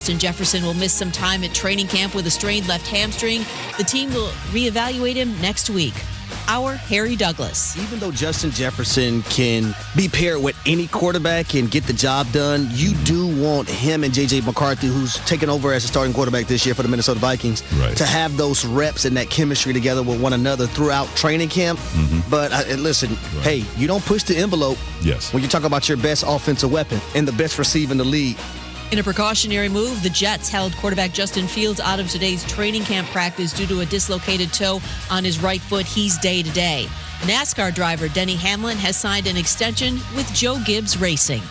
Justin Jefferson will miss some time at training camp with a strained left hamstring. The team will reevaluate him next week. Our Harry Douglas. Even though Justin Jefferson can be paired with any quarterback and get the job done, you do want him and J.J. McCarthy, who's taken over as a starting quarterback this year for the Minnesota Vikings, to have those reps and that chemistry together with one another throughout training camp. But listen, hey, you don't push the envelope when you talk about your best offensive weapon and the best receiver in the league. In a precautionary move, the Jets held quarterback Justin Fields out of today's training camp practice due to a dislocated toe on his right foot. He's day-to-day. NASCAR driver Denny Hamlin has signed an extension with Joe Gibbs Racing.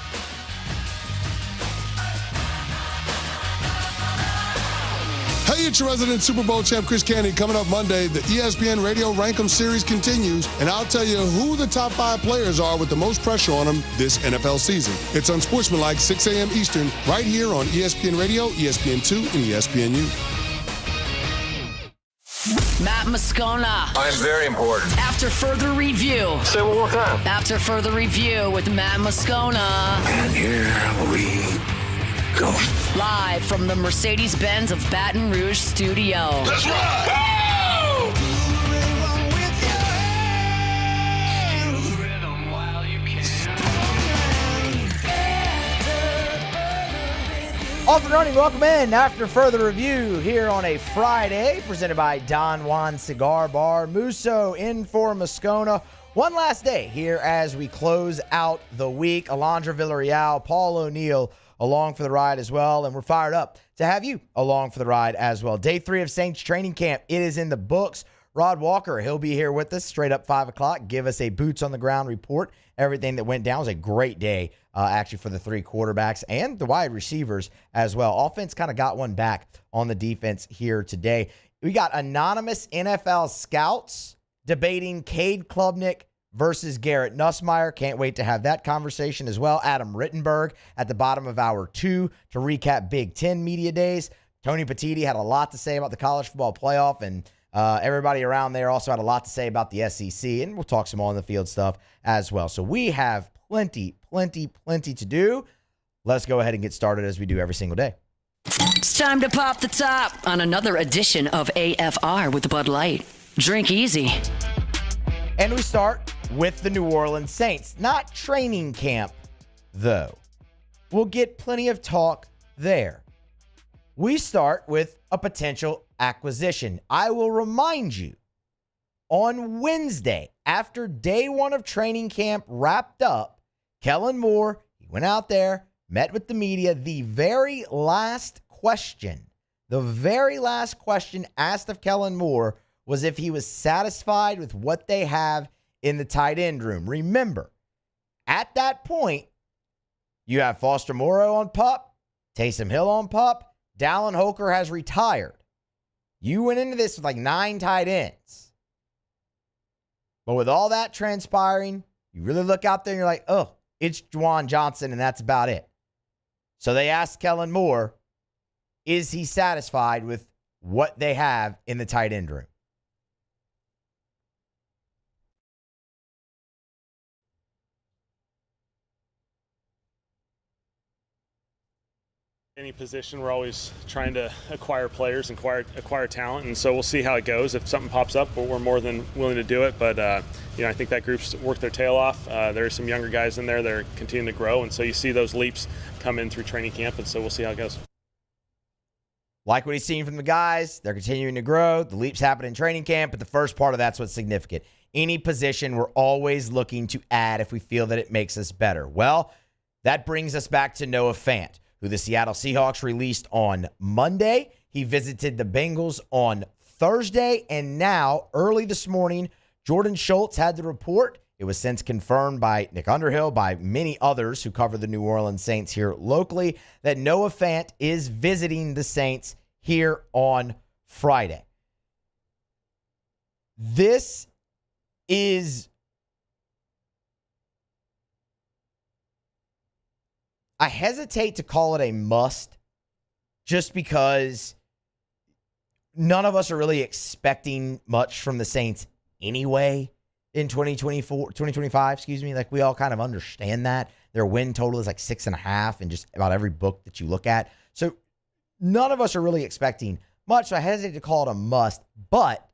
Hey, it's your resident Super Bowl champ, Chris Candy. Coming up Monday, the ESPN Radio Rank 'em series continues, and I'll tell you who the top 5 players are with the most pressure on them this NFL season. It's Unsportsmanlike, 6 a.m. Eastern, right here on ESPN Radio, ESPN2, and ESPNU. Matt Moscona. I'm very important. After further review. Say one more time. After further review with Matt Moscona. And here we go. Live from the Mercedes-Benz of Baton Rouge studio. Let's ride! Go! Off and running, welcome in after further review here on a Friday, presented by Don Juan Cigar Bar. Musso in for Moscona. One last day here as we close out the week. Alondra Villarreal, Paul O'Neill along for the ride as well, and we're fired up to have you along for the ride as well. Day 3 of Saints training camp, it is in the books. Rod Walker, he'll be here with us straight up 5 o'clock, give us a boots-on-the-ground report, everything that went down. It was a great day, actually, for the 3 quarterbacks and the wide receivers as well. Offense kind of got one back on the defense here today. We got anonymous NFL scouts debating Cade Klubnik versus Garrett Nussmeier. Can't wait to have that conversation as well. Adam Rittenberg at the bottom of hour 2 to recap Big Ten Media Days. Tony Petitti had a lot to say about the college football playoff, and everybody around there also had a lot to say about the SEC, and we'll talk some on-the-field stuff as well. So we have plenty to do. Let's go ahead and get started as we do every single day. It's time to pop the top on another edition of AFR with Bud Light. Drink easy. And we start with the New Orleans Saints. Not training camp, though. We'll get plenty of talk there. We start with a potential acquisition. I will remind you, on Wednesday, after day 1 of training camp wrapped up, Kellen Moore, he went out there, met with the media. The very last question asked of Kellen Moore was if he was satisfied with what they have in the tight end room. Remember, at that point, you have Foster Moreau on PUP, Taysom Hill on PUP, Dallin Holker has retired. You went into this with like 9 tight ends. But with all that transpiring, you really look out there and you're like, oh, it's Juwan Johnson, and that's about it. So they asked Kellen Moore, is he satisfied with what they have in the tight end room? Any position, we're always trying to acquire players and acquire talent, and so we'll see how it goes. If something pops up, we're more than willing to do it. But I think that group's worked their tail off. There are some younger guys in there that are continuing to grow, and so you see those leaps come in through training camp, and so we'll see how it goes. Like what he's seeing from the guys, they're continuing to grow. The leaps happen in training camp, but the first part of that's what's significant. Any position, we're always looking to add if we feel that it makes us better. Well, that brings us back to Noah Fant, who the Seattle Seahawks released on Monday. He visited the Bengals on Thursday, and now, early this morning, Jordan Schultz had the report. It was since confirmed by Nick Underhill, by many others who cover the New Orleans Saints here locally, that Noah Fant is visiting the Saints here on Friday. This is... I hesitate to call it a must just because none of us are really expecting much from the Saints anyway in 2025, Like, we all kind of understand that. Their win total is like 6.5 in just about every book that you look at. So none of us are really expecting much, so I hesitate to call it a must. But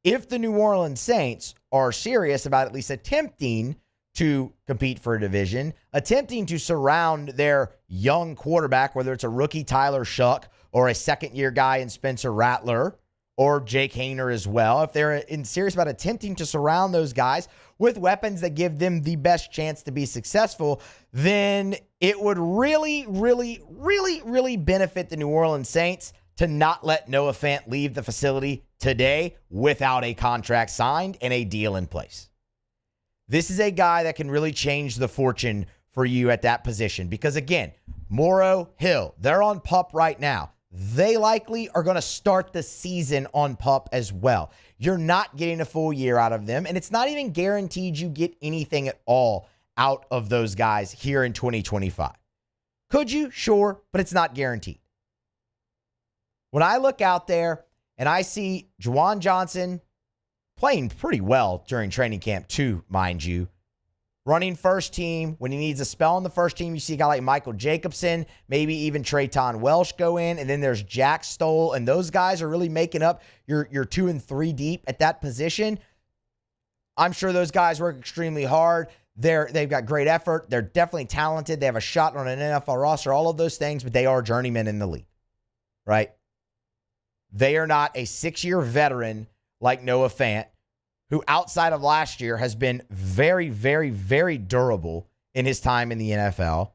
if the New Orleans Saints are serious about at least attempting to compete for a division, attempting to surround their young quarterback, whether it's a rookie Tyler Shough or a second-year guy in Spencer Rattler or Jake Haener as well, if they're serious about attempting to surround those guys with weapons that give them the best chance to be successful, then it would really, really, really, really benefit the New Orleans Saints to not let Noah Fant leave the facility today without a contract signed and a deal in place. This is a guy that can really change the fortune for you at that position because, again, Morrow, Hill, they're on PUP right now. They likely are going to start the season on PUP as well. You're not getting a full year out of them, and it's not even guaranteed you get anything at all out of those guys here in 2025. Could you? Sure, but it's not guaranteed. When I look out there and I see Juwan Johnson playing pretty well during training camp too, mind you, running first team. When he needs a spell on the first team, you see a guy like Michael Jacobson, maybe even Trayton Welsh go in, and then there's Jack Stoll, and those guys are really making up your 2 and 3 deep at that position. I'm sure those guys work extremely hard. They've got great effort. They're definitely talented. They have a shot on an NFL roster, all of those things, but they are journeymen in the league, right? They are not a 6-year veteran like Noah Fant, who outside of last year has been very, very, very durable in his time in the NFL,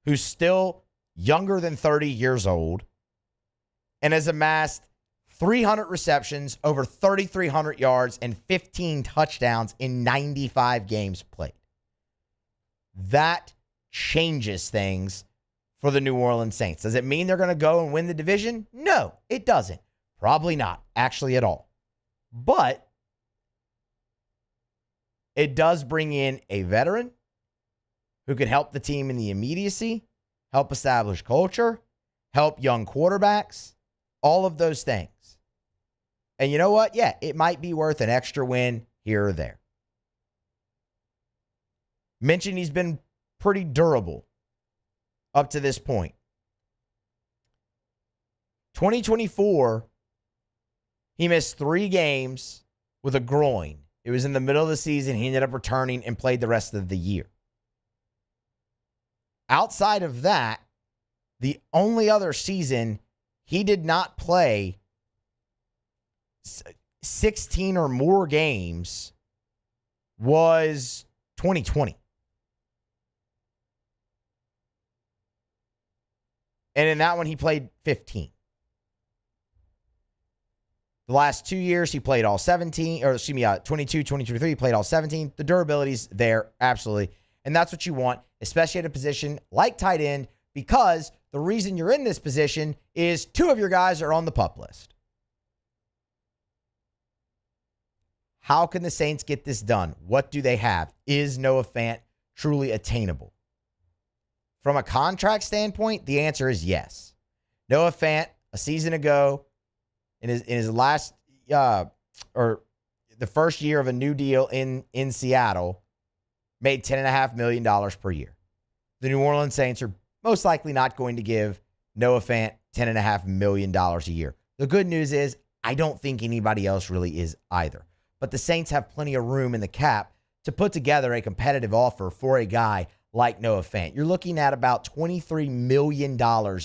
who's still younger than 30 years old, and has amassed 300 receptions, over 3,300 yards, and 15 touchdowns in 95 games played. That changes things for the New Orleans Saints. Does it mean they're going to go and win the division? No, it doesn't. Probably not, actually, at all. But it does bring in a veteran who can help the team in the immediacy, help establish culture, help young quarterbacks, all of those things. And you know what? Yeah, it might be worth an extra win here or there. Mentioned he's been pretty durable up to this point. 2024, he missed 3 games with a groin. It was in the middle of the season. He ended up returning and played the rest of the year. Outside of that, the only other season he did not play 16 or more games was 2020. And in that one, he played 15. The last 2 years, he played all 17, 22, 23, he played all 17. The durability's there, absolutely. And that's what you want, especially at a position like tight end, because the reason you're in this position is 2 of your guys are on the PUP list. How can the Saints get this done? What do they have? Is Noah Fant truly attainable? From a contract standpoint, the answer is yes. Noah Fant, a season ago, in his last or the first year of a new deal in Seattle, made $10.5 million per year. The New Orleans Saints are most likely not going to give Noah Fant $10.5 million a year. The good news is I don't think anybody else really is either. But the Saints have plenty of room in the cap to put together a competitive offer for a guy like Noah Fant. You're looking at about $23 million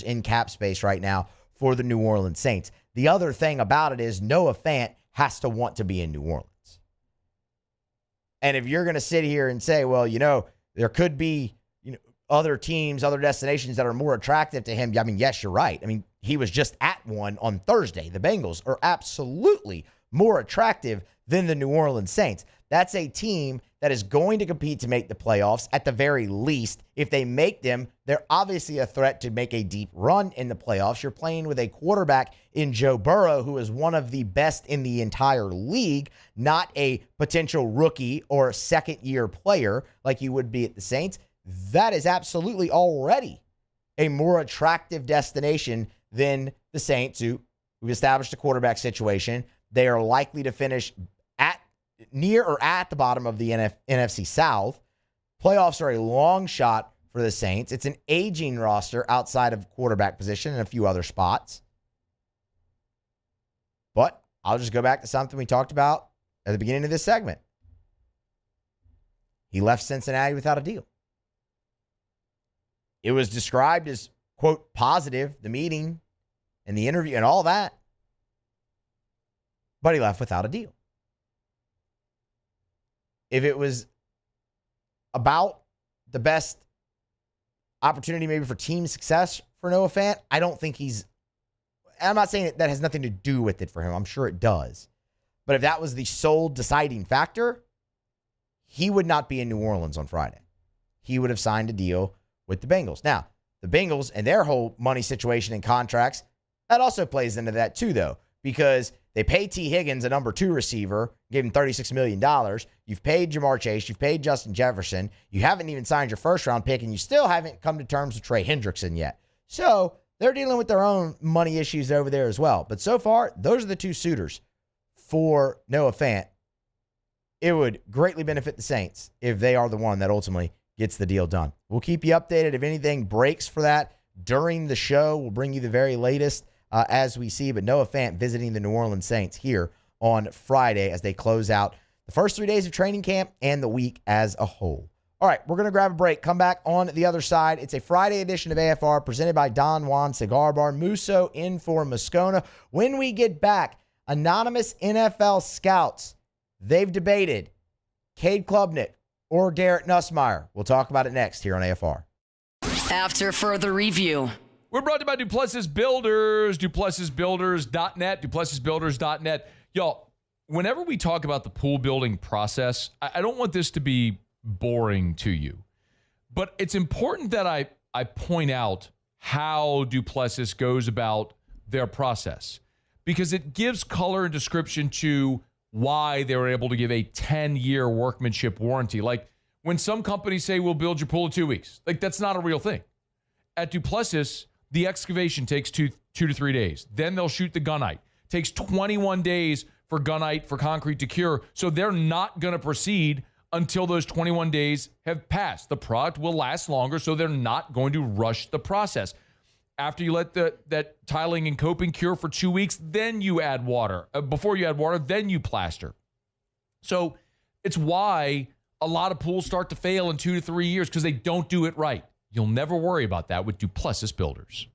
in cap space right now for the New Orleans Saints. The other thing about it is Noah Fant has to want to be in New Orleans. And if you're going to sit here and say, well, there could be other teams, other destinations that are more attractive to him. I mean, yes, you're right. I mean, he was just at one on Thursday. The Bengals are absolutely more attractive than the New Orleans Saints. That's a team that is going to compete to make the playoffs at the very least. If they make them, they're obviously a threat to make a deep run in the playoffs. You're playing with a quarterback in Joe Burrow, who is one of the best in the entire league, not a potential rookie or second-year player like you would be at the Saints. That is absolutely already a more attractive destination than the Saints, who've established a quarterback situation. They are likely to finish near or at the bottom of the NFC South. Playoffs are a long shot for the Saints. It's an aging roster outside of quarterback position and a few other spots. But I'll just go back to something we talked about at the beginning of this segment. He left Cincinnati without a deal. It was described as, quote, positive, the meeting and the interview and all that. But he left without a deal. If it was about the best opportunity maybe for team success for Noah Fant, I don't think I'm not saying that has nothing to do with it for him. I'm sure it does. But if that was the sole deciding factor, he would not be in New Orleans on Friday. He would have signed a deal with the Bengals. Now, the Bengals and their whole money situation and contracts, that also plays into that too, though, because they pay T. Higgins, a number 2 receiver, gave him $36 million. You've paid Jamar Chase. You've paid Justin Jefferson. You haven't even signed your first-round pick, and you still haven't come to terms with Trey Hendrickson yet. So they're dealing with their own money issues over there as well. But so far, those are the 2 suitors for Noah Fant. It would greatly benefit the Saints if they are the one that ultimately gets the deal done. We'll keep you updated if anything breaks for that during the show. We'll bring you the very latest as we see. But Noah Fant visiting the New Orleans Saints here on Friday as they close out the first 3 days of training camp and the week as a whole. All right, we're going to grab a break. Come back on the other side. It's a Friday edition of AFR presented by Don Juan Cigar Bar. Musso in for Moscona. When we get back, anonymous NFL scouts, they've debated Cade Klubnik or Garrett Nussmeier. We'll talk about it next here on AFR. After further review. We're brought to you by Duplessis Builders, DuplessisBuilders.net, DuplessisBuilders.net. Y'all, whenever we talk about the pool building process, I don't want this to be boring to you, but it's important that I point out how Duplessis goes about their process because it gives color and description to why they were able to give a 10-year workmanship warranty. Like when some companies say, we'll build your pool in 2 weeks, like that's not a real thing. At Duplessis, the excavation takes 2 to 3 days. Then they'll shoot the gunite. Takes 21 days for gunite, for concrete to cure. So they're not going to proceed until those 21 days have passed. The product will last longer, so they're not going to rush the process. After you let that tiling and coping cure for 2 weeks, then you add water. Before you add water, then you plaster. So it's why a lot of pools start to fail in 2 to 3 years because they don't do it right. You'll never worry about that with Duplessis Builders.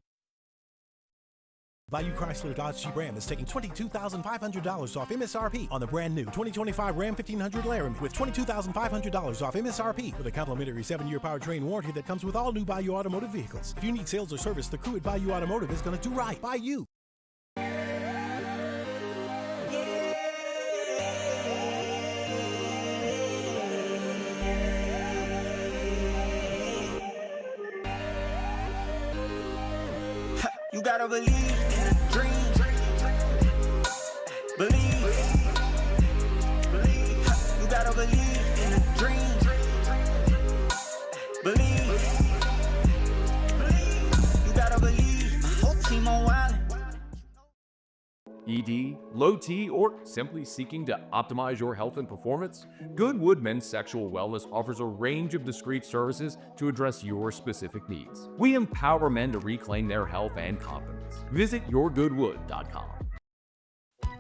Bayou Chrysler Dodge Jeep Ram is taking $22,500 off MSRP on the brand new 2025 Ram 1500 Laramie with $22,500 off MSRP with a complimentary 7-year powertrain warranty that comes with all new Bayou Automotive vehicles. If you need sales or service, the crew at Bayou Automotive is going to do right by you. You gotta believe in a dream. Believe. You gotta believe in a dream. Believe. You gotta believe. My whole team on wildin'. ED, low T, or simply seeking to optimize your health and performance? Goodwood Men's Sexual Wellness offers a range of discreet services to address your specific needs. We empower men to reclaim their health and confidence. Visit yourgoodwood.com.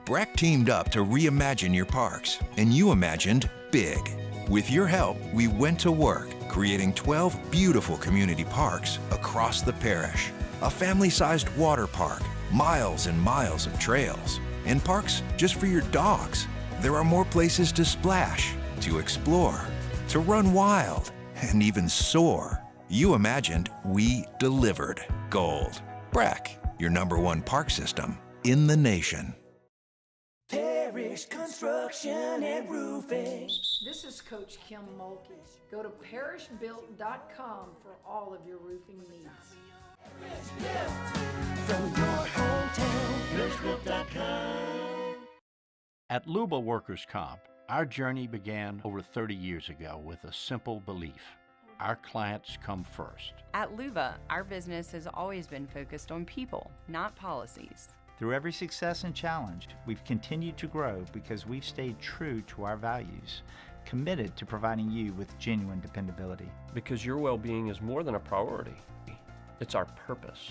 Breck teamed up to reimagine your parks, and you imagined big. With your help, we went to work, creating 12 beautiful community parks across the parish. A family-sized water park, miles and miles of trails, and parks just for your dogs. There are more places to splash, to explore, to run wild, and even soar. You imagined, we delivered. Gold. Breck, your #1 park system in the nation. Parish Construction and Roofing. This is Coach Kim Mulkey. Go to parishbuilt.com for all of your roofing needs. From your hometown, parishbuilt.com. At Luba Workers' Comp, our journey began over 30 years ago with a simple belief. Our clients come first. At Luba, our business has always been focused on people, not policies. Through every success and challenge, we've continued to grow because we've stayed true to our values. committed to providing you with genuine dependability. Because your well-being is more than a priority. It's our purpose.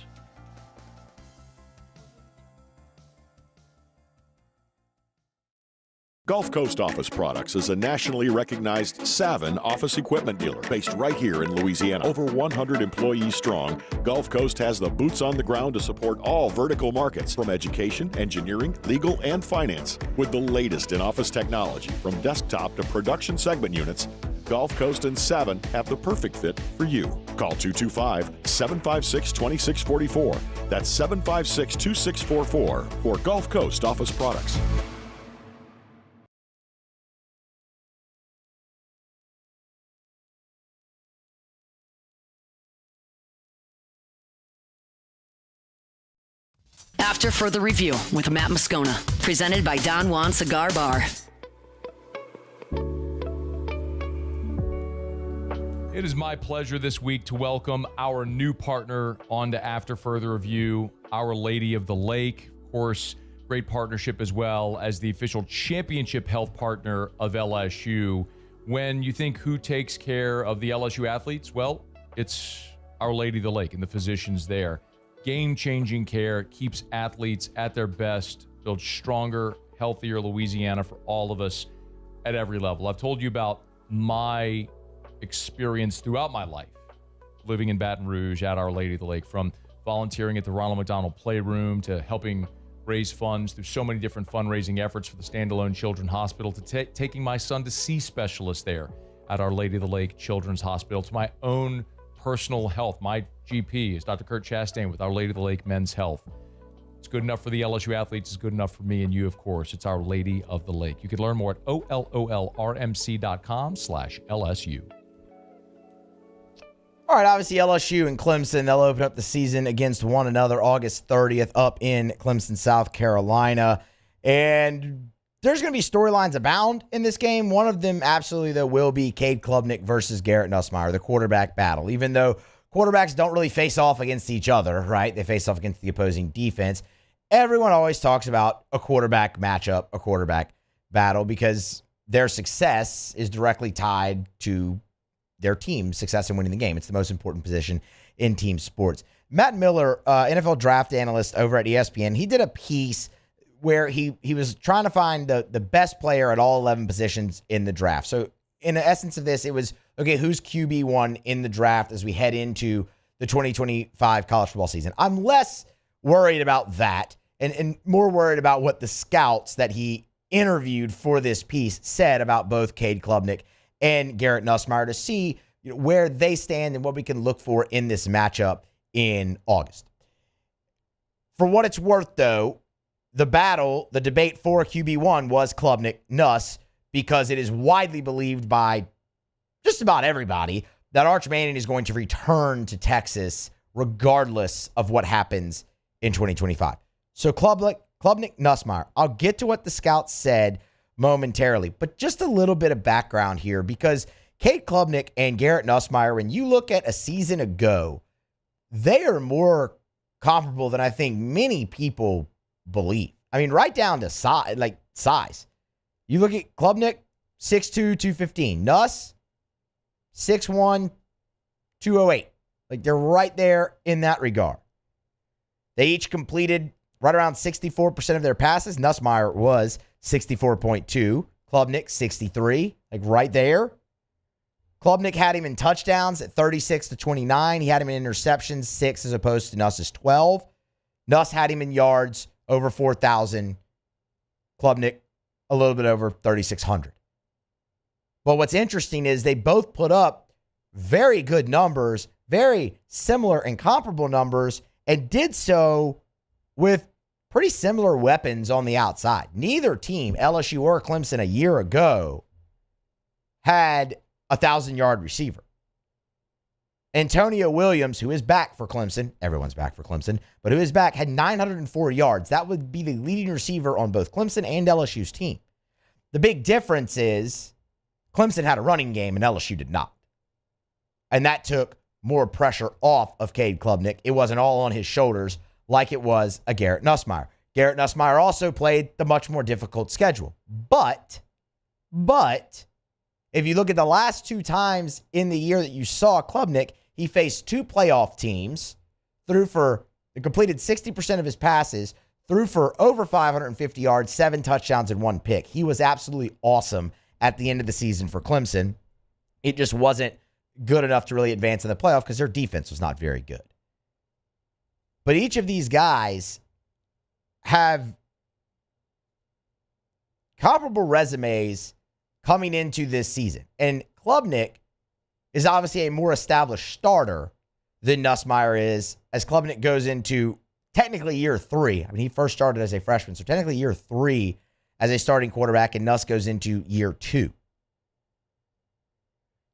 Gulf Coast Office Products is a nationally recognized Saban office equipment dealer based right here in Louisiana. Over 100 employees strong, Gulf Coast has the boots on the ground to support all vertical markets from education, engineering, legal, and finance. With the latest in office technology from desktop to production segment units, Gulf Coast and Saban have the perfect fit for you. Call 225-756-2644. That's 756-2644 for Gulf Coast Office Products. After Further Review with Matt Moscona, presented by Don Juan Cigar Bar. It is my pleasure this week to welcome our new partner on to After Further Review, Our Lady of the Lake. Of course, great partnership as well as the official championship health partner of LSU. When you think who takes care of the LSU athletes, well, it's Our Lady of the Lake and the physicians there. Game-changing care, keeps athletes at their best, builds stronger, healthier Louisiana for all of us at every level. I've told you about my experience throughout my life, living in Baton Rouge at Our Lady of the Lake, from volunteering at the Ronald McDonald Playroom to helping raise funds through so many different fundraising efforts for the standalone Children's Hospital to taking my son to see specialists there at Our Lady of the Lake Children's Hospital, to my own personal health. My GP is Dr. Kurt Chastain with Our Lady of the Lake Men's Health. It's good enough for the LSU athletes. It's good enough for me and you, of course. It's Our Lady of the Lake. You can learn more at ololrmc.com/LSU. All right, obviously LSU and Clemson, they'll open up the season against one another August 30th up in Clemson, South Carolina. And there's going to be storylines abound in this game. One of them absolutely, though, will be Cade Klubnik versus Garrett Nussmeier, the quarterback battle. Even though quarterbacks don't really face off against each other, right? They face off against the opposing defense. Everyone always talks about a quarterback matchup, a quarterback battle, because their success is directly tied to their team's success in winning the game. It's the most important position in team sports. Matt Miller, NFL draft analyst over at ESPN, he did a piece where he was trying to find the best player at all 11 positions in the draft. So in the essence of this, it was, okay, who's QB1 in the draft as we head into the 2025 college football season? I'm less worried about that and more worried about what the scouts that he interviewed for this piece said about both Cade Klubnik and Garrett Nussmeier to see where they stand and what we can look for in this matchup in August. For what it's worth, though, the debate for QB1 was Klubnik-Nuss, because it is widely believed by just about everybody that Arch Manning is going to return to Texas regardless of what happens in 2025. So Klubnik-Nussmeier, I'll get to what the scouts said momentarily, but just a little bit of background here, because Cade Klubnik and Garrett Nussmeier, when you look at a season ago, they are more comparable than I think many people believe. I mean, right down to size. You look at Klubnik, 6'2", 215. Nuss, 6'1", 208. Like, they're right there in that regard. They each completed right around 64% of their passes. Nussmeier was 64.2. Klubnik, 63. Like, right there. Klubnik had him in touchdowns at 36-29. He had him in interceptions, 6 as opposed to Nuss's 12. Nuss had him in yards over 4,000. Klubnik, a little bit over 3,600. But what's interesting is they both put up very good numbers, very similar and comparable numbers, and did so with pretty similar weapons on the outside. Neither team, LSU or Clemson, a year ago, had a 1,000-yard receiver. Antonio Williams, who is back for Clemson, everyone's back for Clemson, but who is back, had 904 yards. That would be the leading receiver on both Clemson and LSU's team. The big difference is Clemson had a running game and LSU did not. And that took more pressure off of Cade Klubnik. It wasn't all on his shoulders like it was a Garrett Nussmeier. Garrett Nussmeier also played the much more difficult schedule. But If you look at the last 2 times in the year that you saw Klubnik, he faced 2 playoff teams, completed 60% of his passes, threw for over 550 yards, 7 touchdowns, and 1 pick. He was absolutely awesome at the end of the season for Clemson. It just wasn't good enough to really advance in the playoff because their defense was not very good. But each of these guys have comparable resumes coming into this season. And Klubnik is obviously a more established starter than Nussmeier is, as Klubnik goes into technically year 3. I mean, he first started as a freshman, so technically year 3 as a starting quarterback, and Nuss goes into year 2.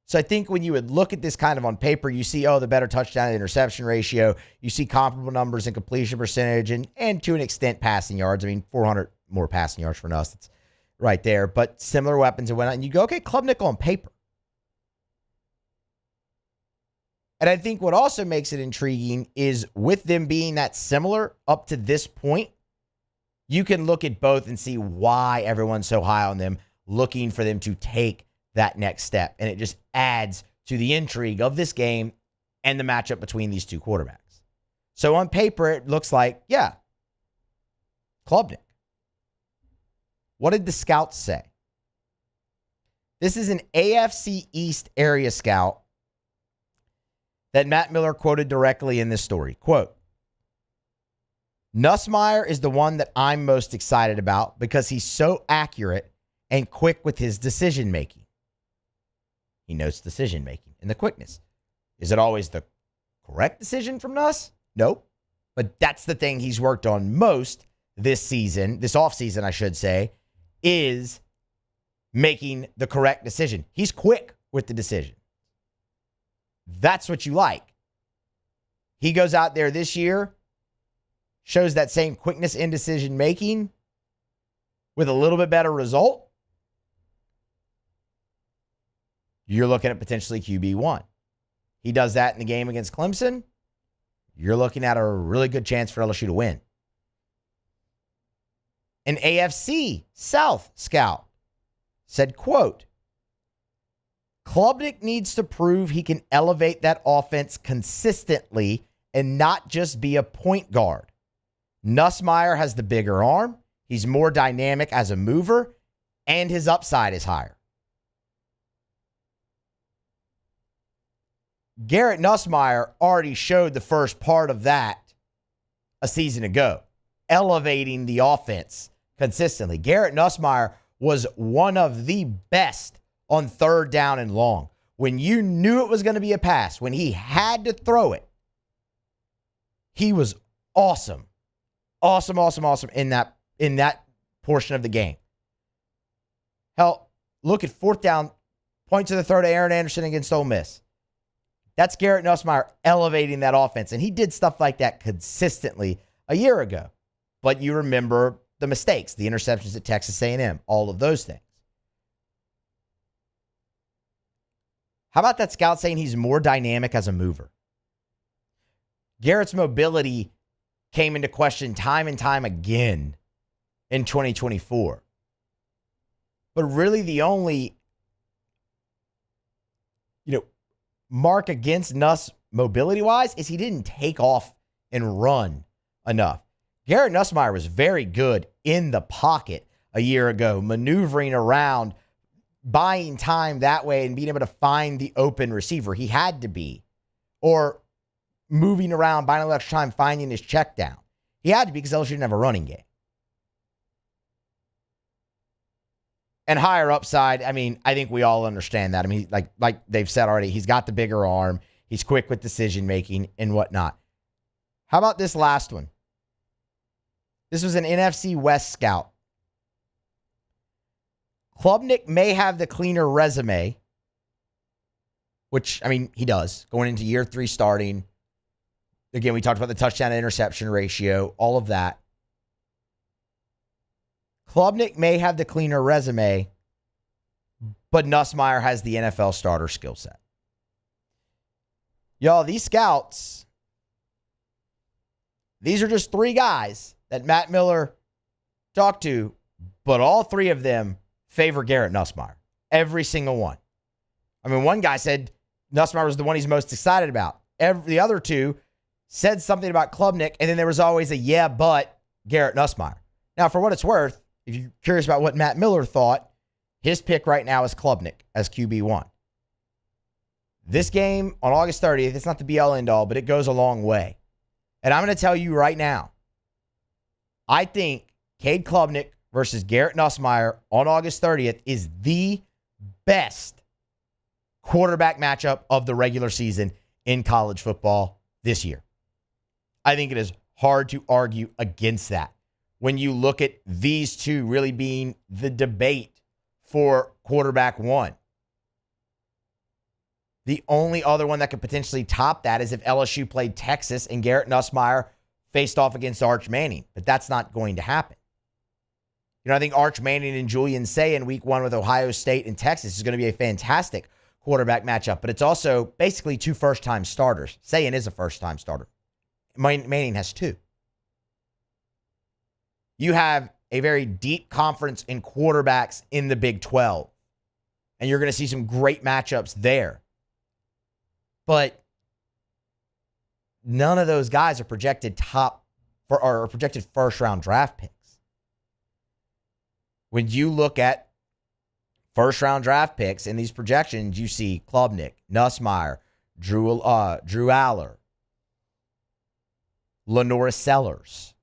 So I think when you would look at this kind of on paper, you see, the better touchdown to interception ratio. You see comparable numbers in completion percentage and to an extent passing yards. I mean, 400 more passing yards for Nuss. That's right there. But similar weapons and whatnot. And you go, okay, Klubnik on paper. And I think what also makes it intriguing is with them being that similar up to this point, you can look at both and see why everyone's so high on them, looking for them to take that next step. And it just adds to the intrigue of this game and the matchup between these 2 quarterbacks. So on paper, it looks like, yeah, Klubnik. What did the scouts say? This is an AFC East area scout that Matt Miller quoted directly in this story. Quote, Nussmeier is the one that I'm most excited about because he's so accurate and quick with his decision-making. He notes decision-making and the quickness. Is it always the correct decision from Nuss? Nope. But that's the thing he's worked on most this season, this offseason, I should say, is making the correct decision. He's quick with the decision. That's what you like. He goes out there this year, shows that same quickness in decision-making with a little bit better result. You're looking at potentially QB1. He does that in the game against Clemson. You're looking at a really good chance for LSU to win. An AFC South scout said, quote, Klubnik needs to prove he can elevate that offense consistently and not just be a point guard. Nussmeier has the bigger arm. He's more dynamic as a mover, and his upside is higher. Garrett Nussmeier already showed the first part of that a season ago, elevating the offense consistently. Garrett Nussmeier was one of the best on 3rd down and long. When you knew it was going to be a pass, when he had to throw it, he was awesome. Awesome in that portion of the game. Hell, look at 4th down, point to the throw to Aaron Anderson against Ole Miss. That's Garrett Nussmeier elevating that offense. And he did stuff like that consistently a year ago. But you remember the mistakes, the interceptions at Texas A&M, all of those things. How about that scout saying he's more dynamic as a mover? Garrett's mobility came into question time and time again in 2024. But really the only, mark against Nuss mobility-wise is he didn't take off and run enough. Garrett Nussmeier was very good in the pocket a year ago, maneuvering around, buying time that way and being able to find the open receiver. He had to be. Or moving around, buying a little extra time, finding his check down. He had to be because LSU didn't have a running game. And higher upside, I mean, I think we all understand that. I mean, like they've said already, he's got the bigger arm. He's quick with decision-making and whatnot. How about this last one? This was an NFC West scout. Klubnik may have the cleaner resume, which, I mean, he does. Going into year 3 starting. Again, we talked about the touchdown to interception ratio, all of that. Klubnik may have the cleaner resume, but Nussmeier has the NFL starter skill set. Y'all, these scouts, these are just 3 guys that Matt Miller talked to, but all 3 of them favor Garrett Nussmeier. Every single one. I mean, one guy said Nussmeier was the one he's most excited about. The other two said something about Klubnik, and then there was always a yeah, but Garrett Nussmeier. Now, for what it's worth, if you're curious about what Matt Miller thought, his pick right now is Klubnik as QB1. This game on August 30th, it's not the be-all, end-all, but it goes a long way. And I'm going to tell you right now, I think Cade Klubnik versus Garrett Nussmeier on August 30th is the best quarterback matchup of the regular season in college football this year. I think it is hard to argue against that when you look at these two really being the debate for quarterback one. The only other one that could potentially top that is if LSU played Texas and Garrett Nussmeier faced off against Arch Manning, but that's not going to happen. You know, I think Arch Manning and Julian Say in week 1 with Ohio State and Texas is going to be a fantastic quarterback matchup, but it's also basically 2 first-time starters. Sayin is a first-time starter. Manning has 2. You have a very deep conference in quarterbacks in the Big 12, and you're going to see some great matchups there. But none of those guys are projected projected first-round draft picks. When you look at first-round draft picks in these projections, you see Klubnik, Nussmeier, Drew Aller, Lenora Sellers.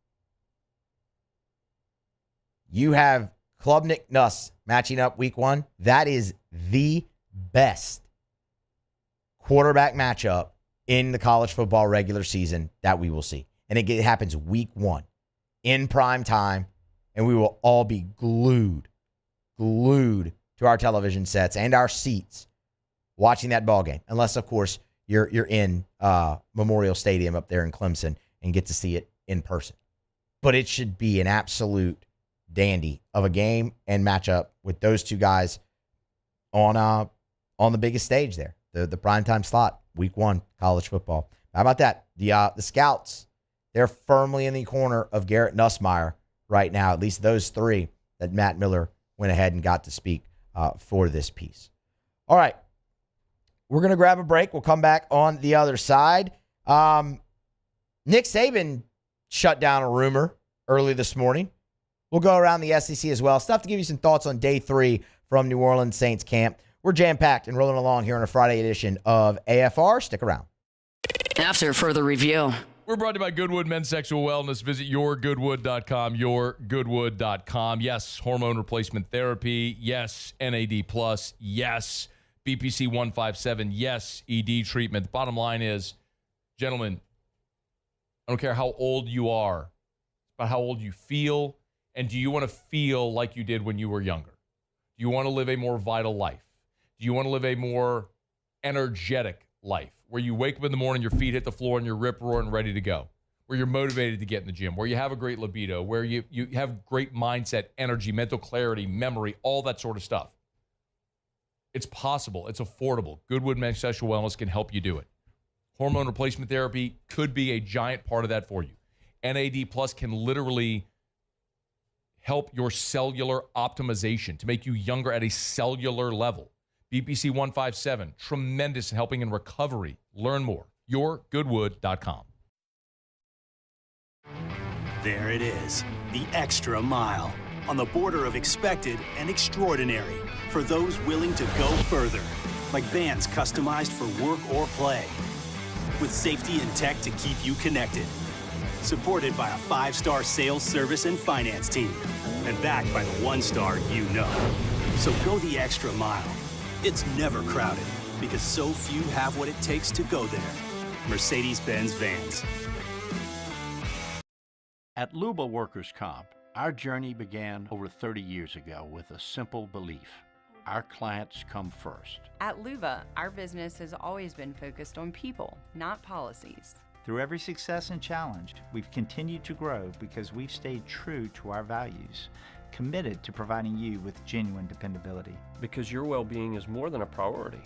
You have Klubnik, Nuss matching up week 1. That is the best quarterback matchup in the college football regular season that we will see. And it happens week 1 in prime time, and we will all be glued to our television sets and our seats watching that ball game. Unless, of course, you're in Memorial Stadium up there in Clemson and get to see it in person. But it should be an absolute dandy of a game and matchup with those two guys on the biggest stage there. The primetime slot, week 1, college football. How about that? The Scouts, they're firmly in the corner of Garrett Nussmeier right now, at least those 3 that Matt Miller went ahead and got to speak for this piece. All right, we're going to grab a break. We'll come back on the other side. Nick Saban shut down a rumor early this morning. We'll go around the SEC as well. Stuff to give you some thoughts on day 3 from New Orleans Saints camp. We're jam-packed and rolling along here on a Friday edition of AFR. Stick around. After further review. We're brought to you by Goodwood Men's Sexual Wellness. Visit yourgoodwood.com, yourgoodwood.com. Yes, hormone replacement therapy. Yes, NAD+. Yes, BPC 157. Yes, ED treatment. The bottom line is, gentlemen, I don't care how old you are. It's about how old you feel, and do you want to feel like you did when you were younger? Do you want to live a more vital life? Do you want to live a more energetic life where you wake up in the morning, your feet hit the floor, and you're rip-roaring ready to go, where you're motivated to get in the gym, where you have a great libido, where you have great mindset, energy, mental clarity, memory, all that sort of stuff? It's possible. It's affordable. Goodwood Men's Sexual Wellness can help you do it. Hormone replacement therapy could be a giant part of that for you. NAD Plus can literally help your cellular optimization to make you younger at a cellular level. BPC 157, tremendous in helping in recovery. Learn more. yourgoodwood.com. There it is, the extra mile, on the border of expected and extraordinary for those willing to go further, like vans customized for work or play, with safety and tech to keep you connected, supported by a 5-star sales, service, and finance team, and backed by the 1-star you know. So go the extra mile. It's never crowded because so few have what it takes to go there. Mercedes-Benz vans. At Luba Workers Comp, our journey began over 30 years ago with a simple belief. Our clients come first. At Luba, our business has always been focused on people, not policies. Through every success and challenge, we've continued to grow because we've stayed true to our values, committed to providing you with genuine dependability. Because your well-being is more than a priority.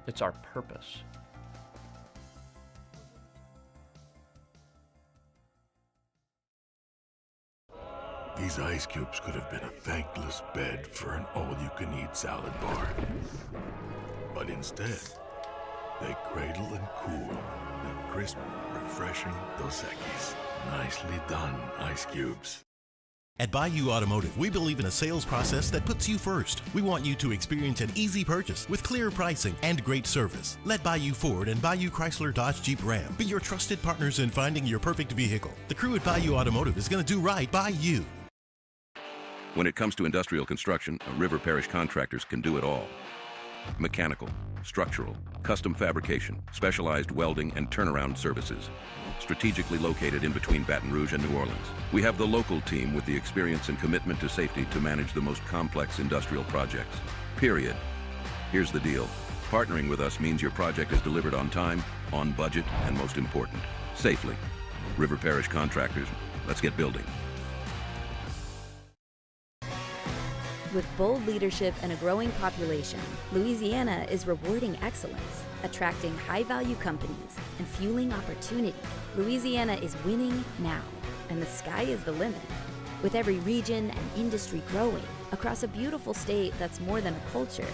It's our purpose. These ice cubes could have been a thankless bed for an all-you-can-eat salad bar. But instead, they cradle and cool the crisp, refreshing Dos Equis. Nicely done, Ice Cubes. At Bayou Automotive, we believe in a sales process that puts you first. We want you to experience an easy purchase with clear pricing and great service. Let Bayou Ford and Bayou Chrysler Dodge Jeep Ram be your trusted partners in finding your perfect vehicle. The crew at Bayou Automotive is going to do right by you. When it comes to industrial construction, River Parish contractors can do it all. Mechanical, structural, custom fabrication, specialized welding, and turnaround services. Strategically located in between Baton Rouge and New Orleans, we have the local team with the experience and commitment to safety to manage the most complex industrial projects. Period. Here's the deal. Partnering with us means your project is delivered on time, on budget, and most important, safely. River Parish Contractors, let's get building. With bold leadership and a growing population, Louisiana is rewarding excellence, attracting high-value companies, and fueling opportunity. Louisiana is winning now, and the sky is the limit. With every region and industry growing across a beautiful state that's more than a culture,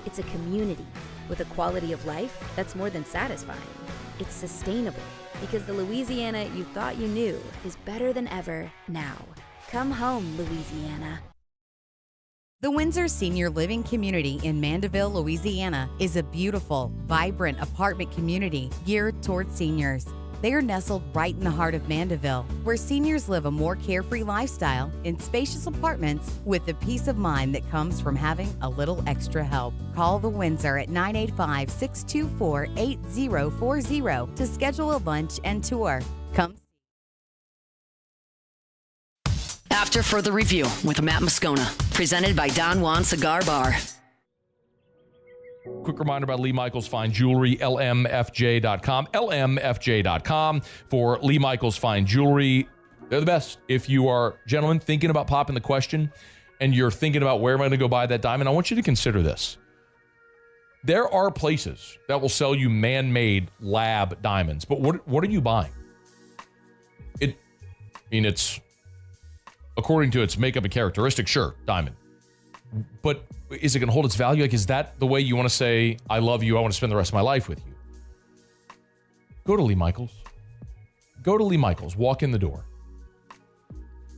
it's a community with a quality of life that's more than satisfying. It's sustainable because the Louisiana you thought you knew is better than ever now. Come home, Louisiana. The Windsor Senior Living Community in Mandeville, Louisiana is a beautiful, vibrant apartment community geared towards seniors. They are nestled right in the heart of Mandeville, where seniors live a more carefree lifestyle in spacious apartments with the peace of mind that comes from having a little extra help. Call the Windsor at 985-624-8040 to schedule a lunch and tour. Come. After further review with Matt Moscona, presented by Don Juan Cigar Bar. Quick reminder about Lee Michaels Fine Jewelry, lmfj.com. lmfj.com for Lee Michaels Fine Jewelry. They're the best. If you are, gentlemen, thinking about popping the question and you're thinking about where am I going to go buy that diamond, I want you to consider this. There are places that will sell you man-made lab diamonds, but what are you buying? It's according to its makeup and characteristics, sure, diamond. But is it going to hold its value? Like, is that the way you want to say, I love you, I want to spend the rest of my life with you? Go to Lee Michaels. Go to Lee Michaels. Walk in the door.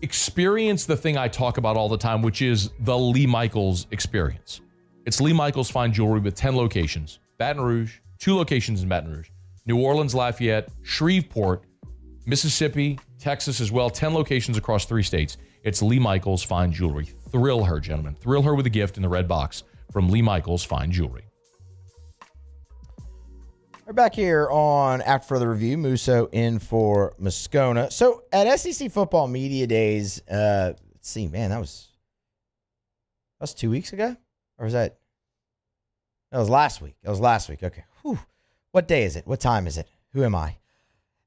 Experience the thing I talk about all the time, which is the Lee Michaels experience. It's Lee Michaels Fine Jewelry with 10 locations. Baton Rouge, 2 locations in Baton Rouge. New Orleans, Lafayette, Shreveport, Mississippi, Texas as well. 10 locations across 3 states. It's Lee Michaels Fine Jewelry. Thrill her, gentlemen. Thrill her with a gift in the red box from Lee Michaels Fine Jewelry. We're back here on After Further Review. Musso in for Moscona. So at SEC Football Media Days, let's see, man, that was 2 weeks ago? Or was that? That was last week. Okay. Whew. What day is it? What time is it? Who am I?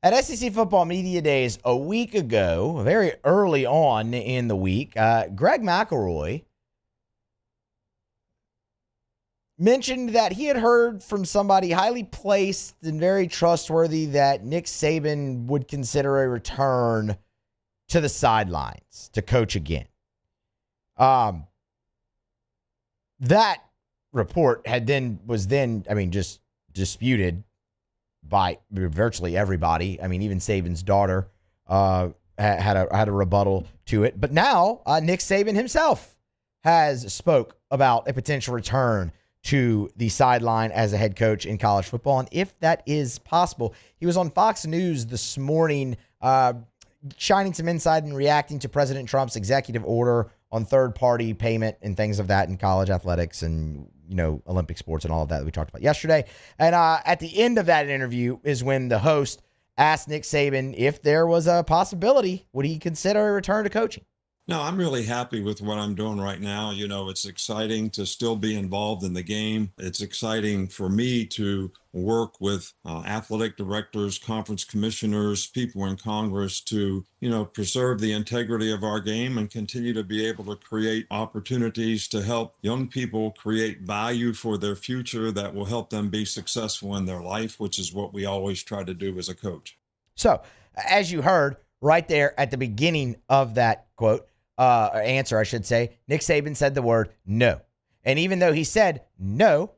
At SEC Football Media Days a week ago, very early on in the week, Greg McElroy mentioned that he had heard from somebody highly placed and very trustworthy that Nick Saban would consider a return to the sidelines to coach again. That report was then just disputed by virtually everybody. I mean, even Saban's daughter had a rebuttal to it. But now Nick Saban himself has spoke about a potential return to the sideline as a head coach in college football. And if that is possible, he was on Fox News this morning shining some insight and reacting to President Trump's executive order on third-party payment and things of that in college athletics and Olympic sports and all of that we talked about yesterday. And at the end of that interview is when the host asked Nick Saban if there was a possibility, would he consider a return to coaching? No, I'm really happy with what I'm doing right now. It's exciting to still be involved in the game. It's exciting for me to work with athletic directors, conference commissioners, people in Congress to, preserve the integrity of our game and continue to be able to create opportunities to help young people create value for their future that will help them be successful in their life, which is what we always try to do as a coach. So, as you heard right there at the beginning of that quote, answer, I should say, Nick Saban said the word no. And even though he said no,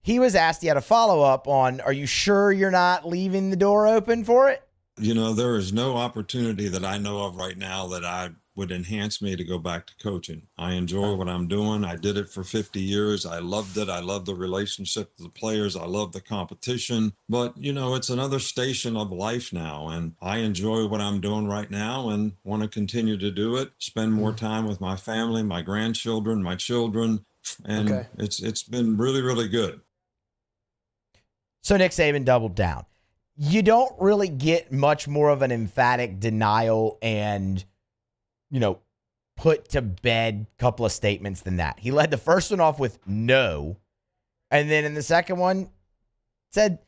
he was asked, he had a follow-up on, are you sure you're not leaving the door open for it? You know, there is no opportunity that I know of right now that I would enhance me to go back to coaching. I enjoy what I'm doing. I did it for 50 years. I loved it. I love the relationship with the players. I love the competition. But, you know, it's another station of life now. And I enjoy what I'm doing right now and want to continue to do it, spend more time with my family, my grandchildren, my children. And it's been really, really good. So Nick Saban doubled down. You don't really get much more of an emphatic denial and, you know, put to bed couple of statements than that. He led the first one off with no. And then in the second one said,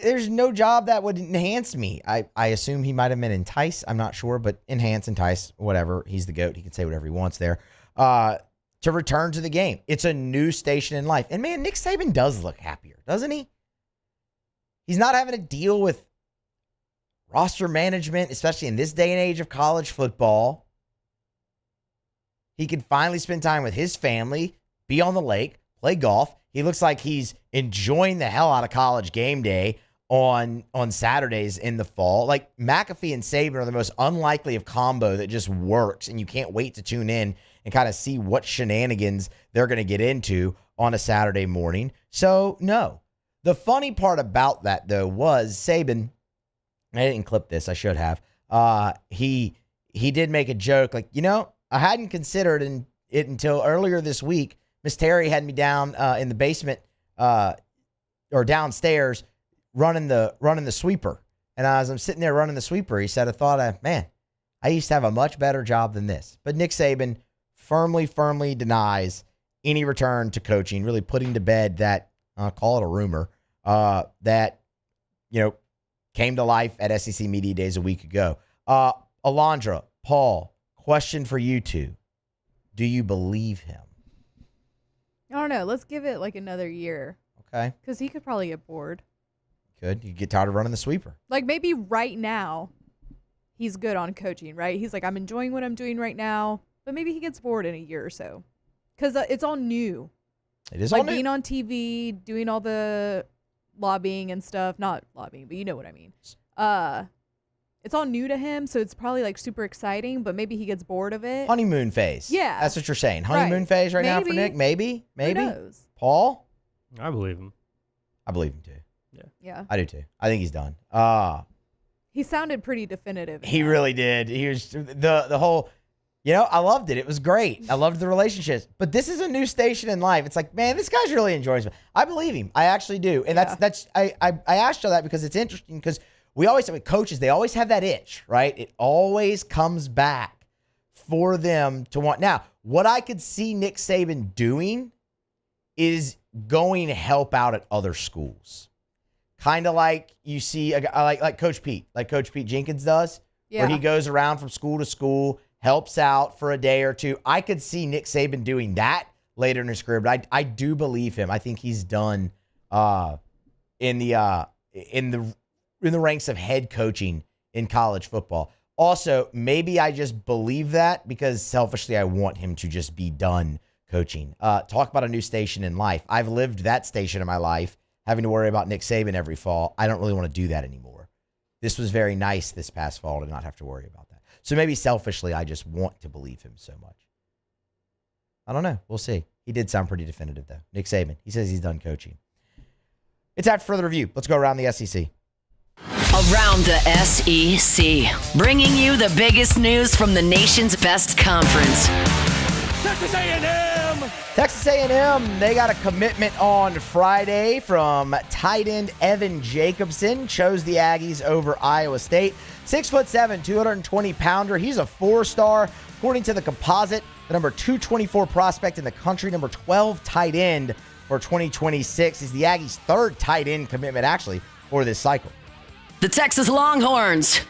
there's no job that would enhance me. I assume he might have meant entice. I'm not sure, but enhance, entice, whatever. He's the GOAT. He can say whatever he wants there. To return to the game. It's a new station in life. And man, Nick Saban does look happier, doesn't he? He's not having to deal with roster management, especially in this day and age of college football. He can finally spend time with his family, be on the lake, play golf. He looks like he's enjoying the hell out of college game day on Saturdays in the fall. Like McAfee and Saban are the most unlikely of combo that just works, and you can't wait to tune in and kind of see what shenanigans they're going to get into on a Saturday morning. So, no. The funny part about that, though, was Saban, I didn't clip this, I should have, he did make a joke, like, you know, I hadn't considered it until earlier this week. Miss Terry had me down in the basement or downstairs running the sweeper. And as I'm sitting there running the sweeper, he said, man, I used to have a much better job than this. But Nick Saban firmly denies any return to coaching, really putting to bed that, call it a rumor, that, you know, came to life at SEC Media Days a week ago. Alondra, Paul, question for you two. Do you believe him? I don't know. Let's give it like another year. Okay. Because he could probably get bored. Could. You get tired of running the sweeper. Like maybe right now he's good on coaching, right? He's like, I'm enjoying what I'm doing right now. But maybe he gets bored in a year or so. Because it's all new. It is like all new. Being on TV, doing all the lobbying and stuff. Not lobbying, but you know what I mean. It's all new to him, so it's probably like super exciting, but maybe he gets bored of it. Honeymoon phase. Yeah. That's what you're saying. Honeymoon phase right now for Nick? Maybe. Who knows? Paul? I believe him. I believe him too. Yeah. I do too. I think he's done. He sounded pretty definitive. He really did. He was the whole, you know, I loved it. It was great. I loved the relationships. But this is a new station in life. It's like, man, this guy's really enjoys it. I believe him. I actually do. And that's I asked you that because it's interesting because we always say with coaches, they always have that itch, right? It always comes back for them to want. Now, what I could see Nick Saban doing is going to help out at other schools. Kind of like you see, like Coach Pete Jenkins does, where he goes around from school to school, helps out for a day or two. I could see Nick Saban doing that later in his career, but I do believe him. I think he's done in the ranks of head coaching in college football. Also, maybe I just believe that because selfishly I want him to just be done coaching. Talk about a new station in life. I've lived that station in my life, having to worry about Nick Saban every fall. I don't really want to do that anymore. This was very nice this past fall to not have to worry about that. So maybe selfishly I just want to believe him so much. I don't know. We'll see. He did sound pretty definitive, though. Nick Saban. He says he's done coaching. It's after further review. Let's go around the SEC. Around the SEC, bringing you the biggest news from the nation's best conference. Texas A&M! Texas A&M, they got a commitment on Friday from tight end Evan Jacobson. Chose the Aggies over Iowa State. 6'7", 220-pounder. He's a 4-star. According to the composite, the number 224 prospect in the country, number 12 tight end for 2026. He's the Aggies' third tight end commitment, actually, for this cycle. The Texas Longhorns.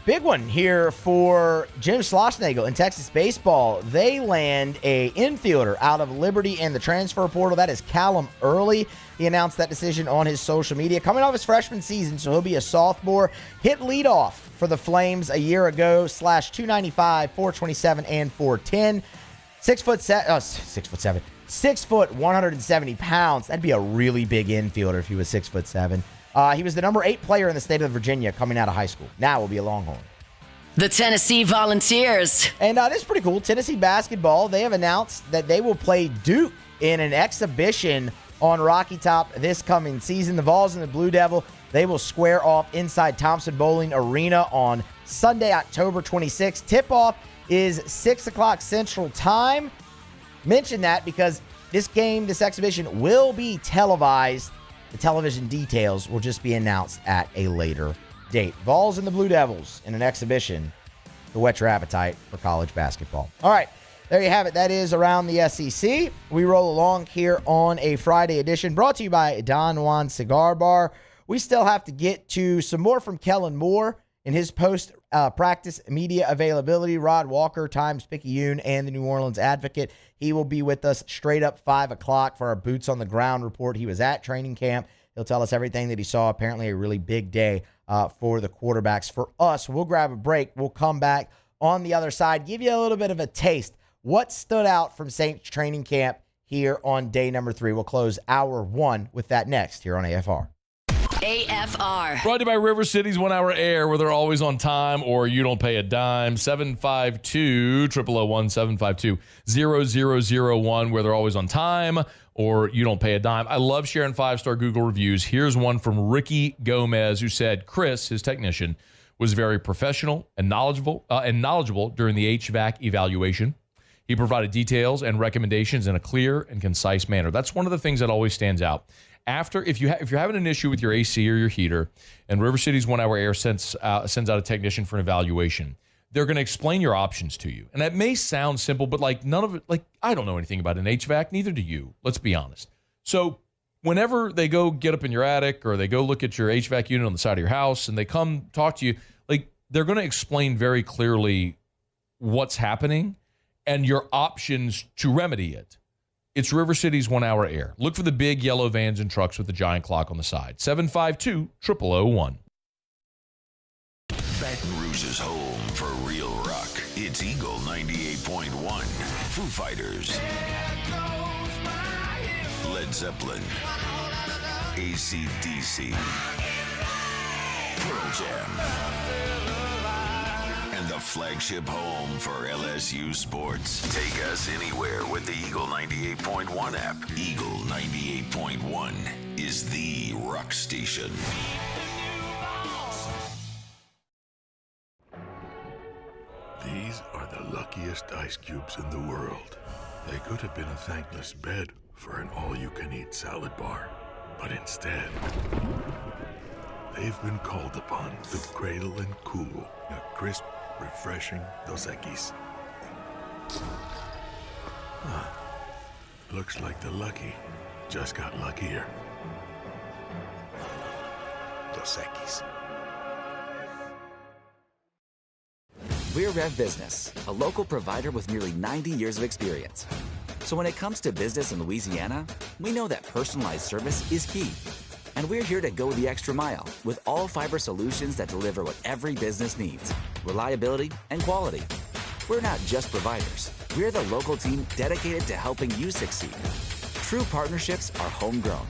Big one here for Jim Schlossnagle in Texas baseball. They land a infielder out of Liberty and the transfer portal. That is Callum Early. He announced that decision on his social media. Coming off his freshman season, so he'll be a sophomore. Hit leadoff for the Flames a year ago. /295, 427, and 410. 6'7", 6 foot, 170 pounds. That'd be a really big infielder if he was 6'7". He was the number 8 player in the state of Virginia coming out of high school. Now will be a Longhorn. The Tennessee Volunteers. And this is pretty cool. Tennessee basketball, they have announced that they will play Duke in an exhibition on Rocky Top this coming season. The Vols and the Blue Devil, they will square off inside Thompson Bowling Arena on Sunday, October 26th. Tip-off is 6 o'clock Central Time. Mention that because this exhibition will be televised. The television details will just be announced at a later date. Vols and the Blue Devils in an exhibition to whet your appetite for college basketball. All right, there you have it. That is Around the SEC. We roll along here on a Friday edition brought to you by Don Juan Cigar Bar. We still have to get to some more from Kellen Moore in his post-practice media availability. Rod Walker, Times-Picayune, and the New Orleans Advocate. He will be with us straight up 5 o'clock for our Boots on the Ground report. He was at training camp. He'll tell us everything that he saw. Apparently a really big day for the quarterbacks. For us, we'll grab a break. We'll come back on the other side, give you a little bit of a taste. What stood out from Saints training camp here on day number 3? We'll close hour 1 with that next here on AFR. AFR. Brought to you by River City's 1 Hour Air, where they're always on time or you don't pay a dime. 752-0001, where they're always on time or you don't pay a dime. I love sharing 5-star Google reviews. Here's one from Ricky Gomez, who said Chris, his technician, was very professional and knowledgeable during the HVAC evaluation. He provided details and recommendations in a clear and concise manner. That's one of the things that always stands out. If you're having an issue with your AC or your heater, and River City's 1 Hour Air sends out a technician for an evaluation, they're going to explain your options to you. And that may sound simple, but none of it, I don't know anything about an HVAC, neither do you. Let's be honest. So whenever they go get up in your attic or they go look at your HVAC unit on the side of your house and they come talk to you, they're going to explain very clearly what's happening and your options to remedy it. It's River City's 1 Hour Air. Look for the big yellow vans and trucks with the giant clock on the side. 752-0001. Baton Rouge's home for real rock. It's Eagle 98.1. Foo Fighters. Led Zeppelin. AC/DC. Pearl Jam. And the flagship home for LSU sports. Take us anywhere with the Eagle 98.1 app. Eagle 98.1 is the rock station. These are the luckiest ice cubes in the world. They could have been a thankless bed for an all-you-can-eat salad bar. But instead, they've been called upon to cradle and cool a crisp, refreshing Dos Equis. Looks like the lucky just got luckier. Dos Equis. We're Rev Business, a local provider with nearly 90 years of experience. So when it comes to business in Louisiana, we know that personalized service is key. And we're here to go the extra mile with all fiber solutions that deliver what every business needs: reliability and quality. We're not just providers. We're the local team dedicated to helping you succeed. True partnerships are homegrown.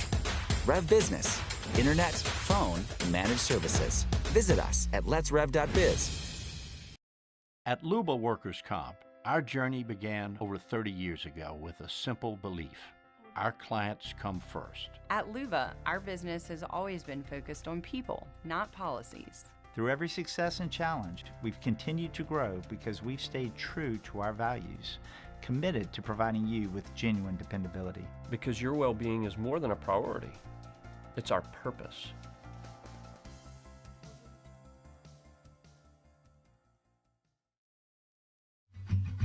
Rev Business, internet, phone, managed services. Visit us at letsrev.biz. At Luba Workers' Comp, our journey began over 30 years ago with a simple belief: our clients come first. At Luba, our business has always been focused on people, not policies. Through every success and challenge, we've continued to grow because we've stayed true to our values, committed to providing you with genuine dependability. Because your well-being is more than a priority. It's our purpose.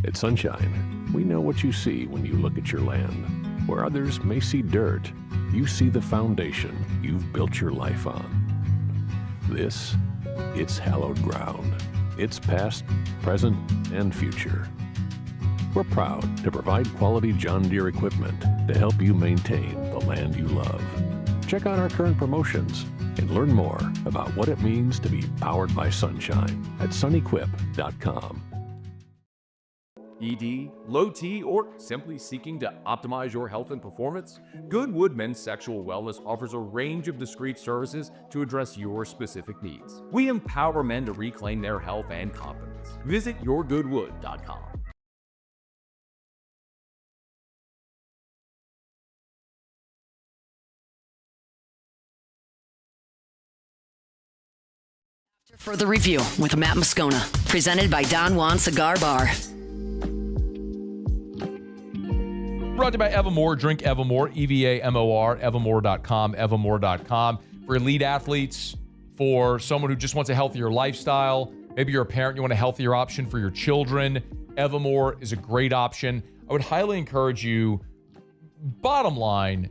At Sunshine, we know what you see when you look at your land. Where others may see dirt, you see the foundation you've built your life on. This, it's hallowed ground. It's past, present, and future. We're proud to provide quality John Deere equipment to help you maintain the land you love. Check out our current promotions and learn more about what it means to be powered by sunshine at sunequip.com. ED, low T, or simply seeking to optimize your health and performance? Goodwood Men's Sexual Wellness offers a range of discreet services to address your specific needs. We empower men to reclaim their health and confidence. Visit yourgoodwood.com. Further review with Matt Moscona, presented by Don Juan Cigar Bar. Brought to you by Evamore. Drink Evamore, EVAMOR, Evamore.com, Evamore.com. For elite athletes, for someone who just wants a healthier lifestyle. Maybe you're a parent, you want a healthier option for your children. Evamore is a great option. I would highly encourage you, bottom line,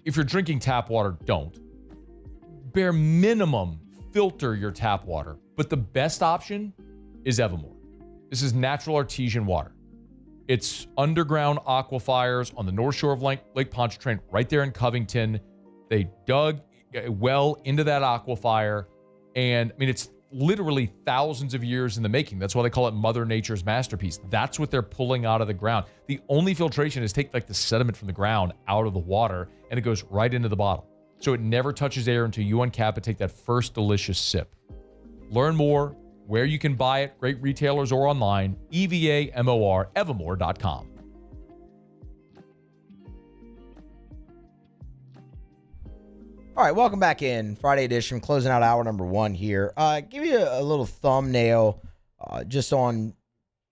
if you're drinking tap water, don't. Bare minimum, filter your tap water. But the best option is Evamore. This is natural artesian water. It's underground aquifers on the north shore of Lake Pontchartrain, right there in Covington. They dug a well into that aquifer, and I mean, it's literally thousands of years in the making. That's why they call it Mother Nature's masterpiece. That's what they're pulling out of the ground. The only filtration is take like the sediment from the ground out of the water, and it goes right into the bottle. So it never touches air until you uncap it, take that first delicious sip. Learn more where you can buy it, great retailers or online, EVAMOR, Evamore.com. All right, welcome back in. Friday edition, closing out hour number 1 here. Give you a little thumbnail just on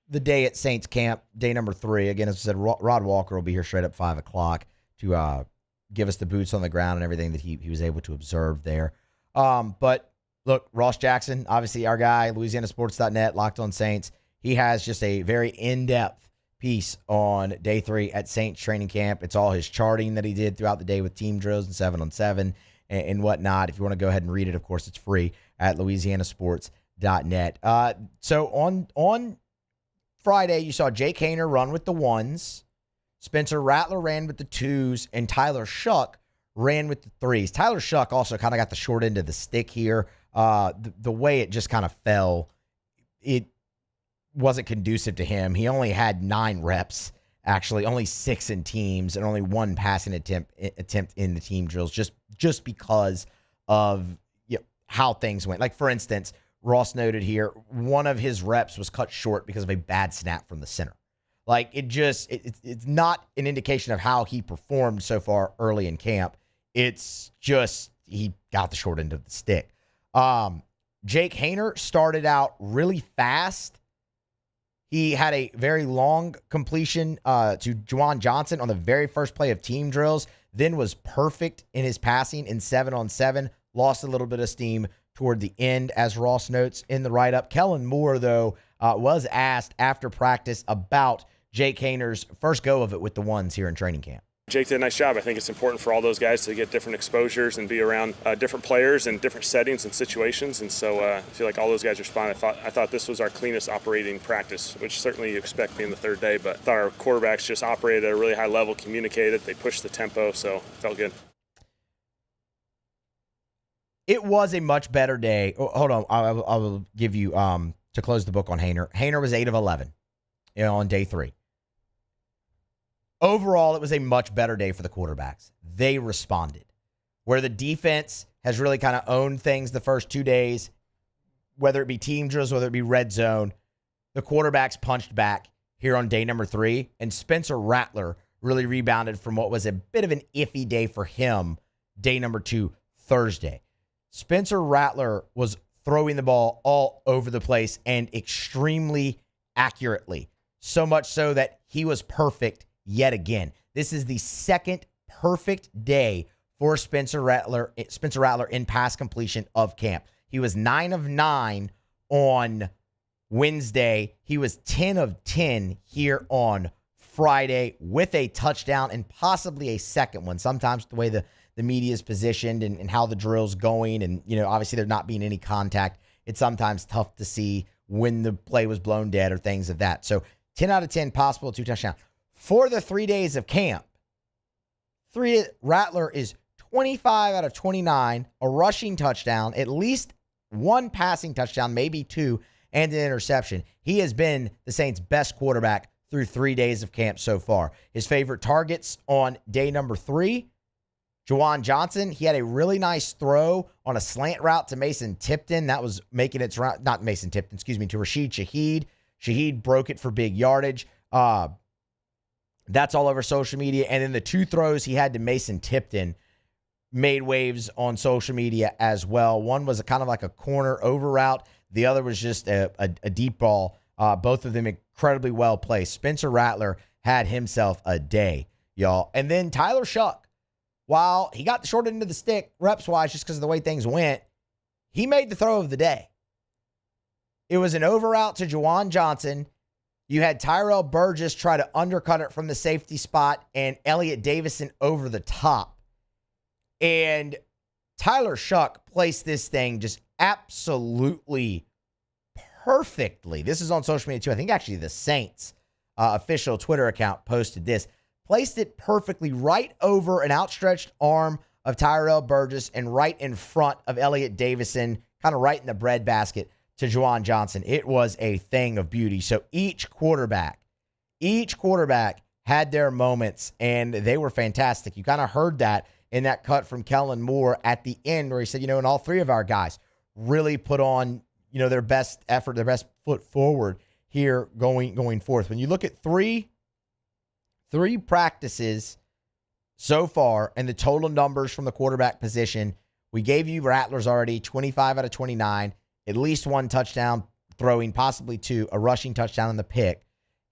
the day at Saints camp, day number 3. Again, as I said, Rod Walker will be here straight up 5 o'clock to give us the boots on the ground and everything that he was able to observe there. But look, Ross Jackson, obviously our guy, LouisianaSports.net, Locked on Saints. He has just a very in-depth piece on day 3 at Saints training camp. It's all his charting that he did throughout the day with team drills and 7-on-7 and whatnot. If you want to go ahead and read it, of course, it's free at LouisianaSports.net. So on Friday, you saw Jake Haener run with the 1s. Spencer Rattler ran with the 2s, and Tyler Shough ran with the 3s. Tyler Shough also kind of got the short end of the stick here. The way it just kind of fell, it wasn't conducive to him. He only had 9 reps, actually, only 6 in teams, and only 1 passing attempt in the team drills, just because of how things went. Like, for instance, Ross noted here, one of his reps was cut short because of a bad snap from the center. Like, it's not an indication of how he performed so far early in camp. It's just he got the short end of the stick. Jake Haener started out really fast. He had a very long completion to Juwan Johnson on the very first play of team drills, then was perfect in his passing in 7-on-7, lost a little bit of steam toward the end, as Ross notes in the write-up. Kellen Moore, though, was asked after practice about Jake Haener's first go of it with the 1s here in training camp. Jake did a nice job. I think it's important for all those guys to get different exposures and be around different players and different settings and situations. And so I feel like all those guys responded. I thought this was our cleanest operating practice, which certainly you expect being the 3rd day. But I thought our quarterbacks just operated at a really high level, communicated. They pushed the tempo, so it felt good. It was a much better day. Oh, hold on. I will give you, to close the book on Haener. Haener was 8 of 11 on day 3. Overall, it was a much better day for the quarterbacks. They responded. Where the defense has really kind of owned things the first 2 days, whether it be team drills, whether it be red zone, the quarterbacks punched back here on day number 3, and Spencer Rattler really rebounded from what was a bit of an iffy day for him, day number 2, Thursday. Spencer Rattler was throwing the ball all over the place and extremely accurately, so much so that he was perfect yet again. This is the 2nd perfect day for Spencer Rattler in pass completion of camp. He was 9 of 9 on Wednesday. He was 10 of 10 here on Friday with a touchdown and possibly a second one. Sometimes the way the media is positioned and how the drill's going, and obviously there not being any contact, it's sometimes tough to see when the play was blown dead or things of that. So 10 out of 10 possible 2 touchdowns. For the 3 days of camp, Rattler is 25 out of 29, a rushing touchdown, at least 1 passing touchdown, maybe 2, and an interception. He has been the Saints' best quarterback through 3 days of camp so far. His favorite targets on day number 3, Juwan Johnson, he had a really nice throw on a slant route to Mason Tipton. That was making its route, not Mason Tipton, to Rashid Shaheed. Shaheed broke it for big yardage. That's all over social media. And then the 2 throws he had to Mason Tipton made waves on social media as well. One was kind of like a corner over route. The other was just a deep ball. Both of them incredibly well placed. Spencer Rattler had himself a day, y'all. And then Tyler Shough, while he got the short end of the stick reps-wise just because of the way things went, he made the throw of the day. It was an over route to Juwan Johnson. You had Tyrell Burgess try to undercut it from the safety spot and Elliott Davison over the top. And Tyler Shough placed this thing just absolutely perfectly. This is on social media too. I think actually the Saints official Twitter account posted this. Placed it perfectly right over an outstretched arm of Tyrell Burgess and right in front of Elliott Davison, kind of right in the breadbasket to Juwan Johnson. It was a thing of beauty. So each quarterback had their moments, and they were fantastic. You kind of heard that in that cut from Kellen Moore at the end where he said, and all 3 of our guys really put on, their best effort, their best foot forward here going forth. When you look at three practices so far and the total numbers from the quarterback position, we gave you Rattlers already, 25 out of 29, at least 1 touchdown throwing, possibly 2, a rushing touchdown in the pick.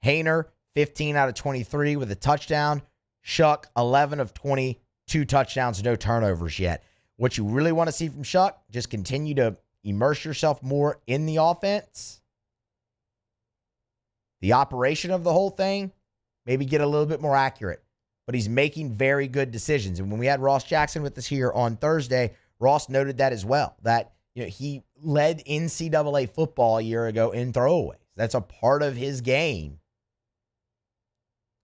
Haener, 15 out of 23 with a touchdown. Shough, 11 of 20, 2 touchdowns, no turnovers yet. What you really want to see from Shough, just continue to immerse yourself more in the offense. The operation of the whole thing, maybe get a little bit more accurate. But he's making very good decisions. And when we had Ross Jackson with us here on Thursday, Ross noted that as well, that he led NCAA football a year ago in throwaways. That's a part of his game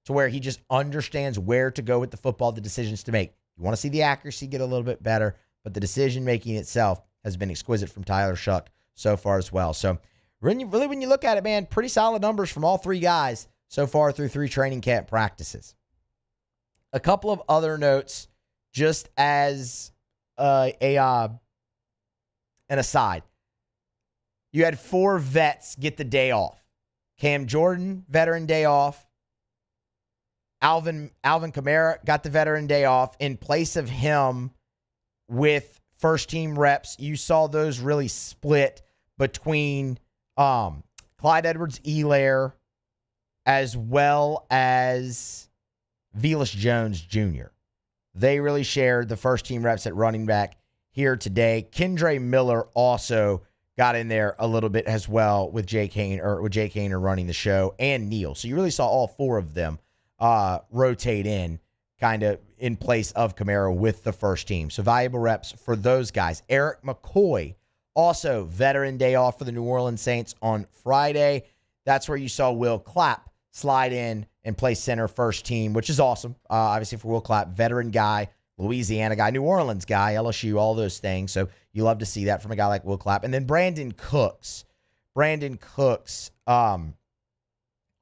to where he just understands where to go with the football, the decisions to make. You want to see the accuracy get a little bit better, but the decision-making itself has been exquisite from Tyler Shough so far as well. So really, when you look at it, man, pretty solid numbers from all 3 guys so far through 3 training camp practices. A couple of other notes just as an aside. You had 4 vets get the day off. Cam Jordan, veteran day off. Alvin Kamara got the veteran day off. In place of him with first-team reps, you saw those really split between Clyde Edwards-Helaire as well as Velus Jones Jr. They really shared the first-team reps at running back here today. Kendre Miller also got in there a little bit as well with Jake Haener running the show, and Neal. So you really saw all 4 of them rotate in kind of in place of Kamara with the first team. So valuable reps for those guys. Eric McCoy, also veteran day off for the New Orleans Saints on Friday. That's where you saw Will Clapp slide in and play center first team, which is awesome. Obviously for Will Clapp, veteran guy, Louisiana guy, New Orleans guy, LSU, all those things. So you love to see that from a guy like Will Clapp. And then Brandon Cooks,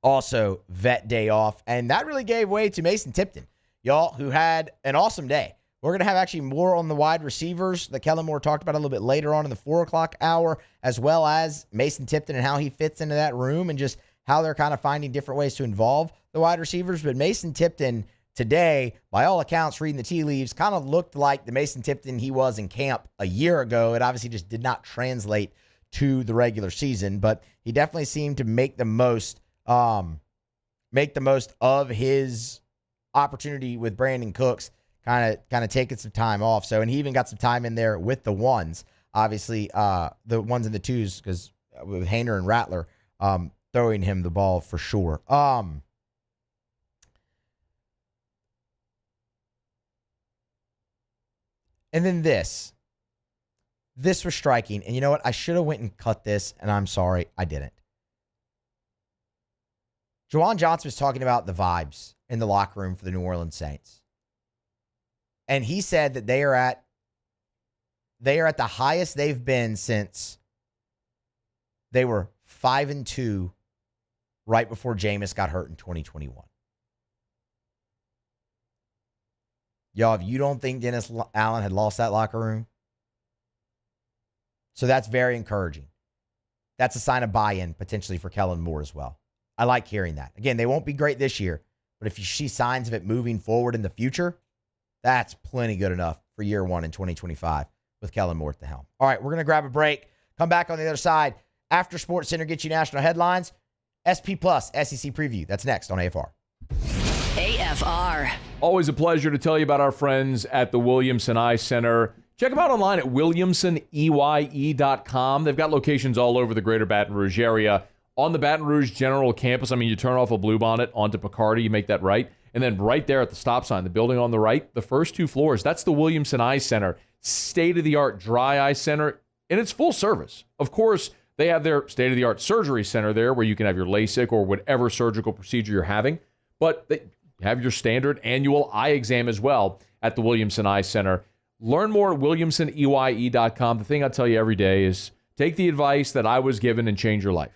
also vet day off. And that really gave way to Mason Tipton, y'all, who had an awesome day. We're going to have actually more on the wide receivers that Kellen Moore talked about a little bit later on in the 4 o'clock hour, as well as Mason Tipton and how he fits into that room and just how they're kind of finding different ways to involve the wide receivers. But Mason Tipton today, by all accounts, reading the tea leaves, kind of looked like the Mason Tipton he was in camp a year ago. It obviously just did not translate to the regular season, but he definitely seemed to make the most of his opportunity with Brandon Cooks, kind of taking some time off. So, and he even got some time in there with the ones, obviously, the ones and the twos, because with Haener and Rattler throwing him the ball for sure. And then this was striking. And you know what? I should have went and cut this, and I'm sorry I didn't. Juwan Johnson was talking about the vibes in the locker room for the New Orleans Saints. And he said that they are at the highest they've been since they were 5-2 right before Jameis got hurt in 2021. Y'all, if you don't think Dennis Allen had lost that locker room, so that's very encouraging. That's a sign of buy-in potentially for Kellen Moore as well. I like hearing that. Again, they won't be great this year, but if you see signs of it moving forward in the future, that's plenty good enough for year one in 2025 with Kellen Moore at the helm. All right, we're going to grab a break. Come back on the other side. After SportsCenter gets you national headlines, SP Plus SEC preview. That's next on AFR. AFR. Always a pleasure to tell you about our friends at the Williamson Eye Center. Check them out online at williamsoneye.com. They've got locations all over the greater Baton Rouge area. On the Baton Rouge General Campus, I mean, you turn off a Bluebonnet onto Picardy, you make that right. And then right there at the stop sign, the building on the right, the first 2 floors, that's the Williamson Eye Center. State-of-the-art dry eye center, and it's full service. Of course, they have their state-of-the-art surgery center there where you can have your LASIK or whatever surgical procedure you're having. But they have your standard annual eye exam as well at the Williamson Eye Center. Learn more at williamsoneye.com. The thing I tell you every day is take the advice that I was given and change your life.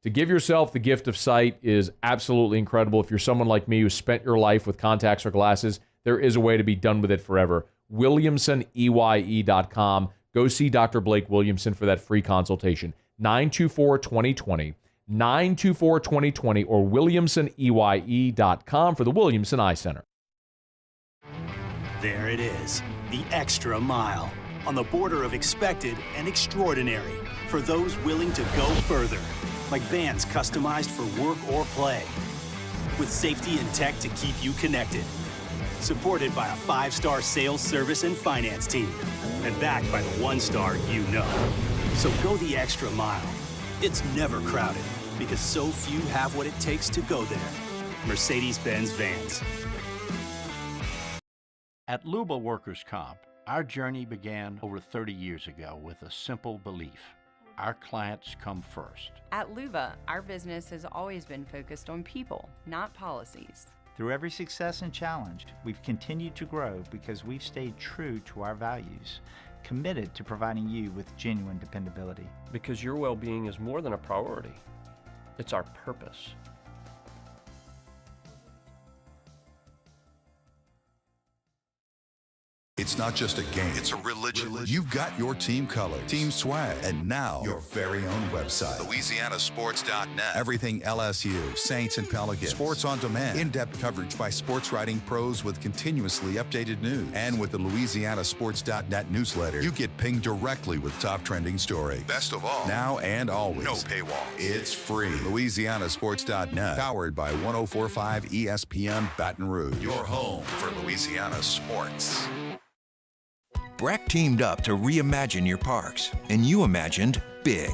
To give yourself the gift of sight is absolutely incredible. If you're someone like me who spent your life with contacts or glasses, there is a way to be done with it forever. williamsoneye.com. Go see Dr. Blake Williamson for that free consultation. 924-2020, 924-2020, or williamsoneye.com for the Williamson Eye Center. There it is, the extra mile, on the border of expected and extraordinary for those willing to go further, like vans customized for work or play, with safety and tech to keep you connected, supported by a 5-star sales, service, and finance team, and backed by the 1-star you know. So go the extra mile. It's never crowded, because so few have what it takes to go there. Mercedes-Benz Vans. At Luba Workers' Comp, our journey began over 30 years ago with a simple belief. Our clients come first. At Luba, our business has always been focused on people, not policies. Through every success and challenge, we've continued to grow because we've stayed true to our values, committed to providing you with genuine dependability. Because your well-being is more than a priority. It's our purpose. It's not just a game, it's a religion. You've got your team colors, team swag, and now your very own website. LouisianaSports.net. Everything LSU, Saints, and Pelicans. Sports on demand. In-depth coverage by sports writing pros with continuously updated news. And with the LouisianaSports.net newsletter, you get pinged directly with top trending stories. Best of all, now and always, no paywall. It's free. LouisianaSports.net. Powered by 104.5 ESPN Baton Rouge. Your home for Louisiana sports. Breck teamed up to reimagine your parks, and you imagined big.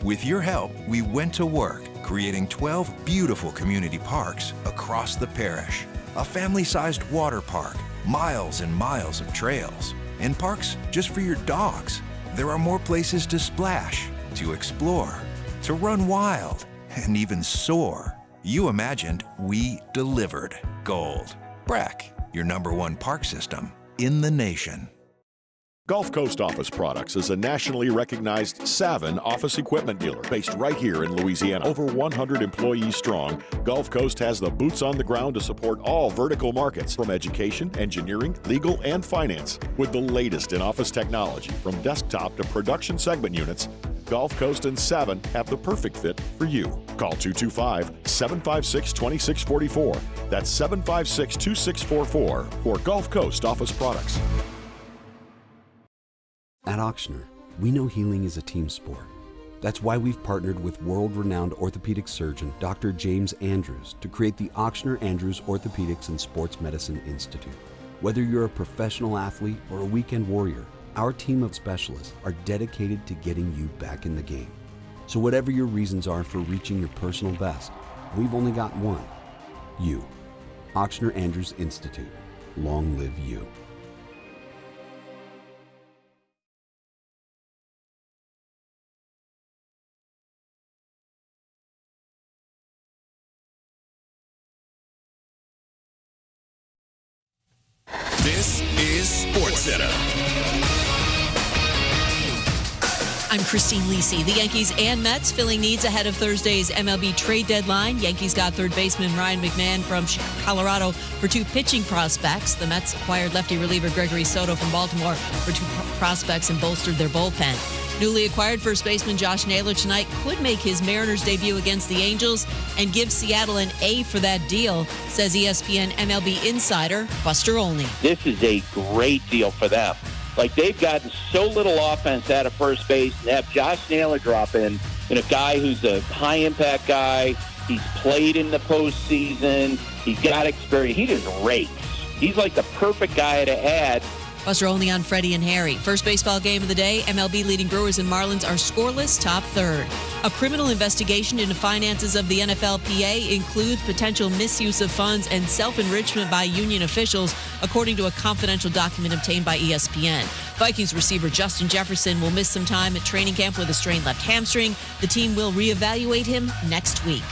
With your help, we went to work, creating 12 beautiful community parks across the parish. A family-sized water park, miles and miles of trails, and parks just for your dogs. There are more places to splash, to explore, to run wild, and even soar. You imagined, we delivered. Gold. Breck, your #1 park system in the nation. Gulf Coast Office Products is a nationally recognized Saban office equipment dealer based right here in Louisiana. Over 100 employees strong, Gulf Coast has the boots on the ground to support all vertical markets from education, engineering, legal, and finance. With the latest in office technology from desktop to production segment units, Gulf Coast and Saban have the perfect fit for you. Call 225-756-2644. That's 756-2644 for Gulf Coast Office Products. At Ochsner, we know healing is a team sport. That's why we've partnered with world-renowned orthopedic surgeon Dr. James Andrews to create the Ochsner Andrews Orthopedics and Sports Medicine Institute. Whether you're a professional athlete or a weekend warrior, our team of specialists are dedicated to getting you back in the game. So whatever your reasons are for reaching your personal best, we've only got one: you. Ochsner Andrews Institute. Long live you. This is SportsCenter. I'm Christine Lisi. The Yankees and Mets filling needs ahead of Thursday's MLB trade deadline. Yankees got third baseman Ryan McMahon from Colorado for 2 pitching prospects. The Mets acquired lefty reliever Gregory Soto from Baltimore for 2 prospects and bolstered their bullpen. Newly acquired first baseman Josh Naylor tonight could make his Mariners debut against the Angels and give Seattle an A for that deal, says ESPN MLB insider Buster Olney. This is a great deal for them. Like, they've gotten so little offense out of first base, and have Josh Naylor drop in, and a guy who's a high-impact guy. He's played in the postseason. He's got experience. He just rakes. He's like the perfect guy to add. Buster Olney on Freddie and Harry. First baseball game of the day, MLB leading Brewers and Marlins are scoreless, top third. A criminal investigation into finances of the NFLPA includes potential misuse of funds and self-enrichment by union officials, according to a confidential document obtained by ESPN. Vikings receiver Justin Jefferson will miss some time at training camp with a strained left hamstring. The team will reevaluate him next week.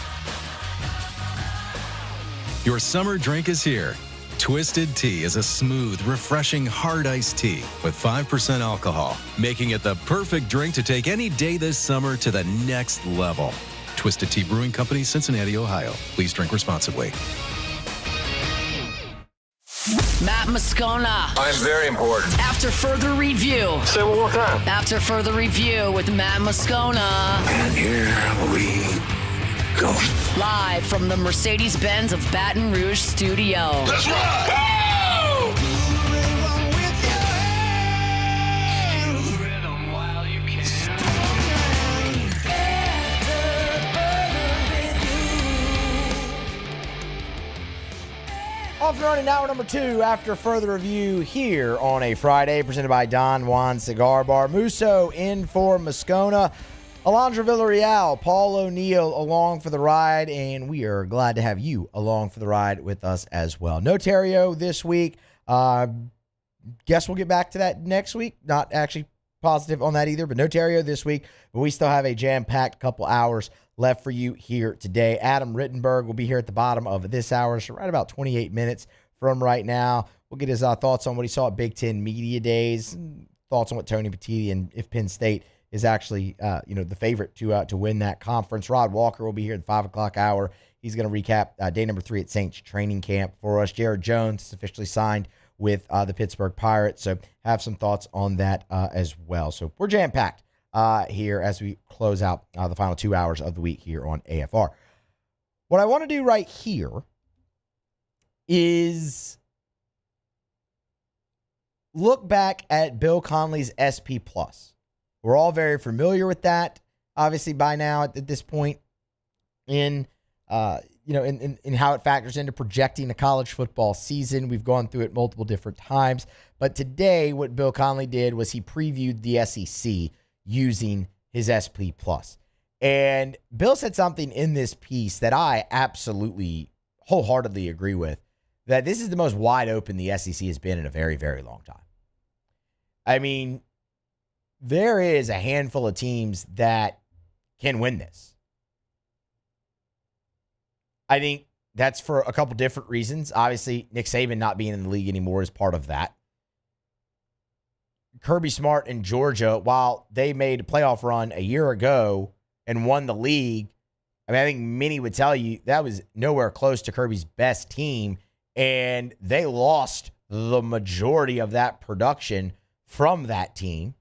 Your summer drink is here. Twisted Tea is a smooth, refreshing, hard iced tea with 5% alcohol, making it the perfect drink to take any day this summer to the next level. Twisted Tea Brewing Company, Cincinnati, Ohio. Please drink responsibly. Matt Moscona. I'm very important. After further review. Say it one more time. After further review with Matt Moscona. And here we go. Live from the Mercedes-Benz of Baton Rouge studio. That's right. Off and running hour number 2 after further review here on a Friday, presented by Don Juan Cigar Bar. Musso in for Moscona. Alondra Villarreal, Paul O'Neill along for the ride, and we are glad to have you along for the ride with us as well. No Terrio this week. Guess we'll get back to that next week. Not actually positive on that either, but no Terrio this week. But we still have a jam-packed couple hours left for you here today. Adam Rittenberg will be here at the bottom of this hour, so right about 28 minutes from right now. We'll get his thoughts on what he saw at Big Ten Media Days, thoughts on what Tony Petitti and if Penn State is actually, the favorite to win that conference. Rod Walker will be here at the 5 o'clock hour. He's going to recap day number 3 at Saints training camp for us. Jared Jones is officially signed with the Pittsburgh Pirates, so have some thoughts on that as well. So we're jam-packed here as we close out the final 2 hours of the week here on AFR. What I want to do right here is look back at Bill Connelly's SP+. We're all very familiar with that, obviously, by now at this point in how it factors into projecting the college football season. We've gone through it multiple different times. But today, what Bill Connelly did was he previewed the SEC using his SP+. And Bill said something in this piece that I absolutely wholeheartedly agree with, that this is the most wide open the SEC has been in a very, very long time. I mean, there is a handful of teams that can win this. I think that's for a couple different reasons. Obviously, Nick Saban not being in the league anymore is part of that. Kirby Smart in Georgia, while they made a playoff run a year ago and won the league, I think many would tell you that was nowhere close to Kirby's best team, and they lost the majority of that production from that team.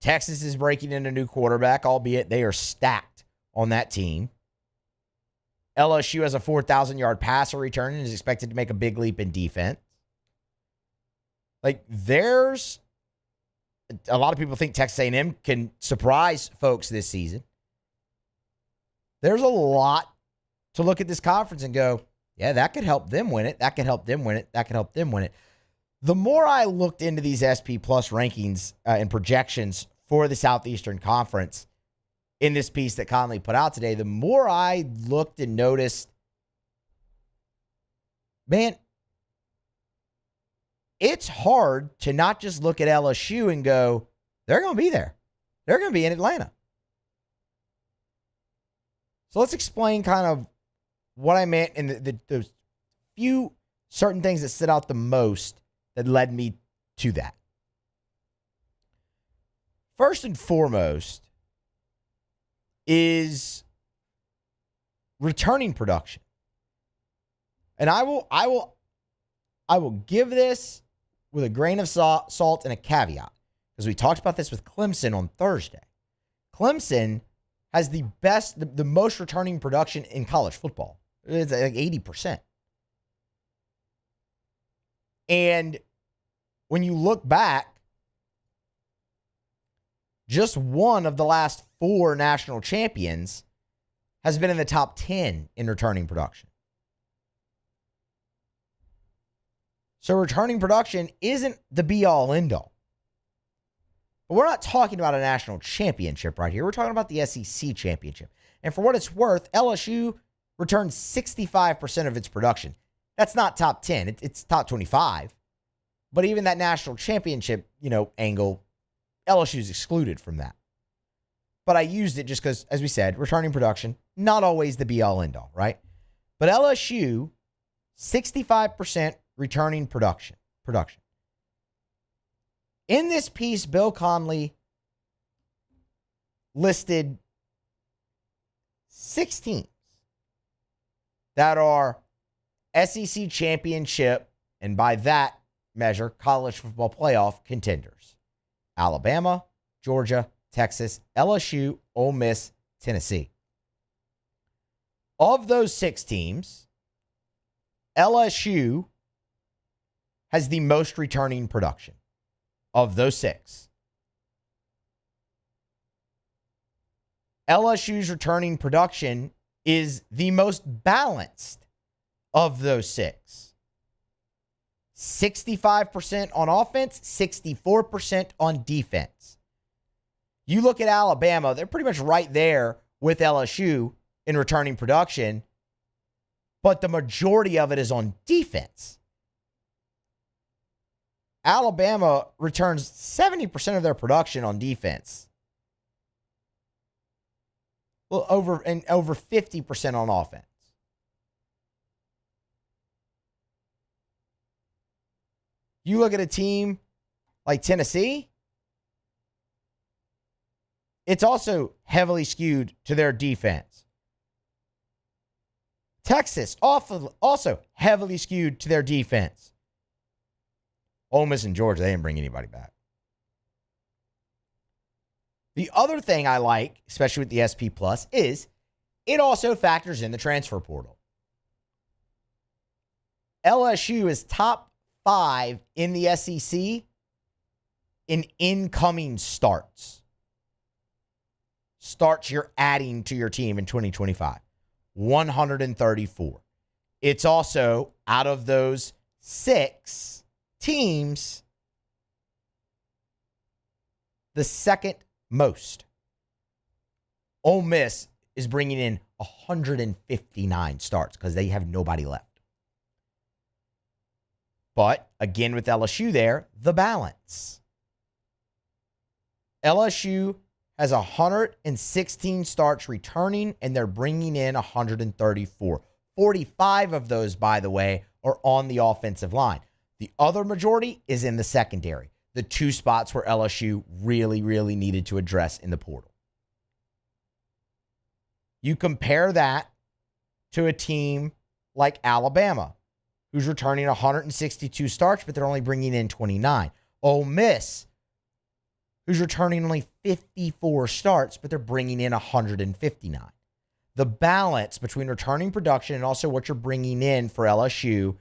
Texas is breaking in a new quarterback, albeit they are stacked on that team. LSU has a 4,000-yard passer return and is expected to make a big leap in defense. There's a lot of people think Texas A&M can surprise folks this season. There's a lot to look at this conference and go, yeah, that could help them win it. That could help them win it. That could help them win it. The more I looked into these SP Plus rankings and projections for the Southeastern Conference in this piece that Connelly put out today, the more I looked and noticed, man, it's hard to not just look at LSU and go, they're going to be there. They're going to be in Atlanta. So let's explain kind of what I meant and the few certain things that stood out the most that led me to that. First and foremost is returning production. And I will give this with a grain of salt and a caveat, because we talked about this with Clemson on Thursday. Clemson has the most returning production in college football. It's like 80%. And when you look back, just one of the last 4 national champions has been in the top 10 in returning production. So returning production isn't the be-all, end-all. But we're not talking about a national championship right here. We're talking about the SEC championship. And for what it's worth, LSU returned 65% of its production. That's not top 10. It's top 25. But even that national championship, angle, LSU's excluded from that. But I used it just because, as we said, returning production, not always the be-all, end-all, right? But LSU, 65% returning production. In this piece, Bill Conley listed 6 teams that are SEC championship, and by that measure, college football playoff contenders. Alabama, Georgia, Texas, LSU, Ole Miss, Tennessee. Of those 6 teams, LSU has the most returning production of those 6. LSU's returning production is the most balanced of those 6. 65% on offense, 64% on defense. You look at Alabama, they're pretty much right there with LSU in returning production, but the majority of it is on defense. Alabama returns 70% of their production on defense. Well, over 50% on offense. You look at a team like Tennessee, it's also heavily skewed to their defense. Texas, also heavily skewed to their defense. Ole Miss and Georgia, they didn't bring anybody back. The other thing I like, especially with the SP Plus, is it also factors in the transfer portal. LSU is top 5 in the SEC in incoming starts. Starts you're adding to your team in 2025. 134. It's also, out of those 6 teams, the second most. Ole Miss is bringing in 159 starts because they have nobody left. But again, with LSU there, the balance. LSU has 116 starts returning, and they're bringing in 134. 45 of those, by the way, are on the offensive line. The other majority is in the secondary, the 2 spots where LSU really, really needed to address in the portal. You compare that to a team like Alabama, who's returning 162 starts, but they're only bringing in 29. Ole Miss, who's returning only 54 starts, but they're bringing in 159. The balance between returning production and also what you're bringing in for LSU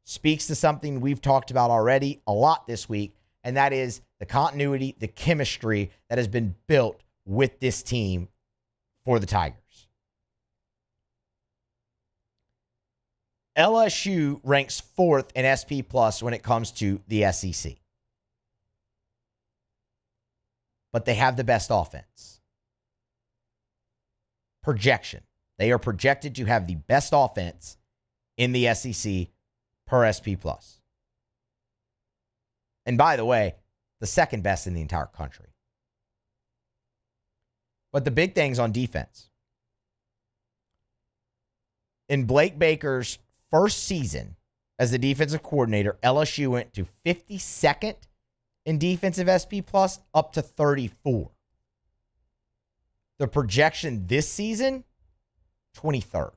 speaks to something we've talked about already a lot this week, and that is the continuity, the chemistry that has been built with this team for the Tigers. LSU ranks 4th in SP Plus when it comes to the SEC. But they have the best offense. Projection. They are projected to have the best offense in the SEC per SP Plus. And by the way, the second best in the entire country. But the big thing's on defense. In Blake Baker's first season as the defensive coordinator, LSU went to 52nd in defensive SP plus up to 34. The projection this season, 23rd.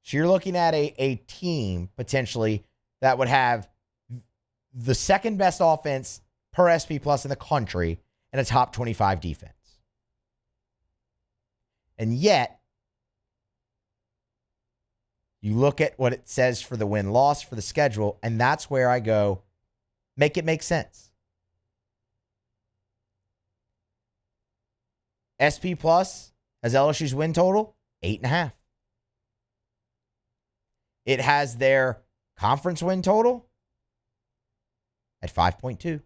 So you're looking at a team potentially that would have the second best offense per SP plus in the country and a top 25 defense. And yet, you look at what it says for the win-loss for the schedule, and that's where I go, make it make sense. SP Plus has LSU's win total, 8.5. It has their conference win total at 5.2.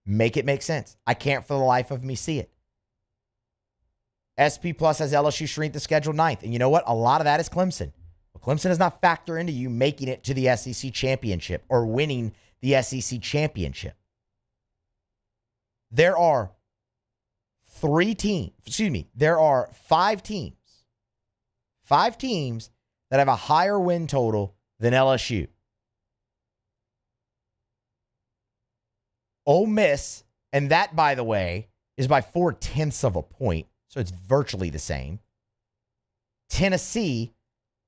Make it make sense. I can't for the life of me see it. SP Plus has LSU strength of schedule 9th. And you know what? A lot of that is Clemson. But Clemson does not factor into you making it to the SEC championship or winning the SEC championship. There are 5 teams. 5 teams that have a higher win total than LSU. Ole Miss, and that, by the way, is by 0.4 of a point, so it's virtually the same. Tennessee,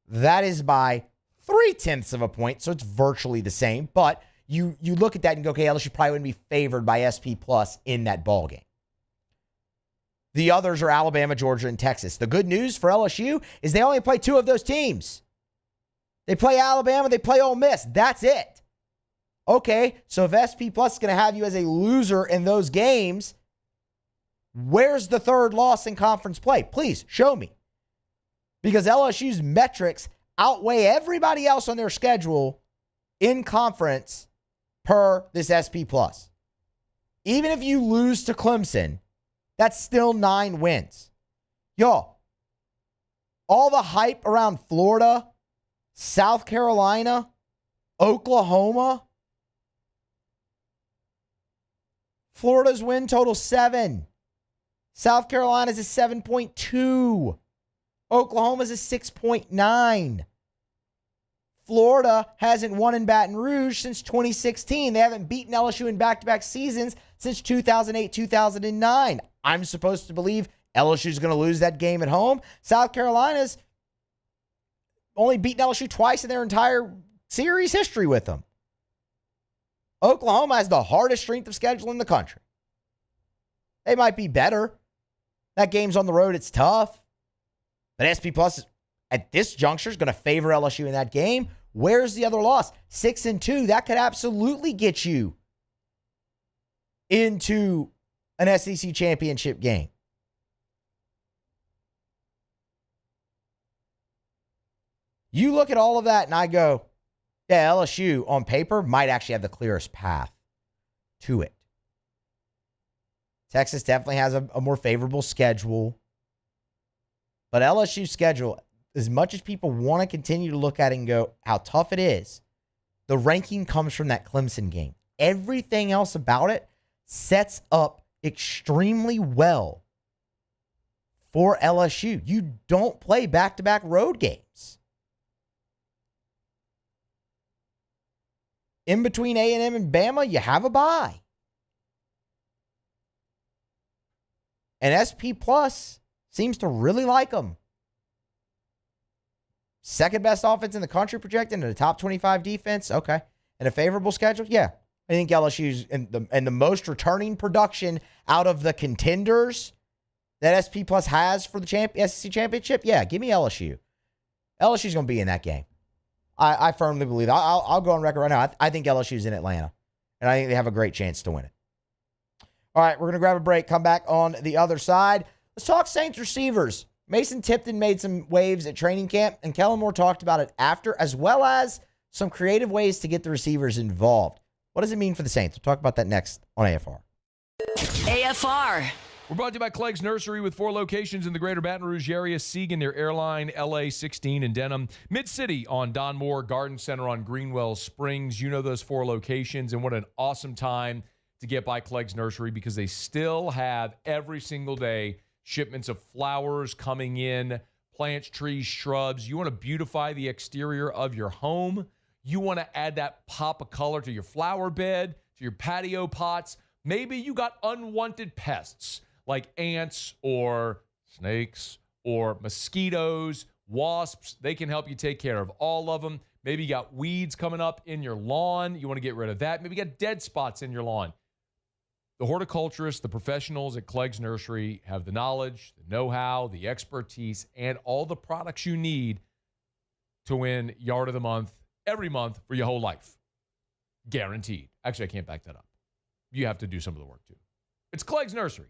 that is by 0.3 of a point, so it's virtually the same. But you look at that and go, okay, LSU probably wouldn't be favored by SP Plus in that ballgame. The others are Alabama, Georgia, and Texas. The good news for LSU is they only play 2 of those teams. They play Alabama, they play Ole Miss. That's it. Okay, so if SP Plus is going to have you as a loser in those games, where's the third loss in conference play? Please show me. Because LSU's metrics outweigh everybody else on their schedule in conference per this SP Plus. Even if you lose to Clemson, that's still 9 wins. Y'all, all the hype around Florida, South Carolina, Oklahoma. Florida's win total 7. South Carolina's a 7.2. Oklahoma's a 6.9. Florida hasn't won in Baton Rouge since 2016. They haven't beaten LSU in back-to-back seasons since 2008, 2009. I'm supposed to believe LSU's going to lose that game at home. South Carolina's only beaten LSU twice in their entire series history with them. Oklahoma has the hardest strength of schedule in the country. They might be better. That game's on the road. It's tough. But SP Plus at this juncture is going to favor LSU in that game. Where's the other loss? 6-2. That could absolutely get you into an SEC championship game. You look at all of that and I go, yeah, LSU on paper might actually have the clearest path to it. Texas definitely has a more favorable schedule. But LSU's schedule, as much as people want to continue to look at it and go how tough it is, the ranking comes from that Clemson game. Everything else about it sets up extremely well for LSU. You don't play back-to-back road games. In between A&M and Bama, you have a bye. And SP Plus seems to really like them. Second best offense in the country projected and a top 25 defense. Okay. And a favorable schedule. Yeah. I think LSU's and the most returning production out of the contenders that SP Plus has for the SEC championship. Yeah. Give me LSU. LSU's going to be in that game. I firmly believe. I'll go on record right now. I think LSU's in Atlanta. And I think they have a great chance to win it. All right. We're going to grab a break. Come back on the other side. Let's talk Saints receivers. Mason Tipton made some waves at training camp, and Kellen Moore talked about it after, as well as some creative ways to get the receivers involved. What does it mean for the Saints? We'll talk about that next on AFR. AFR. We're brought to you by Clegg's Nursery with 4 locations in the greater Baton Rouge area. Siegen near Airline, LA 16 in Denham. Mid-City on Don Moore, Garden Center on Greenwell Springs. You know those 4 locations, and what an awesome time to get by Clegg's Nursery because they still have every single day shipments of flowers coming in, plants, trees, shrubs. You want to beautify the exterior of your home? You want to add that pop of color to your flower bed, to your patio pots. Maybe you got unwanted pests like ants or snakes or mosquitoes, wasps. They can help you take care of all of them. Maybe you got weeds coming up in your lawn. You want to get rid of that. Maybe you got dead spots in your lawn. The horticulturists, the professionals at Clegg's Nursery have the knowledge, the know-how, the expertise, and all the products you need to win Yard of the Month every month for your whole life. Guaranteed. Actually, I can't back that up. You have to do some of the work, too. It's Clegg's Nursery.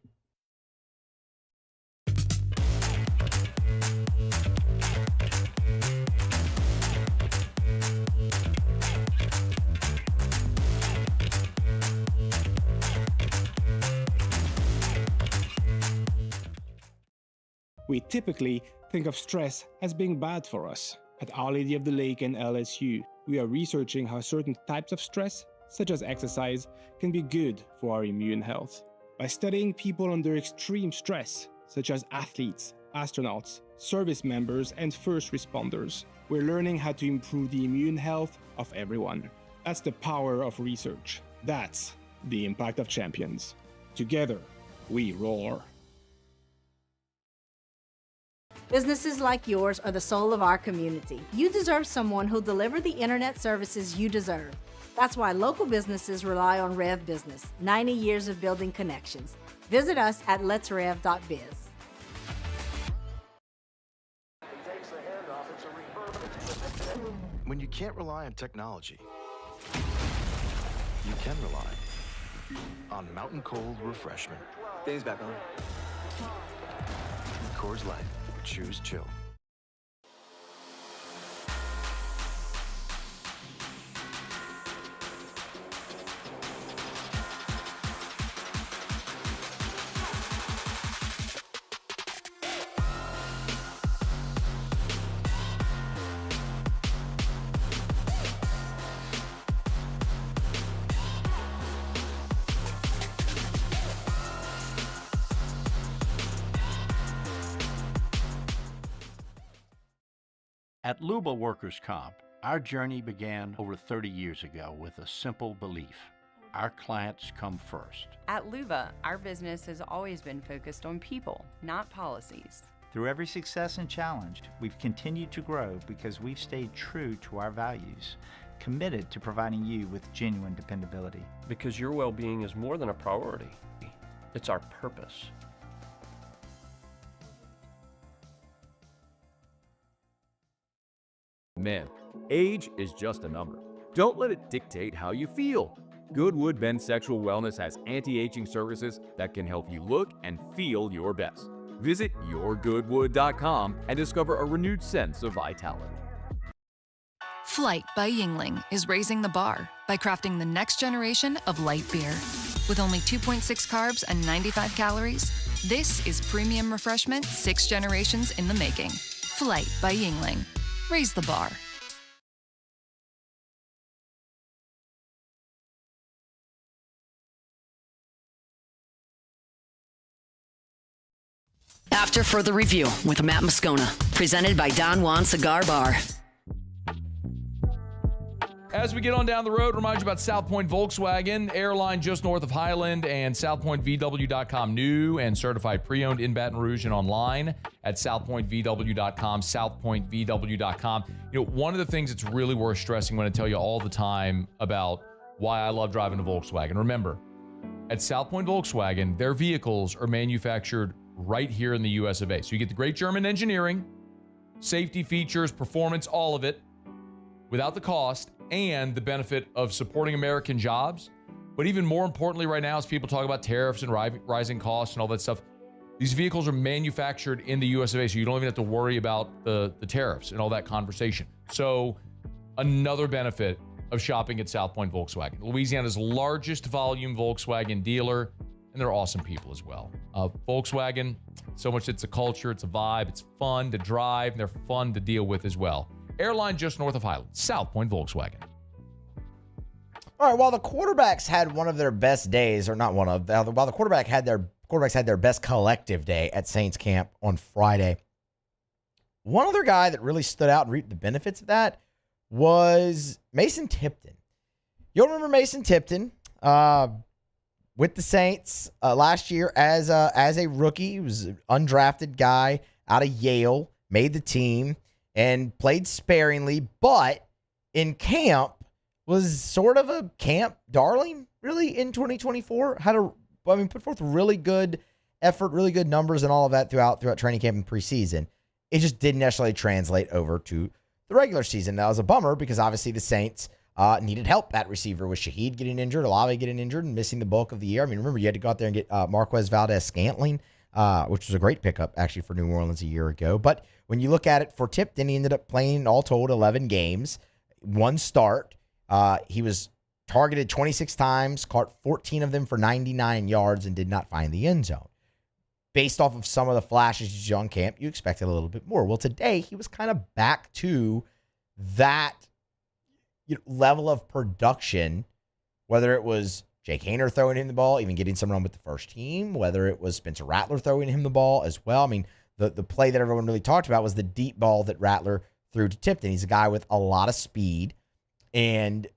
We typically think of stress as being bad for us. At Our Lady of the Lake and LSU, we are researching how certain types of stress, such as exercise, can be good for our immune health. By studying people under extreme stress, such as athletes, astronauts, service members, and first responders, we're learning how to improve the immune health of everyone. That's the power of research. That's the impact of champions. Together, we roar. Businesses like yours are the soul of our community. You deserve someone who'll deliver the internet services you deserve. That's why local businesses rely on Rev Business, 90 years of building connections. Visit us at letsrev.biz. When you can't rely on technology, you can rely on Mountain Cold Refreshment. Dave's back on. Coors Light. Choose chill. At Luba Workers' Comp, our journey began over 30 years ago with a simple belief. Our clients come first. At Luba, our business has always been focused on people, not policies. Through every success and challenge, we've continued to grow because we've stayed true to our values, committed to providing you with genuine dependability. Because your well-being is more than a priority. It's our purpose. Man, age is just a number. Don't let it dictate how you feel. Goodwood Men's Sexual Wellness has anti-aging services that can help you look and feel your best. Visit yourgoodwood.com and discover a renewed sense of vitality. Flight by Yingling is raising the bar by crafting the next generation of light beer. With only 2.6 carbs and 95 calories, this is premium refreshment 6 generations in the making. Flight by Yingling. Raise the bar. After further review with Matt Moscona, presented by Don Juan Cigar Bar. As we get on down the road, remind you about South Point Volkswagen, airline just north of Highland, and southpointvw.com. New and certified pre-owned in Baton Rouge and online at southpointvw.com, southpointvw.com. You know, one of the things that's really worth stressing when I tell you all the time about why I love driving a Volkswagen. Remember, at South Point Volkswagen, their vehicles are manufactured right here in the US of A. So you get the great German engineering, safety features, performance, all of it, without the cost and the benefit of supporting American jobs. But even more importantly right now, as people talk about tariffs and rising costs and all that stuff, these vehicles are manufactured in the US of A, so you don't even have to worry about the tariffs and all that conversation. So another benefit of shopping at South Point Volkswagen, Louisiana's largest volume Volkswagen dealer, and they're awesome people as well. Volkswagen, so much it's a culture, it's a vibe, it's fun to drive, and they're fun to deal with as well. Airline just north of Highland, South Point Volkswagen. All right, while the quarterbacks had one of their best days, or not one of, while the quarterbacks had their best collective day at Saints camp on Friday, one other guy that really stood out and reaped the benefits of that was Mason Tipton. You'll remember Mason Tipton with the Saints last year as a rookie. He was an undrafted guy out of Yale, made the team, and played sparingly, but in camp was sort of a camp darling, really, in 2024. Put forth really good effort, really good numbers and all of that throughout training camp and preseason. It just didn't necessarily translate over to the regular season. That was a bummer because obviously the Saints needed help at receiver with Shaheed getting injured, Olave getting injured, and missing the bulk of the year. I mean, remember, you had to go out there and get Marquez Valdez-Scantling, which was a great pickup, actually, for New Orleans a year ago. But when you look at it for Tipton, he ended up playing, all told, 11 games, 1 start. He was targeted 26 times, caught 14 of them for 99 yards, and did not find the end zone. Based off of some of the flashes on camp, you expected a little bit more. Well, today, he was kind of back to that level of production, whether it was Jake Haener throwing him the ball, even getting some run with the first team, whether it was Spencer Rattler throwing him the ball as well. I mean, the play that everyone really talked about was the deep ball that Rattler threw to Tipton. He's a guy with a lot of speed and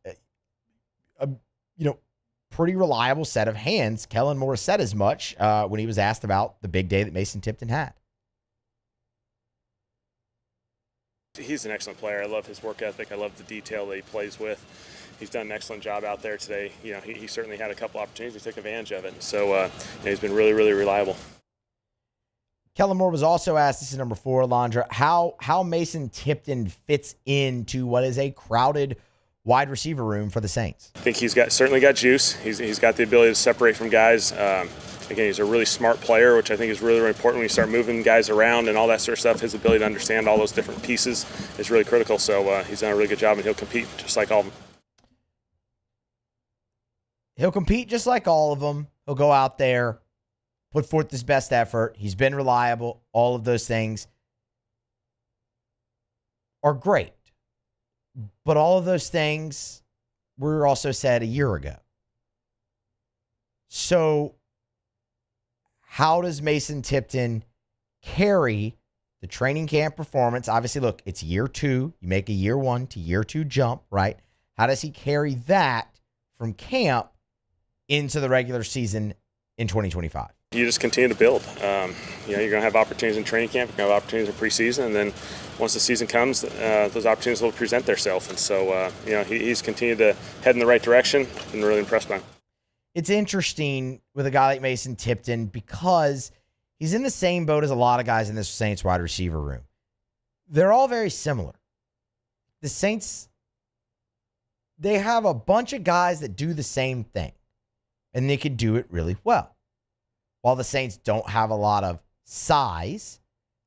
pretty reliable set of hands. Kellen Moore said as much when he was asked about the big day that Mason Tipton had. He's an excellent player. I love his work ethic. I love the detail that he plays with. He's done an excellent job out there today. He certainly had a couple opportunities. He took advantage of it. So he's been really, really reliable. Kellen Moore was also asked, this is number 4, Alondra, how Mason Tipton fits into what is a crowded wide receiver room for the Saints. I think he's certainly got juice. He's got the ability to separate from guys. Again, he's a really smart player, which I think is really, really important when you start moving guys around and all that sort of stuff. His ability to understand all those different pieces is really critical. So he's done a really good job, and he'll compete just like all of them. He'll compete just like all of them. He'll go out there, put forth his best effort. He's been reliable. All of those things are great. But all of those things were also said a year ago. So how does Mason Tipton carry the training camp performance? Obviously, look, it's year 2. You make a year 1 to year 2 jump, right? How does he carry that from camp into the regular season in 2025? You just continue to build. You're going to have opportunities in training camp. You're going to have opportunities in preseason. And then once the season comes, those opportunities will present themselves. And so, he's continued to head in the right direction. Been really impressed by him. It's interesting with a guy like Mason Tipton because he's in the same boat as a lot of guys in this Saints wide receiver room. They're all very similar. The Saints, they have a bunch of guys that do the same thing, and they can do it really well. While the Saints don't have a lot of size,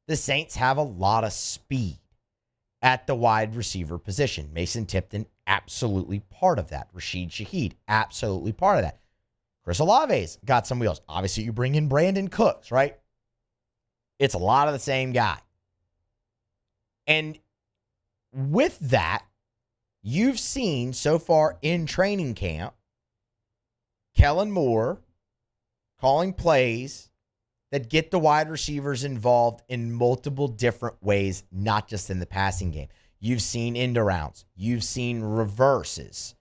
the Saints have a lot of speed at the wide receiver position. Mason Tipton, absolutely part of that. Rashid Shaheed, absolutely part of that. Chris Olave's got some wheels. Obviously, you bring in Brandon Cooks, right? It's a lot of the same guy. And with that, you've seen so far in training camp, Kellen Moore calling plays that get the wide receivers involved in multiple different ways, not just in the passing game. You've seen end arounds. You've seen reverses.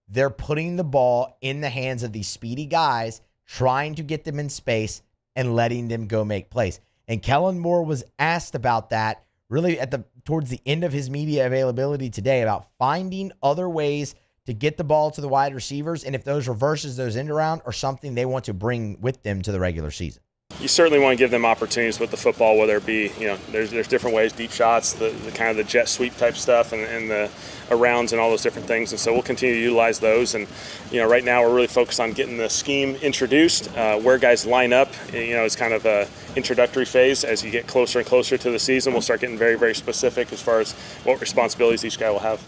They're putting the ball in the hands of these speedy guys, trying to get them in space and letting them go make plays. And Kellen Moore was asked about that really towards the end of his media availability today about finding other ways to get the ball to the wide receivers, and if those reverses, those end around, are something they want to bring with them to the regular season. You certainly want to give them opportunities with the football, whether it be, there's different ways, deep shots, the kind of the jet sweep type stuff, and the arounds and all those different things. And so we'll continue to utilize those. And, right now we're really focused on getting the scheme introduced, where guys line up. It's kind of a introductory phase. As you get closer and closer to the season, we'll start getting very, very specific as far as what responsibilities each guy will have.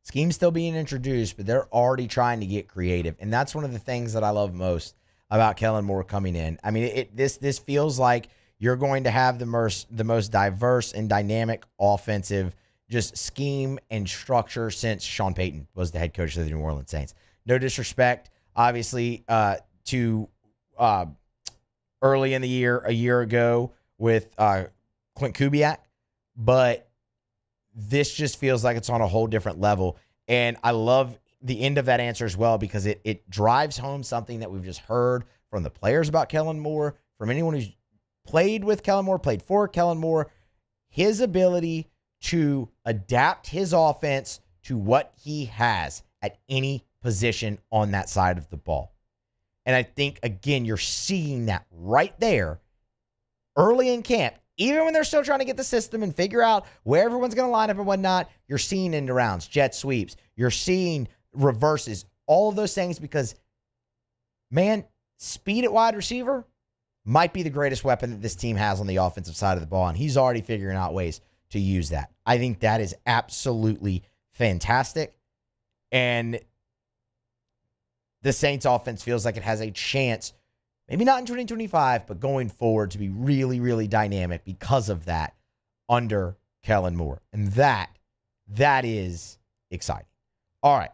Scheme's still being introduced, but they're already trying to get creative. And that's one of the things that I love most about Kellen Moore coming in. I mean, this feels like you're going to have the most diverse and dynamic offensive just scheme and structure since Sean Payton was the head coach of the New Orleans Saints. No disrespect, obviously, to early in the year, a year ago with Clint Kubiak, but this just feels like it's on a whole different level. And I love the end of that answer as well, because it drives home something that we've just heard from the players about Kellen Moore, from anyone who's played with Kellen Moore, played for Kellen Moore, his ability to adapt his offense to what he has at any position on that side of the ball. And I think, again, you're seeing that right there early in camp. Even when they're still trying to get the system and figure out where everyone's going to line up and whatnot, you're seeing end rounds, jet sweeps. You're seeing reverses, all of those things, because, man, speed at wide receiver might be the greatest weapon that this team has on the offensive side of the ball, and he's already figuring out ways to use that. I think that is absolutely fantastic, and the Saints offense feels like it has a chance, maybe not in 2025, but going forward, to be really, really dynamic because of that under Kellen Moore. And that is exciting. All right.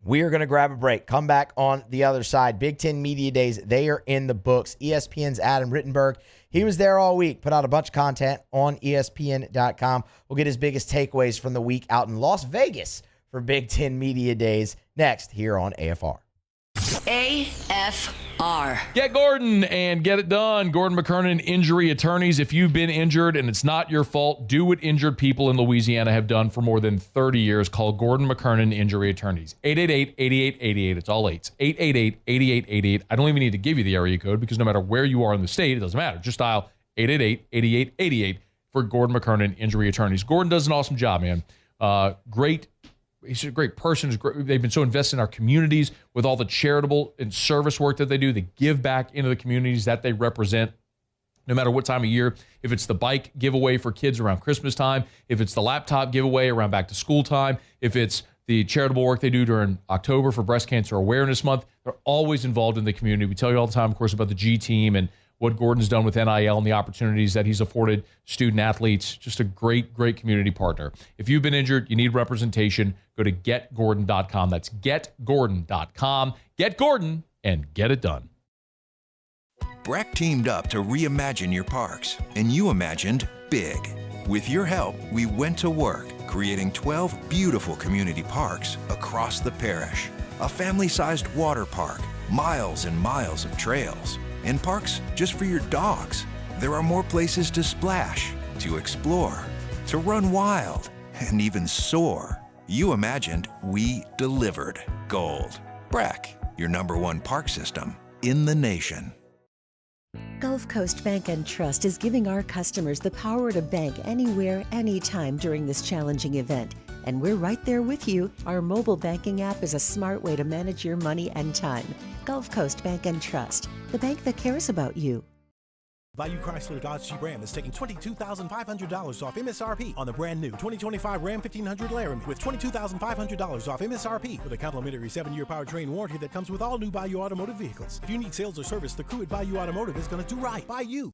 We are going to grab a break. Come back on the other side. Big Ten Media Days, they are in the books. ESPN's Adam Rittenberg, he was there all week, put out a bunch of content on ESPN.com. We'll get his biggest takeaways from the week out in Las Vegas for Big Ten Media Days next here on AFR. AFR. Get Gordon and get it done. Gordon McKernan Injury Attorneys. If you've been injured and it's not your fault, do what injured people in Louisiana have done for more than 30 years. Call Gordon McKernan Injury Attorneys. 888-8888. It's all eights. 888-8888. I don't even need to give you the area code, because no matter where you are in the state, it doesn't matter. Just dial 888-8888 for Gordon McKernan Injury Attorneys. Gordon does an awesome job, man. He's a great person. They've been so invested in our communities with all the charitable and service work that they do. They give back into the communities that they represent, no matter what time of year. If it's the bike giveaway for kids around Christmas time, if it's the laptop giveaway around back to school time, if it's the charitable work they do during October for Breast Cancer Awareness Month, they're always involved in the community. We tell you all the time, of course, about the G Team and what Gordon's done with NIL and the opportunities that he's afforded student athletes. Just a great, great community partner. If you've been injured, you need representation, go to getgordon.com. That's getgordon.com. Get Gordon and get it done. Breck teamed up to reimagine your parks, and you imagined big. With your help, we went to work, creating 12 beautiful community parks across the parish. A family-sized water park, miles and miles of trails, and parks just for your dogs. There are more places to splash, to explore, to run wild, and even soar. You imagined, we delivered. Gold. Breck, your #1 park system in the nation. Gulf Coast Bank and Trust is giving our customers the power to bank anywhere, anytime during this challenging event. And we're right there with you. Our mobile banking app is a smart way to manage your money and time. Gulf Coast Bank and Trust, the bank that cares about you. Bayou Chrysler Dodge Jeep Ram is taking $22,500 off MSRP on the brand new 2025 Ram 1500 Laramie with $22,500 off MSRP with a complimentary 7-year powertrain warranty that comes with all new Bayou Automotive vehicles. If you need sales or service, the crew at Bayou Automotive is going to do right by you.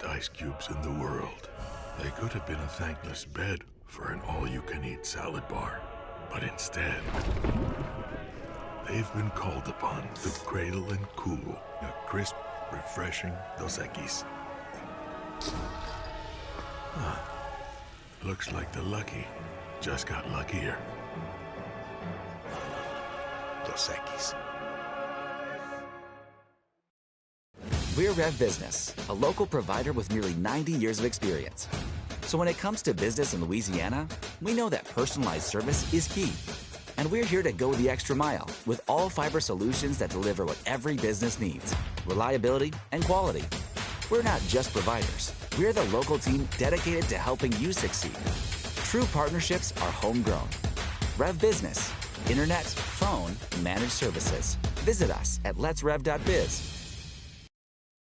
Ice cubes in the world. They could have been a thankless bed for an all-you-can-eat salad bar, but instead, they've been called upon to cradle and cool a crisp, refreshing Dos Equis. Looks like the lucky just got luckier. Dos Equis. We're Rev Business, a local provider with nearly 90 years of experience. So when it comes to business in Louisiana, we know that personalized service is key. And we're here to go the extra mile with all fiber solutions that deliver what every business needs: reliability and quality. We're not just providers. We're the local team dedicated to helping you succeed. True partnerships are homegrown. Rev Business, internet, phone, managed services. Visit us at letsrev.biz.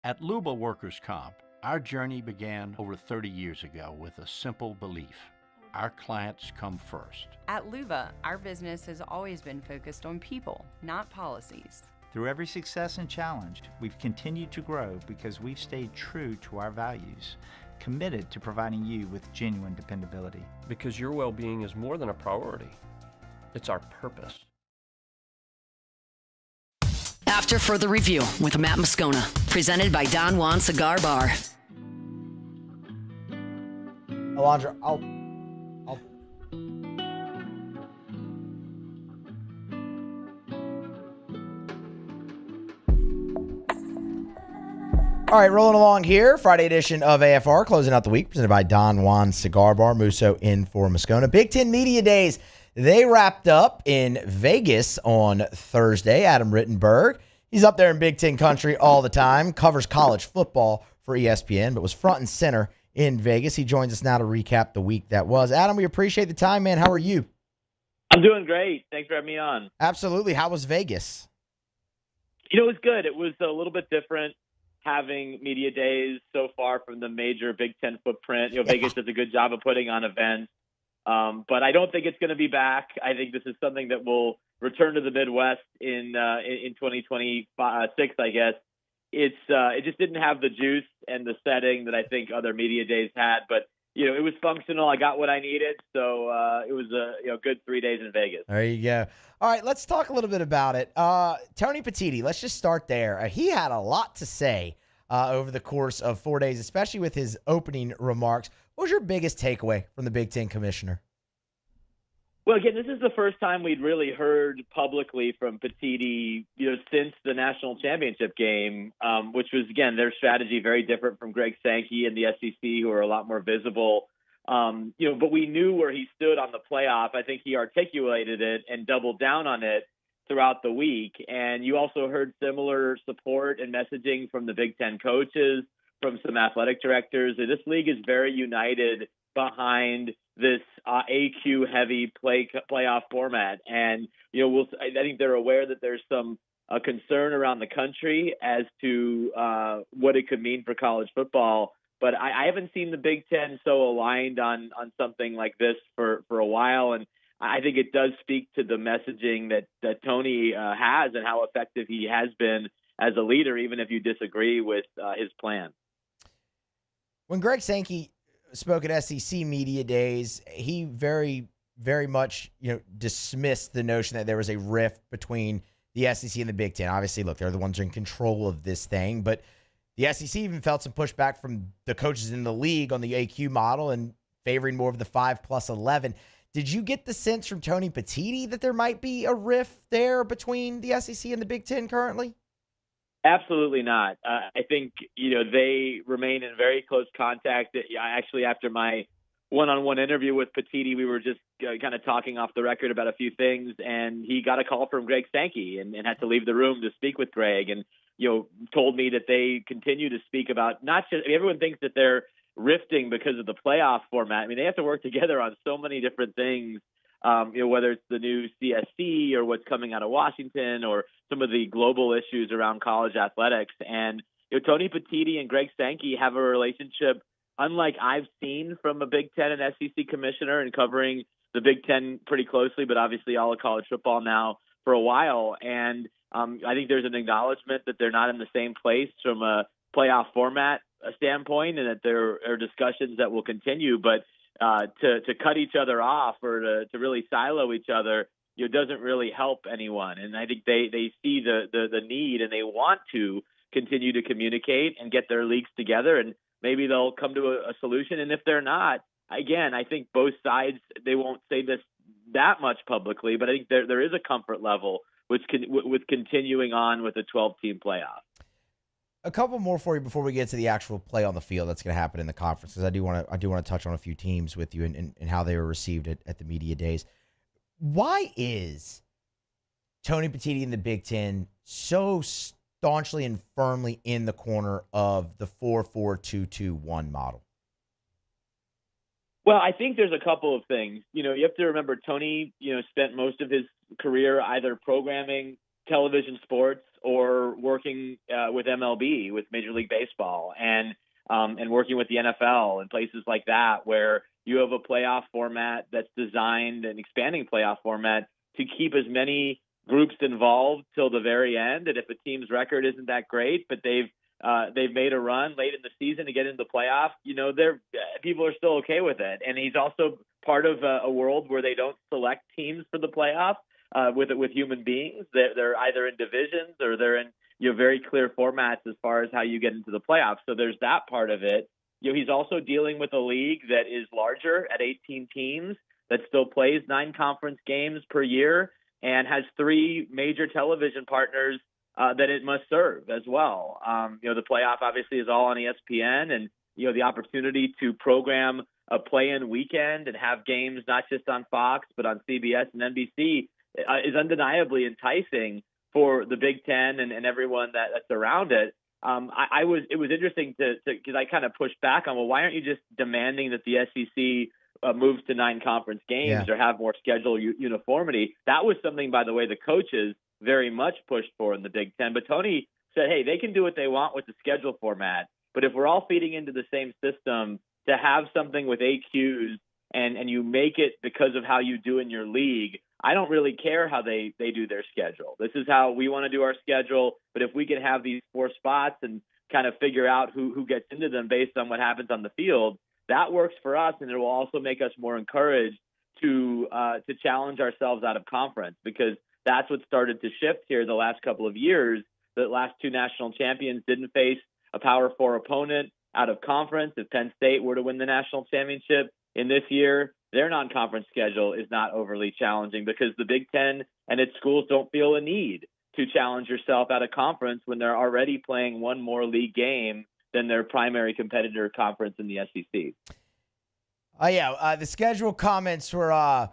At Luba Workers' Comp, Our journey began over 30 years ago with a simple belief. Our clients come first. At Luva, our business has always been focused on people, not policies. Through every success and challenge, we've continued to grow because we've stayed true to our values, committed to providing you with genuine dependability. Because your well-being is more than a priority. It's our purpose. After further review with Matt Moscona, presented by Don Juan Cigar Bar. Alondra, I'll All right, rolling along here. Friday edition of AFR, closing out the week, presented by Don Juan Cigar Bar. Musso in for Moscona. Big Ten Media Days, they wrapped up in Vegas on Thursday. Adam Rittenberg, he's up there in Big Ten country all the time, covers college football for ESPN, but was front and center in Vegas. He joins us now to recap the week that was. Adam, we appreciate the time, man. How are you? I'm doing great. Thanks for having me on. Absolutely. How was Vegas? It was good. It was a little bit different having media days so far from the major Big Ten footprint. Vegas does a good job of putting on events, but I don't think it's going to be back. I think this is something that will return to the Midwest in 2026, I guess. It just didn't have the juice and the setting that I think other media days had, but it was functional. I got what I needed, so it was a good 3 days in Vegas. There you go. All right, let's talk a little bit about it. Tony Petitti, let's just start there. He had a lot to say over the course of 4 days, especially with his opening remarks. What was your biggest takeaway from the Big Ten commissioner? Well, again, this is the first time we'd really heard publicly from Petitti, since the national championship game, which was, again, their strategy very different from Greg Sankey and the SEC, who are a lot more visible. But we knew where he stood on the playoff. I think he articulated it and doubled down on it throughout the week. And you also heard similar support and messaging from the Big Ten coaches, from some athletic directors. This league is very united behind this AQ-heavy playoff format. And, I think they're aware that there's some concern around the country as to what it could mean for college football. But I haven't seen the Big Ten so aligned on something like this for a while. And I think it does speak to the messaging that Tony has and how effective he has been as a leader, even if you disagree with his plan. When Greg Sankey spoke at SEC Media Days, he very, very much dismissed the notion that there was a rift between the SEC and the Big Ten. Obviously, look, they're the ones in control of this thing, but the SEC even felt some pushback from the coaches in the league on the AQ model and favoring more of the 5+11. Did you get the sense from Tony Petitti that there might be a rift there between the SEC and the Big Ten currently? Absolutely not. I think, they remain in very close contact. Actually, after my one-on-one interview with Petitti, we were just kind of talking off the record about a few things, and he got a call from Greg Sankey and had to leave the room to speak with Greg, and told me that they continue to speak about not just everyone thinks that they're rifting because of the playoff format. I mean, they have to work together on so many different things, whether it's the new CSC or what's coming out of Washington or some of the global issues around college athletics. And Tony Petitti and Greg Sankey have a relationship unlike I've seen from a Big Ten and SEC commissioner, and covering the Big Ten pretty closely, but obviously all of college football now for a while. And I think there's an acknowledgement that they're not in the same place from a playoff format standpoint, and that there are discussions that will continue. But to cut each other off or to really silo each other, doesn't really help anyone. And I think they see the need, and they want to continue to communicate and get their leagues together, and maybe they'll come to a solution. And if they're not, again, I think both sides, they won't say this that much publicly, but I think there is a comfort level with continuing on with a 12-team playoff. A couple more for you before we get to the actual play on the field that's going to happen in the conference, because I do want to touch on a few teams with you and how they were received at the media days. Why is Tony Petitti and the Big Ten so staunchly and firmly in the corner of the 4-4-2-2-1 model? Well, I think there's a couple of things. You have to remember Tony, spent most of his career either programming television sports or working with MLB, with Major League Baseball. And and working with the NFL and places like that, where you have a playoff format that's designed, an expanding playoff format, to keep as many groups involved till the very end. And if a team's record isn't that great, but they've made a run late in the season to get into the playoff, people are still okay with it. And he's also part of a world where they don't select teams for the playoff with human beings. They're either in divisions or they're in very clear formats as far as how you get into the playoffs. So there's that part of it. He's also dealing with a league that is larger at 18 teams, that still plays 9 conference games per year and has 3 major television partners that it must serve as well. The playoff obviously is all on ESPN, and the opportunity to program a play-in weekend and have games not just on Fox but on CBS and NBC is undeniably enticing for the Big Ten and everyone that's around it. It was interesting because I kind of pushed back on, well, why aren't you just demanding that the SEC moves to 9 conference games or have more schedule uniformity? That was something, by the way, the coaches very much pushed for in the Big Ten. But Tony said, hey, they can do what they want with the schedule format, but if we're all feeding into the same system, to have something with AQs and you make it because of how you do in your league, I don't really care how they do their schedule. This is how we want to do our schedule. But if we can have these 4 spots and kind of figure out who gets into them based on what happens on the field, that works for us. And it will also make us more encouraged to challenge ourselves out of conference, because that's what started to shift here the last couple of years. The last 2 national champions didn't face a Power 4 opponent out of conference. If Penn State were to win the national championship in this year, their non-conference schedule is not overly challenging because the Big Ten and its schools don't feel a need to challenge yourself out of conference when they're already playing one more league game than their primary competitor conference in the SEC. The schedule comments were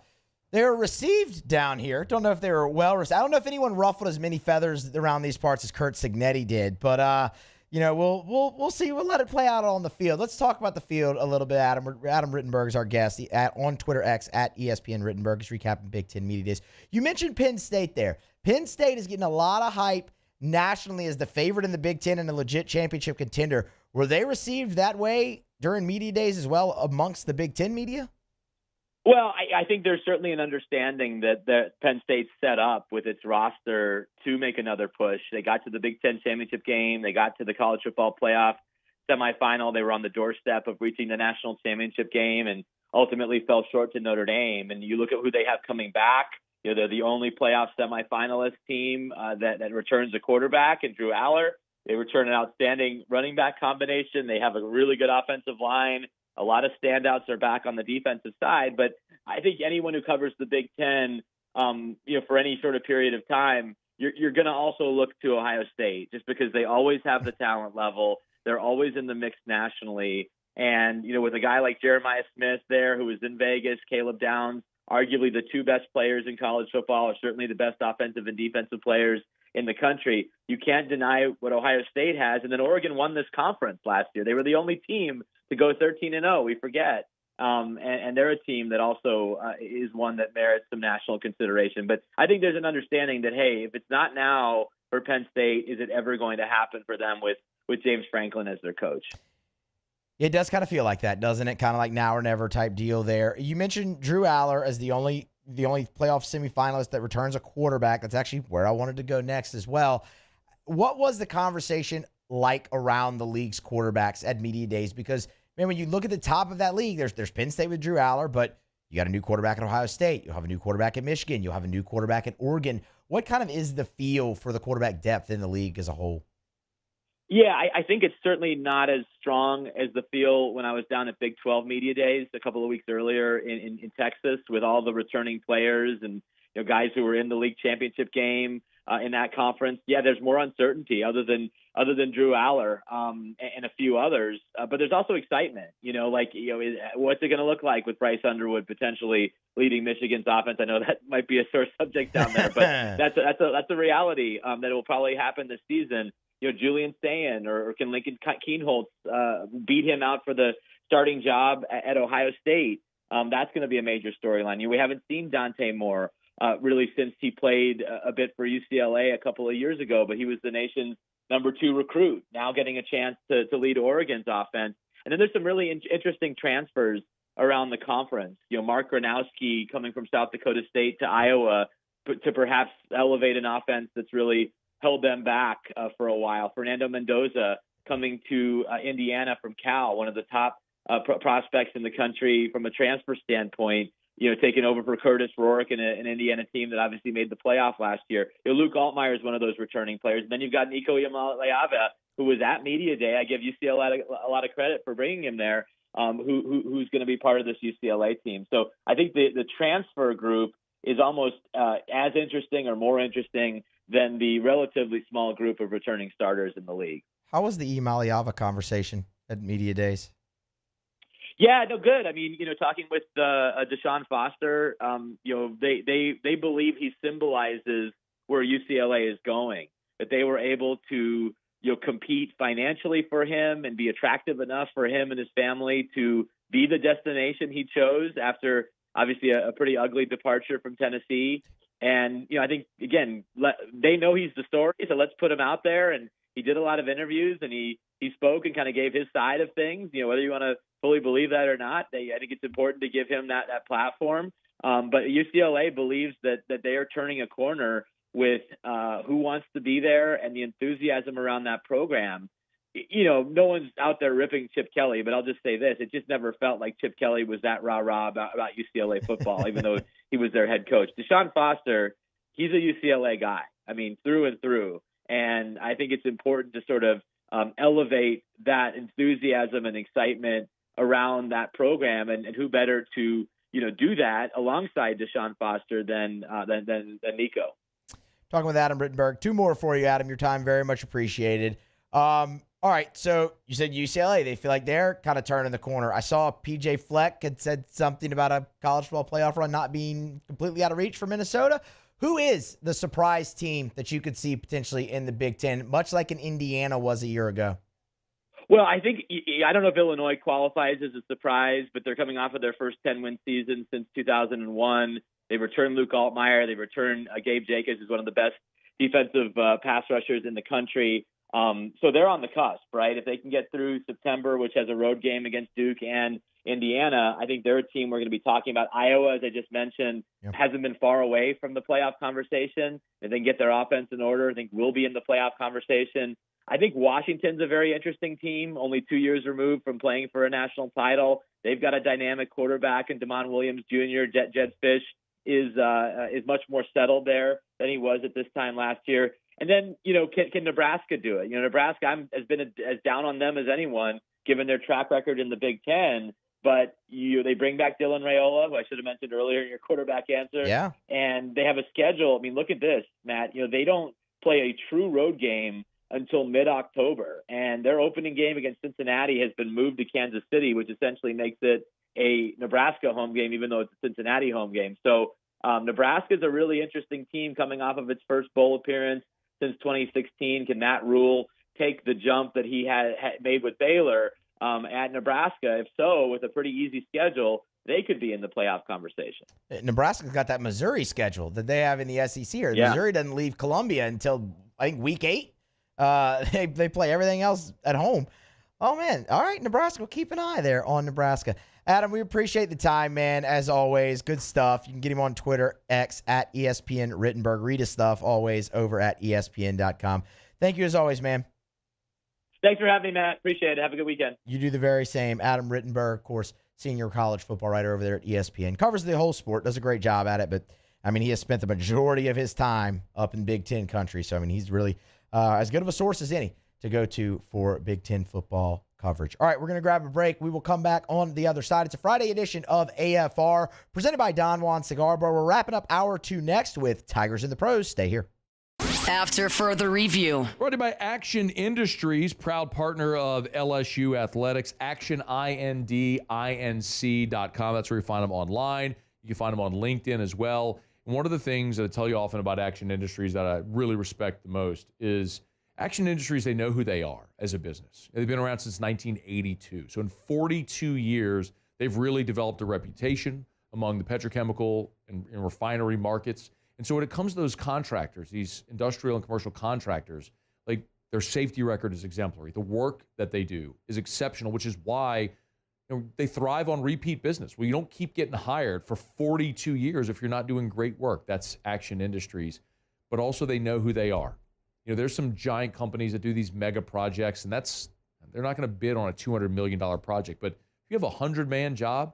they were received down here. Don't know if they were well received. I don't know if anyone ruffled as many feathers around these parts as Curt Cignetti did, but we'll see. We'll let it play out on the field. Let's talk about the field a little bit. Adam Rittenberg is our guest on Twitter X at ESPN Rittenberg. He's recapping Big Ten Media Days. You mentioned Penn State there. Penn State is getting a lot of hype nationally as the favorite in the Big Ten and a legit championship contender. Were they received that way during media days as well amongst the Big Ten media? Well, I think there's certainly an understanding that Penn State's set up with its roster to make another push. They got to the Big Ten championship game. They got to the college football playoff semifinal. They were on the doorstep of reaching the national championship game and ultimately fell short to Notre Dame. And you look at who they have coming back. They're the only playoff semifinalist team that returns a quarterback in Drew Aller. They return an outstanding running back combination. They have a really good offensive line. A lot of standouts are back on the defensive side, but I think anyone who covers the Big Ten, for any sort of period of time, you're going to also look to Ohio State just because they always have the talent level. They're always in the mix nationally. And, with a guy like Jeremiah Smith there, who was in Vegas, Caleb Downs, arguably the 2 best players in college football, or certainly the best offensive and defensive players in the country, you can't deny what Ohio State has. And then Oregon won this conference last year. They were the only team to go 13-0. We forget. And they're a team that also is one that merits some national consideration. But I think there's an understanding that, hey, if it's not now for Penn State, is it ever going to happen for them with James Franklin as their coach? It does kind of feel like that, doesn't it? Kind of like now or never type deal there. You mentioned Drew Aller as the only playoff semifinalist that returns a quarterback. That's actually where I wanted to go next as well. What was the conversation like around the league's quarterbacks at media days? Because, man, when you look at the top of that league, there's Penn State with Drew Aller, but you got a new quarterback at Ohio State. You'll have a new quarterback at Michigan. You'll have a new quarterback at Oregon. What kind of is the feel for the quarterback depth in the league as a whole? Yeah, I think it's certainly not as strong as the feel when I was down at Big 12 Media Days a couple of weeks earlier in Texas with all the returning players and guys who were in the league championship game in that conference. Yeah, there's more uncertainty other than Drew Aller and a few others. But there's also excitement, what's it going to look like with Bryce Underwood potentially leading Michigan's offense? I know that might be a sore subject down there, but that's a reality that will probably happen this season. Julian Sayin or can Lincoln Keenholz beat him out for the starting job at Ohio State? That's going to be a major storyline. We haven't seen Dante Moore really since he played a bit for UCLA a couple of years ago, but he was the nation's number 2 recruit, now getting a chance to lead Oregon's offense. And then there's some really interesting transfers around the conference. Mark Gronowski coming from South Dakota State to Iowa to perhaps elevate an offense that's really held them back for a while. Fernando Mendoza coming to Indiana from Cal, one of the top prospects in the country from a transfer standpoint, taking over for Curtis Rourke and an Indiana team that obviously made the playoff last year. Luke Altmaier is one of those returning players. And then you've got Nico Iamaleava, who was at Media Day. I give UCLA a lot of credit for bringing him there, who's going to be part of this UCLA team. So I think the transfer group is almost as interesting or more interesting than the relatively small group of returning starters in the league. How was the Iamaleava conversation at Media Days? Yeah, no, good. I mean, talking with Deshaun Foster, they believe he symbolizes where UCLA is going, that they were able to, compete financially for him and be attractive enough for him and his family to be the destination he chose after obviously a pretty ugly departure from Tennessee. And, I think, again, they know he's the story, so let's put him out there. And he did a lot of interviews, and he spoke and kind of gave his side of things, whether you want to fully believe that or not. I think it's important to give him that platform. But UCLA believes that they are turning a corner with who wants to be there and the enthusiasm around that program. No one's out there ripping Chip Kelly, but I'll just say this. It just never felt like Chip Kelly was that rah-rah about UCLA football, even though he was their head coach. Deshaun Foster, he's a UCLA guy, I mean, through and through. And I think it's important to sort of elevate that enthusiasm and excitement around that program. And who better to, do that alongside Deshaun Foster than Nico. Talking with Adam Rittenberg. 2 more for you, Adam. Your time very much appreciated. All right, so you said UCLA, they feel like they're kind of turning the corner. I saw PJ Fleck had said something about a college football playoff run not being completely out of reach for Minnesota. Who is the surprise team that you could see potentially in the Big Ten, much like an Indiana was a year ago? Well, I don't know if Illinois qualifies as a surprise, but they're coming off of their first 10-win season since 2001. They returned Luke Altmaier. They returned Gabe Jacobs, who's one of the best defensive pass rushers in the country. So they're on the cusp, right? If they can get through September, which has a road game against Duke and Indiana, I think they're a team we're going to be talking about. Iowa, as I just mentioned, hasn't been far away from the playoff conversation. If they can get their offense in order, I think we'll be in the playoff conversation. I think Washington's a very interesting team, only 2 years removed from playing for a national title. They've got a dynamic quarterback in DeMond Williams Jr. Jed Fish is much more settled there than he was at this time last year. And then, can Nebraska do it? Nebraska has been as down on them as anyone, given their track record in the Big Ten. But they bring back Dylan Raiola, who I should have mentioned earlier in your quarterback answer. Yeah. And they have a schedule. I mean, look at this, Matt. They don't play a true road game until mid-October. And their opening game against Cincinnati has been moved to Kansas City, which essentially makes it a Nebraska home game, even though it's a Cincinnati home game. So Nebraska is a really interesting team coming off of its first bowl appearance since 2016. Can Matt Rule take the jump that he had made with Baylor at Nebraska? If so, with a pretty easy schedule, they could be in the playoff conversation. Nebraska's got that Missouri schedule that they have in the SEC. Missouri doesn't leave Columbia until, I think, week 8. They play everything else at home. Oh, man. All right, Nebraska. We'll keep an eye there on Nebraska. Adam, we appreciate the time, man, as always. Good stuff. You can get him on Twitter, X, at ESPN Rittenberg. Read his stuff always over at ESPN.com. Thank you as always, man. Thanks for having me, Matt. Appreciate it. Have a good weekend. You do the very same. Adam Rittenberg, of course, senior college football writer over there at ESPN. Covers the whole sport, does a great job at it. But, I mean, he has spent the majority of his time up in Big Ten country. So, I mean, he's really as good of a source as any to go to for Big Ten football coverage. All right, we're going to grab a break. We will come back on the other side. It's a Friday edition of AFR presented by Don Juan Cigar Bar. We're wrapping up hour 2 next with Tigers in the Pros. Stay here. After further review. Brought to you by Action Industries, proud partner of LSU Athletics. ActionIndinc.com. That's where you find them online. You can find them on LinkedIn as well. And one of the things that I tell you often about Action Industries that I really respect the most is Action Industries, they know who they are as a business. They've been around since 1982. So in 42 years, they've really developed a reputation among the petrochemical and refinery markets. And so when it comes to those contractors, these industrial and commercial contractors, like Their safety record is exemplary. The work that they do is exceptional, which is why they thrive on repeat business. Well, you don't keep getting hired for 42 years if you're not doing great work. That's Action Industries. But also they know who they are. There's some giant companies that do these mega projects, and they're not going to bid on a $200 million project. But if you have a 100-man job,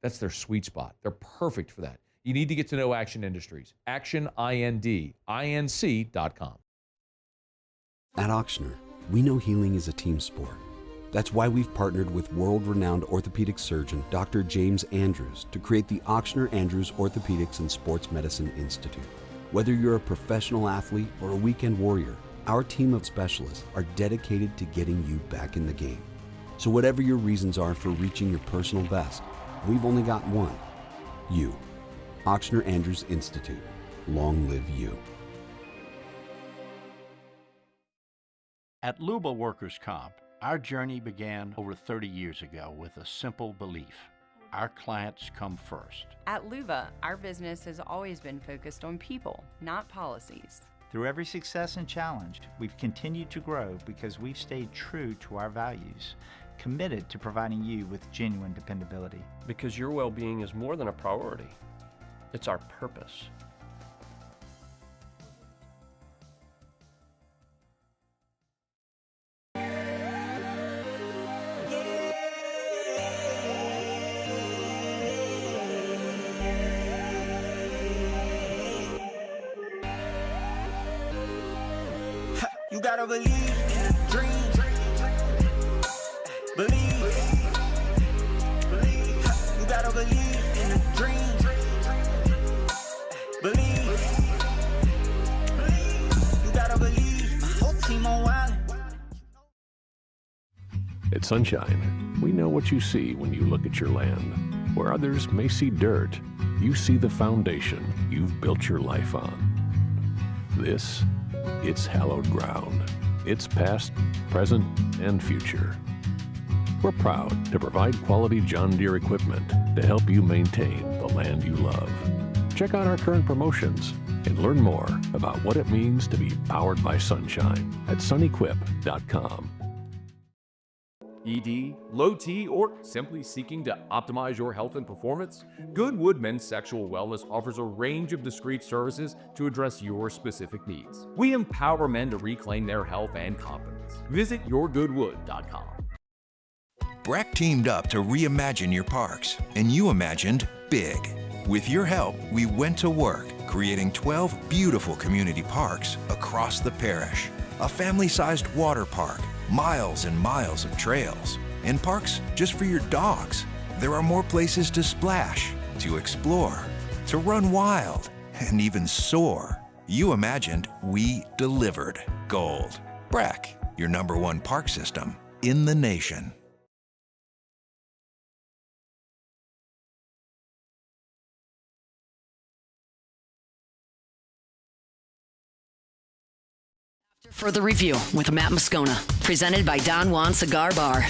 that's their sweet spot. They're perfect for that. You need to get to know Action Industries. ActionINDINC.com. At Ochsner, we know healing is a team sport. That's why we've partnered with world-renowned orthopedic surgeon Dr. James Andrews to create the Ochsner Andrews Orthopedics and Sports Medicine Institute. Whether you're a professional athlete or a weekend warrior, our team of specialists are dedicated to getting you back in the game. So whatever your reasons are for reaching your personal best, we've only got one: you. Ochsner Andrews Institute. Long live you. At Luba Workers' Comp, our journey began over 30 years ago with a simple belief: our clients come first. At Luba, our business has always been focused on people, not policies. Through every success and challenge, we've continued to grow because we've stayed true to our values, committed to providing you with genuine dependability. Because your well-being is more than a priority. It's our purpose. You gotta believe in a dream. Believe. You gotta believe in a dream. Believe. You gotta believe. My whole team on wild. At Sunshine, we know what you see when you look at your land. Where others may see dirt, you see the foundation you've built your life on. It's hallowed ground. It's past, present, and future. We're proud to provide quality John Deere equipment to help you maintain the land you love. Check out our current promotions and learn more about what it means to be powered by sunshine at sunequip.com. ED, low T, or simply seeking to optimize your health and performance? Goodwood Men's Sexual Wellness offers a range of discreet services to address your specific needs. We empower men to reclaim their health and confidence. Visit yourgoodwood.com. Breck teamed up to reimagine your parks, and you imagined big. With your help, we went to work, creating 12 beautiful community parks across the parish. A family-sized water park, miles and miles of trails, and parks just for your dogs. There are more places to splash, to explore, to run wild, and even soar. You imagined, we delivered. Gold. Breck, your #1 park system in the nation. Further review with Matt Moscona, presented by Don Juan Cigar Bar.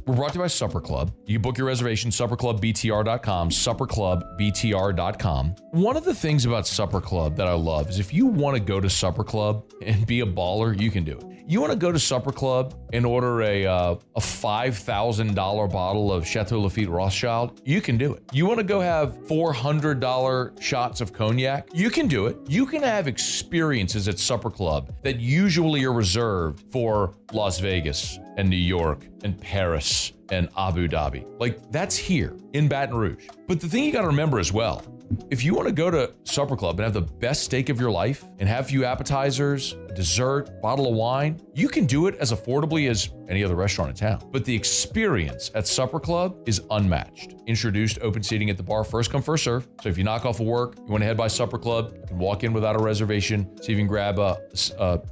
We're brought to you by Supper Club. You can book your reservation, supperclubbtr.com, supperclubbtr.com. One of the things about Supper Club that I love is if you want to go to Supper Club and be a baller, you can do it. You want to go to Supper Club and order a $5,000 bottle of Chateau Lafite Rothschild, you can do it. You want to go have $400 shots of cognac, you can do it. You can have experiences at Supper Club that usually are reserved for Las Vegas and New York and Paris and Abu Dhabi. Like, that's here in Baton Rouge. But the thing you got to remember as well, if you want to go to Supper Club and have the best steak of your life and have a few appetizers, dessert, bottle of wine, you can do it as affordably as any other restaurant in town. But the experience at Supper Club is unmatched. Introduced open seating at the bar, first come, first serve. So if you knock off of work, you want to head by Supper Club, you can walk in without a reservation, see if you can grab a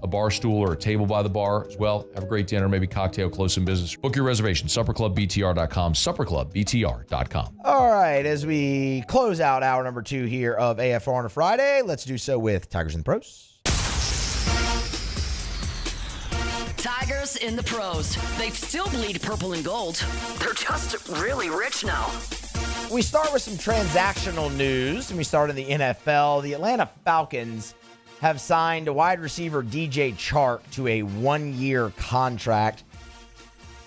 bar stool or a table by the bar as well. Have a great dinner, maybe cocktail, close some business. Book your reservation, supperclubbtr.com, supperclubbtr.com. All right, as we close out hour number 2 here of AFR on a Friday, let's do so with Tigers in the Pros. Tigers in the pros. They still bleed purple and gold. They're just really rich now. We start with some transactional news, and we start in the NFL. The Atlanta Falcons have signed wide receiver DJ Chark to a 1-year contract.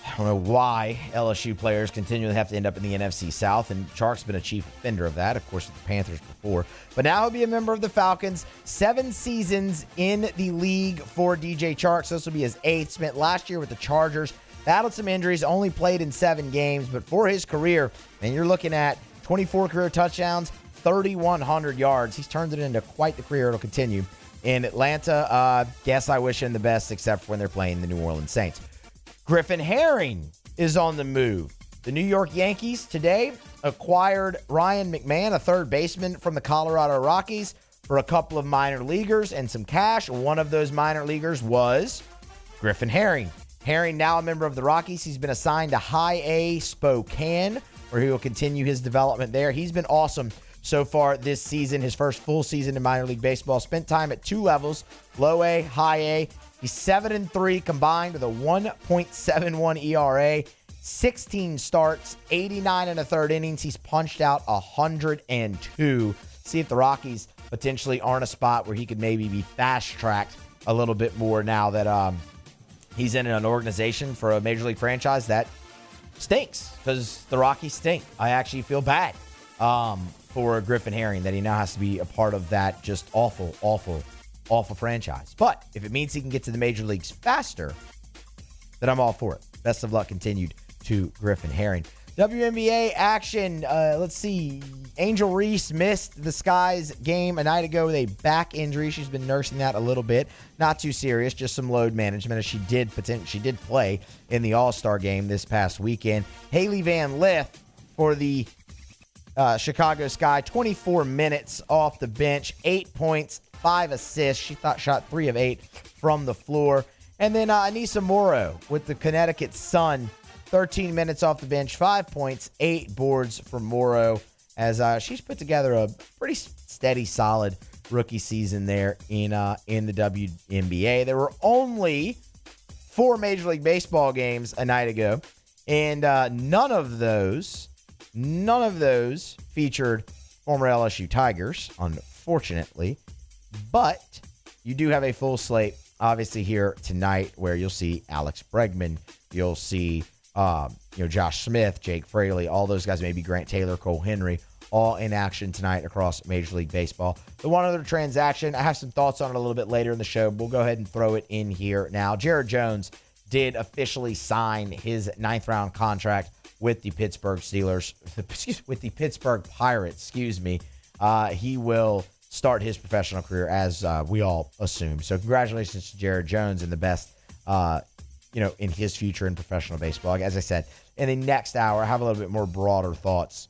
I don't know why LSU players continually have to end up in the NFC South, and Chark's been a chief offender of that, of course, with the Panthers before. But now he'll be a member of the Falcons. 7 seasons in the league for DJ Chark, so this will be his 8th. Spent last year with the Chargers, battled some injuries, only played in 7 games. But for his career, and you're looking at 24 career touchdowns, 3,100 yards. He's turned it into quite the career. It'll continue in Atlanta. Guess I wish him the best, except for when they're playing the New Orleans Saints. Griffin Herring is on the move. The New York Yankees today acquired Ryan McMahon, a third baseman from the Colorado Rockies, for a couple of minor leaguers and some cash. One of those minor leaguers was Griffin Herring. Herring, now a member of the Rockies. He's been assigned to High A Spokane, where he will continue his development there. He's been awesome so far this season, his first full season in minor league baseball. Spent time at 2 levels, low A, high A. He's 7-3 combined with a 1.71 ERA, 16 starts, 89 1/3 innings. He's punched out 102. See if the Rockies potentially aren't a spot where he could maybe be fast-tracked a little bit more now that he's in an organization for a major league franchise that stinks, because the Rockies stink. I actually feel bad for Griffin Herring that he now has to be a part of that just awful franchise. But if it means he can get to the major leagues faster, then I'm all for it. Best of luck continued to Griffin Herring. WNBA action. Let's see. Angel Reese missed the Skies game a night ago with a back injury. She's been nursing that a little bit. Not too serious, just some load management, as she did play in the All-Star game this past weekend. Haley Van Lith for the Chicago Sky, 24 minutes off the bench, 8 points, 5 assists. She shot 3 of 8 from the floor. And then Anissa Morrow with the Connecticut Sun, 13 minutes off the bench, 5 points, 8 boards for Morrow, as she's put together a pretty steady, solid rookie season there in the WNBA. There were only 4 Major League Baseball games a night ago, and none of those featured former LSU Tigers, unfortunately. But you do have a full slate, obviously, here tonight, where you'll see Alex Bregman, you'll see Josh Smith, Jake Fraley, all those guys, maybe Grant Taylor, Cole Henry, all in action tonight across Major League Baseball. The one other transaction, I have some thoughts on it a little bit later in the show, but we'll go ahead and throw it in here now. Jared Jones did officially sign his 9th-round contract with the Pittsburgh Pirates, he will start his professional career, as we all assume. So congratulations to Jared Jones, and the best, in his future in professional baseball. As I said, in the next hour, I have a little bit more broader thoughts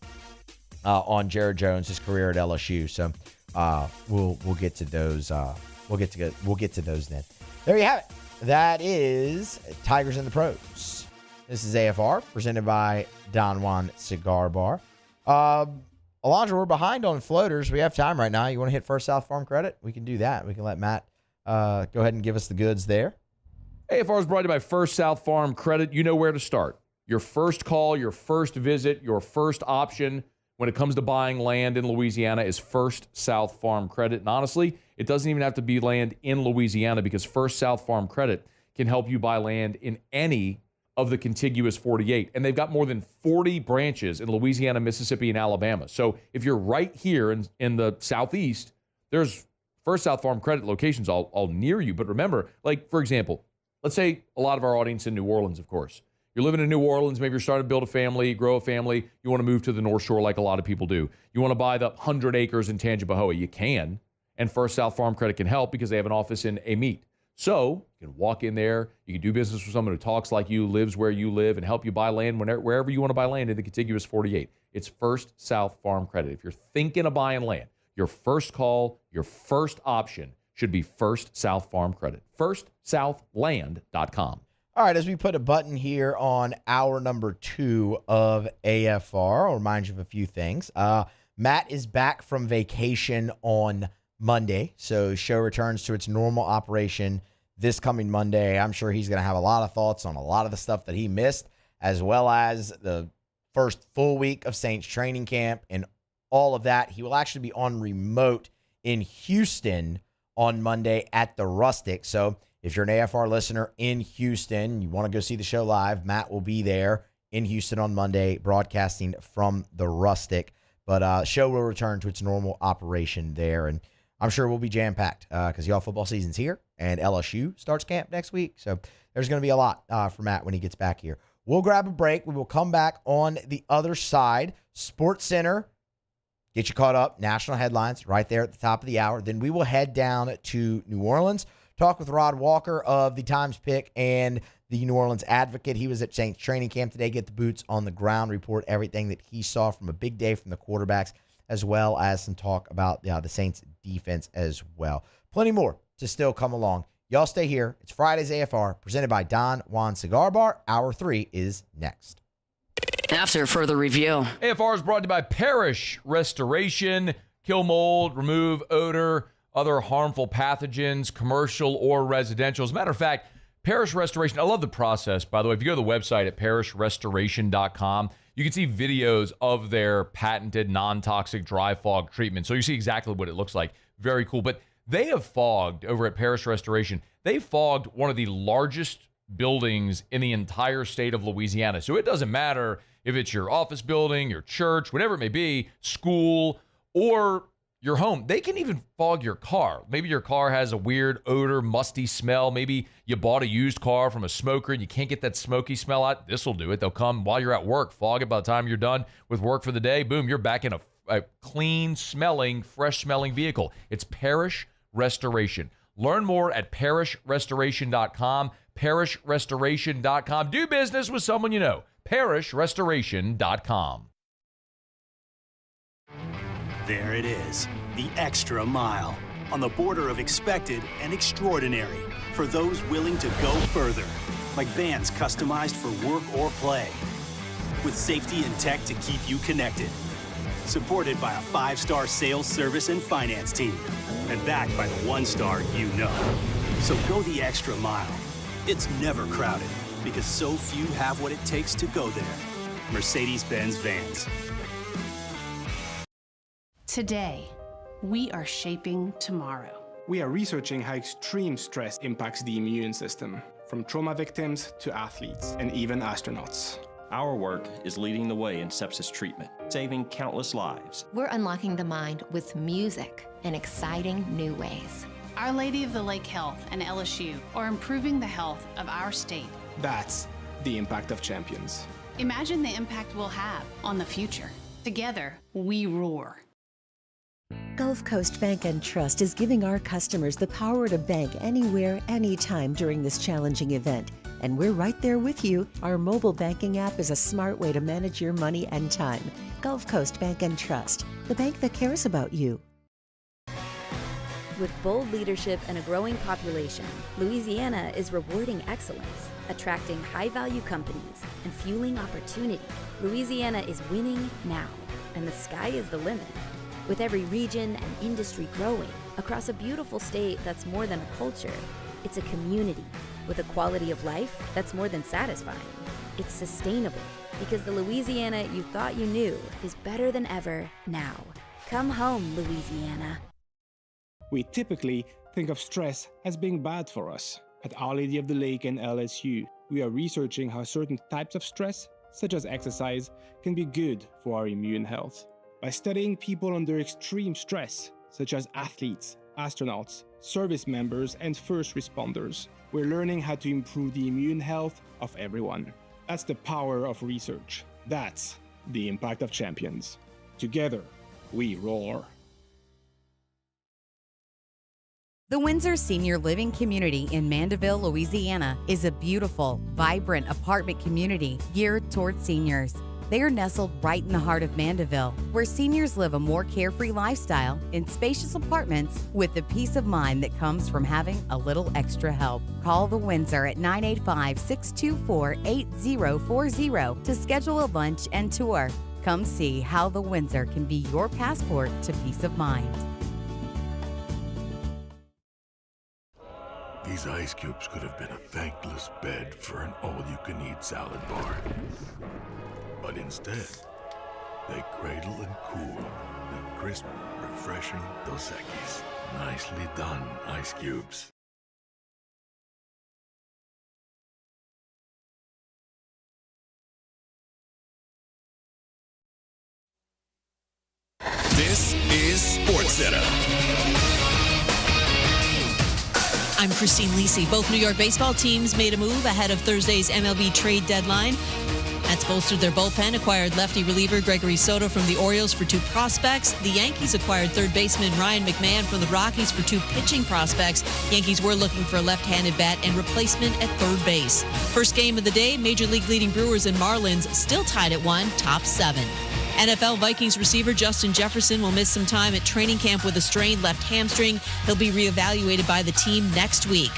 on Jared Jones, his career at LSU. So we'll get to those. We'll get to those then. There you have it. That is Tigers in the Pros. This is AFR, presented by Don Juan Cigar Bar. Alondra, we're behind on floaters. We have time right now. You want to hit First South Farm Credit? We can do that. We can let Matt go ahead and give us the goods there. AFR is brought to you by First South Farm Credit. You know where to start. Your first call, your first visit, your first option when it comes to buying land in Louisiana is First South Farm Credit. And honestly, it doesn't even have to be land in Louisiana, because First South Farm Credit can help you buy land in any of the contiguous 48. And they've got more than 40 branches in Louisiana, Mississippi, and Alabama. So if you're right here in the Southeast, there's First South Farm Credit locations all near you. But remember, like, for example, let's say a lot of our audience in New Orleans, of course. You're living in New Orleans, maybe you're starting to build a family, grow a family. You want to move to the North Shore like a lot of people do. You want to buy the 100 acres in Tangipahoa. You can. And First South Farm Credit can help, because they have an office in Amite. So you can walk in there, you can do business with someone who talks like you, lives where you live, and help you buy land wherever you want to buy land in the contiguous 48. It's First South Farm Credit. If you're thinking of buying land, your first call, your first option should be First South Farm Credit. FirstSouthLand.com. All right, as we put a button here on hour number 2 of AFR, I'll remind you of a few things. Matt is back from vacation on Monday, so show returns to its normal operation this coming Monday. I'm sure he's going to have a lot of thoughts on a lot of the stuff that he missed, as well as the first full week of Saints training camp and all of that. He will actually be on remote in Houston on Monday at the Rustic. So if you're an AFR listener in Houston, you want to go see the show live, Matt will be there in Houston on Monday broadcasting from the Rustic. But show will return to its normal operation there, and I'm sure we'll be jam-packed because y'all football season's here, and LSU starts camp next week. So there's going to be a lot for Matt when he gets back here. We'll grab a break. We will come back on the other side. SportsCenter, get you caught up. National headlines right there at the top of the hour. Then we will head down to New Orleans, talk with Rod Walker of the Times Pick and the New Orleans Advocate. He was at Saints training camp today. Get the boots on the ground, report everything that he saw from a big day from the quarterbacks, as well as some talk about the Saints defense as well. Plenty more to still come along. Y'all stay here. It's Friday's AFR, presented by Don Juan Cigar Bar. Hour 3 is next. After further review. AFR is brought to you by Parish Restoration. Kill mold, remove odor, other harmful pathogens, commercial or residential. As a matter of fact, Parish Restoration, I love the process, by the way. If you go to the website at parishrestoration.com, you can see videos of their patented non-toxic dry fog treatment. So you see exactly what it looks like. Very cool. But they have fogged, over at Parish Restoration, they fogged one of the largest buildings in the entire state of Louisiana. So it doesn't matter if it's your office building, your church, whatever it may be, school, or your home. They can even fog your car. Maybe your car has a weird odor, musty smell. Maybe you bought a used car from a smoker and you can't get that smoky smell out. This will do it. They'll come while you're at work, fog it. By the time you're done with work for the day, boom, you're back in a clean-smelling, fresh-smelling vehicle. It's Parish Restoration. Learn more at parishrestoration.com. Parishrestoration.com. Do business with someone you know. Parishrestoration.com. There it is, the extra mile, on the border of expected and extraordinary for those willing to go further, like vans customized for work or play, with safety and tech to keep you connected, supported by a 5-star sales, service, and finance team, and backed by the 1-star you know. So go the extra mile. It's never crowded, because so few have what it takes to go there. Mercedes-Benz Vans. Today, we are shaping tomorrow. We are researching how extreme stress impacts the immune system, from trauma victims to athletes and even astronauts. Our work is leading the way in sepsis treatment, saving countless lives. We're unlocking the mind with music in exciting new ways. Our Lady of the Lake Health and LSU are improving the health of our state. That's the impact of champions. Imagine the impact we'll have on the future. Together, we roar. Gulf Coast Bank and Trust is giving our customers the power to bank anywhere, anytime during this challenging event. And we're right there with you. Our mobile banking app is a smart way to manage your money and time. Gulf Coast Bank and Trust, the bank that cares about you. With bold leadership and a growing population, Louisiana is rewarding excellence, attracting high-value companies, and fueling opportunity. Louisiana is winning now, and the sky is the limit. With every region and industry growing across a beautiful state that's more than a culture, it's a community with a quality of life that's more than satisfying. It's sustainable because the Louisiana you thought you knew is better than ever now. Come home, Louisiana. We typically think of stress as being bad for us. At Our Lady of the Lake and LSU, we are researching how certain types of stress, such as exercise, can be good for our immune health. By studying people under extreme stress, such as athletes, astronauts, service members, and first responders, we're learning how to improve the immune health of everyone. That's the power of research. That's the impact of champions. Together, we roar. The Windsor Senior Living Community in Mandeville, Louisiana is a beautiful, vibrant apartment community geared toward seniors. They are nestled right in the heart of Mandeville, where seniors live a more carefree lifestyle in spacious apartments with the peace of mind that comes from having a little extra help. Call the Windsor at 985-624-8040 to schedule a lunch and tour. Come see how the Windsor can be your passport to peace of mind. These ice cubes could have been a thankless bed for an all-you-can-eat salad bar. But instead, they cradle and cool the crisp, refreshing Dos Equis. Nicely done, Ice Cubes. This is SportsCenter. I'm Christine Lisi. Both New York baseball teams made a move ahead of Thursday's MLB trade deadline. That's bolstered their bullpen, acquired lefty reliever Gregory Soto from the Orioles for 2 prospects. The Yankees acquired third baseman Ryan McMahon from the Rockies for 2 pitching prospects. Yankees were looking for a left-handed bat and replacement at third base. First game of the day, Major League leading Brewers and Marlins still tied at 1, top 7. NFL Vikings receiver Justin Jefferson will miss some time at training camp with a strained left hamstring. He'll be reevaluated by the team next week.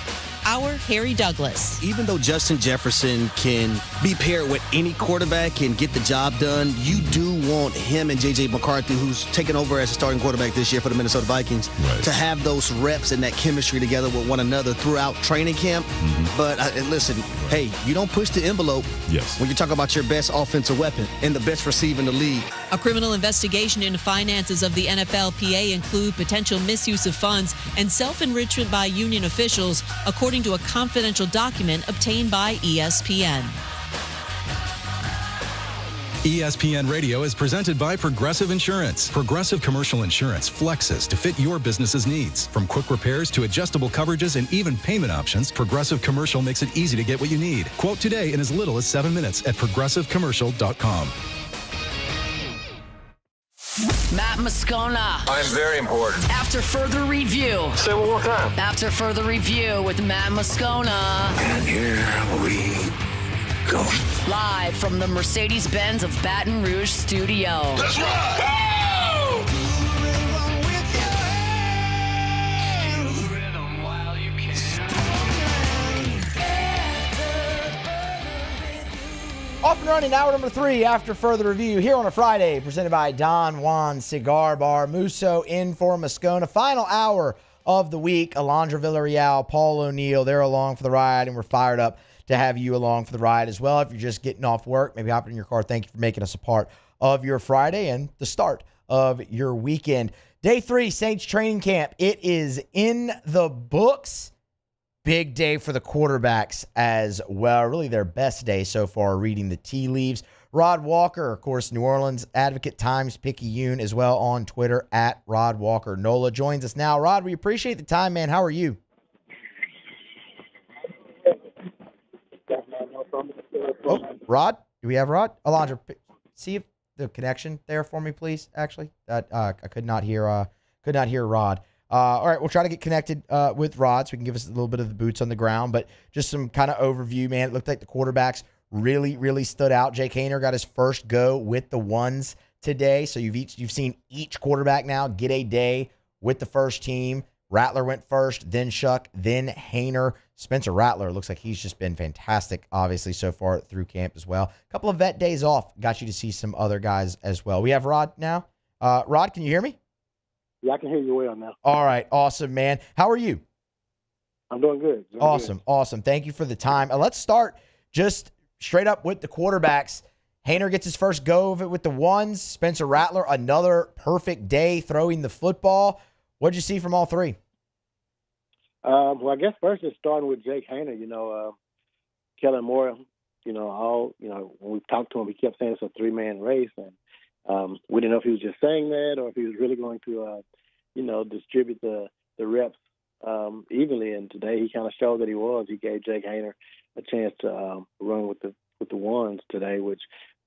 Our Harry Douglas. Even though Justin Jefferson can be paired with any quarterback and get the job done, you do want him and J.J. McCarthy, who's taken over as a starting quarterback this year for the Minnesota Vikings, to have those reps and that chemistry together with one another throughout training camp. But listen, hey, you don't push the envelope when you talk about your best offensive weapon and the best receiver in the league. A criminal investigation into finances of the NFLPA include potential misuse of funds and self-enrichment by union officials, according to a confidential document obtained by ESPN. ESPN Radio is presented by Progressive Insurance. Progressive Commercial Insurance flexes to fit your business's needs. From quick repairs to adjustable coverages and even payment options, Progressive Commercial makes it easy to get what you need. Quote today in as little as 7 minutes at progressivecommercial.com. Matt Moscona. I'm very important. After further review. Say it one more time. After further review with Matt Moscona. And here we go. Live from the Mercedes-Benz of Baton Rouge studio. That's right! Off and running, hour number 3 after further review here on a Friday, presented by Don Juan Cigar Bar. Musso in for Moscona. Final hour of the week. Alondra Villarreal, Paul O'Neill, they're along for the ride, and we're fired up to have you along for the ride as well. If you're just getting off work, maybe hop in your car. Thank you for making us a part of your Friday and the start of your weekend. Day 3, Saints training camp. It is in the books. Big day for the quarterbacks as well. Really their best day so far, reading the tea leaves. Rod Walker, of course, New Orleans Advocate Times-Picayune as well on Twitter at Rod Walker Nola joins us now. Rod, we appreciate the time, man. How are you? Oh, Rod? Do we have Rod? Alondra, see if the connection there for me, please, actually. I could not hear Rod. All right, we'll try to get connected with Rod so we can give us a little bit of the boots on the ground, but just some kind of overview, man. It looked like the quarterbacks really, really stood out. Jake Haener got his first go with the ones today, so you've seen each quarterback now get a day with the first team. Rattler went first, then Shough, then Haener. Spencer Rattler looks like he's just been fantastic, obviously, so far through camp as well. A couple of vet days off got you to see some other guys as well. We have Rod now. Rod, can you hear me? Yeah, I can hear you well now. All right. Awesome, man. How are you? I'm doing good. Awesome. Thank you for the time. Let's start just straight up with the quarterbacks. Haener gets his first go of it with the ones. Spencer Rattler, another perfect day throwing the football. What did you see from all three? Well, I guess first it's starting with Jake Haener. Kellen Moore, when we talked to him, he kept saying it's a 3-man race, and we didn't know if he was just saying that or if he was really going to, distribute the reps evenly. And today he kind of showed that he was. He gave Jake Haener a chance to run with the ones today, which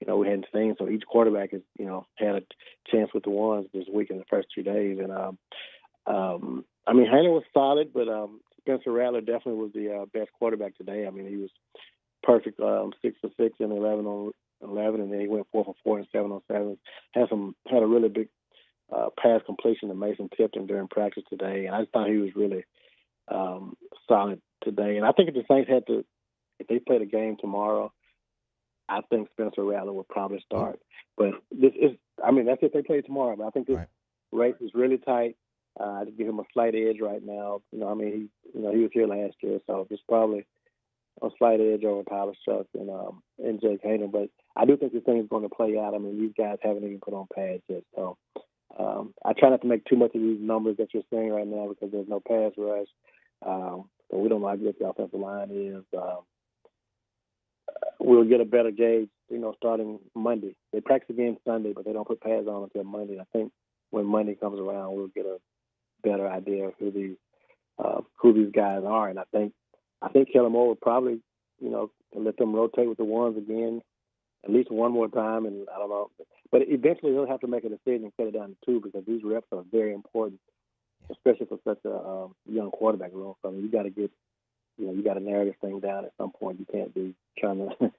we hadn't seen. So each quarterback has had a chance with the ones this week in the first 2 days. And Haener was solid, but Spencer Rattler definitely was the best quarterback today. He was perfect, 6 for 6 and 11 on 11, and then he went 4 for 4 and 7 on 7. Had a really big pass completion to Mason Tipton during practice today, and I just thought he was really solid today. And I think if the Saints if they played a game tomorrow, I think Spencer Rattler would probably start. But that's if they play tomorrow. But I think this race is really tight. I just give him a slight edge right now. He was here last year, so it's probably a slight edge over Tyler Shough and Jake Haener. But I do think this thing is going to play out. These guys haven't even put on pads yet, so I try not to make too much of these numbers that you're seeing right now because there's no pass rush. So we don't know how good the offensive line is. We'll get a better gauge, starting Monday. They practice again Sunday, but they don't put pads on until Monday. I think when Monday comes around, we'll get a better idea of who these guys are. And I think Kellen Moore will probably, let them rotate with the ones again at least one more time. And I don't know, but eventually he'll have to make a decision and cut it down to 2 because these reps are very important, especially for such a young quarterback room. So I mean, you got to get, you got to narrow this thing down at some point. You can't be trying to,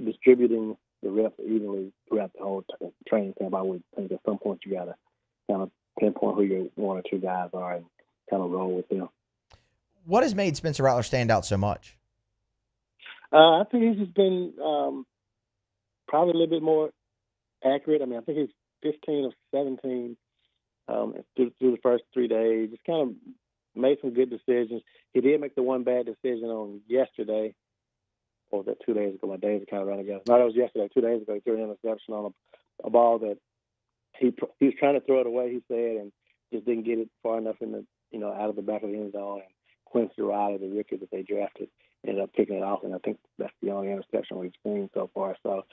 distributing the reps evenly throughout the whole training camp. I would think at some point you got to kind of pinpoint who your 1 or 2 guys are and kind of roll with them. What has made Spencer Rattler stand out so much? I think he's just been probably a little bit more accurate. I mean, I think he's 15 of 17 through the first 3 days. Just kind of made some good decisions. He did make the one bad decision on yesterday. Or was that 2 days ago? My days are kind of running together. No, that was yesterday. 2 days ago, he threw an interception on a ball that he was trying to throw it away, he said, and just didn't get it far enough in the out of the back of the end zone. And Quincy Riley, the rookie that they drafted, ended up picking it off, and I think that's the only interception we've seen so far. So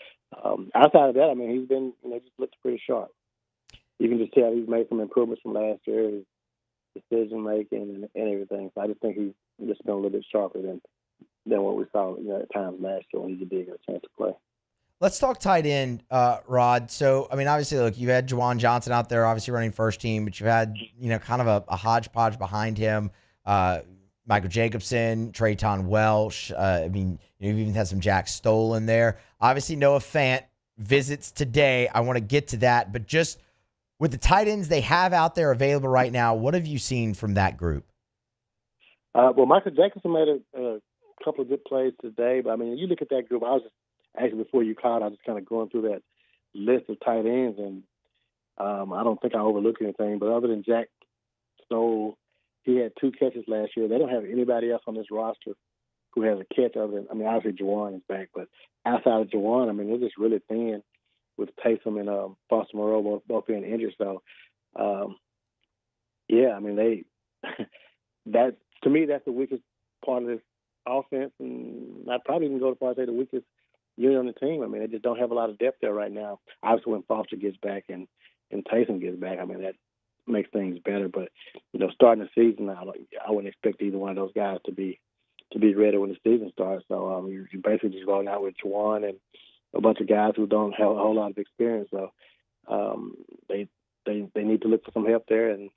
outside of that, I mean, he's been, just looked pretty sharp. You can just tell he's made some improvements from last year, his decision making and everything. So I just think he's just been a little bit sharper than what we saw at times last year when he did get a chance to play. Let's talk tight end, Rod. So, I mean, obviously, look, you had Juwan Johnson out there, obviously running first team, but you've had, kind of a hodgepodge behind him. Michael Jacobson, Trayton Welsh. I mean, you've even had some Jack Stoll in there. Obviously, Noah Fant visits today. I want to get to that, but just with the tight ends they have out there available right now, what have you seen from that group? Well, Michael Jacobson made a couple of good plays today, but I mean, you look at that group. I was just actually before you called, I was just kind of going through that list of tight ends, and I don't think I overlooked anything. But other than Jack Stoll, he had 2 catches last year. They don't have anybody else on this roster who has a catch other than, I mean, obviously Juwan is back, but outside of Juwan, I mean, they're just really thin with Taysom and Foster Moreau both being injured. So, yeah, I mean, that to me, that's the weakest part of this offense, and I'd probably even go to far as say the weakest unit on the team. I mean, they just don't have a lot of depth there right now. Obviously, when Foster gets back and Taysom gets back, I mean, that makes things better. But starting the season, I wouldn't expect either one of those guys to be ready when the season starts. So you're basically just going out with Juwan and a bunch of guys who don't have a whole lot of experience. So they need to look for some help there. And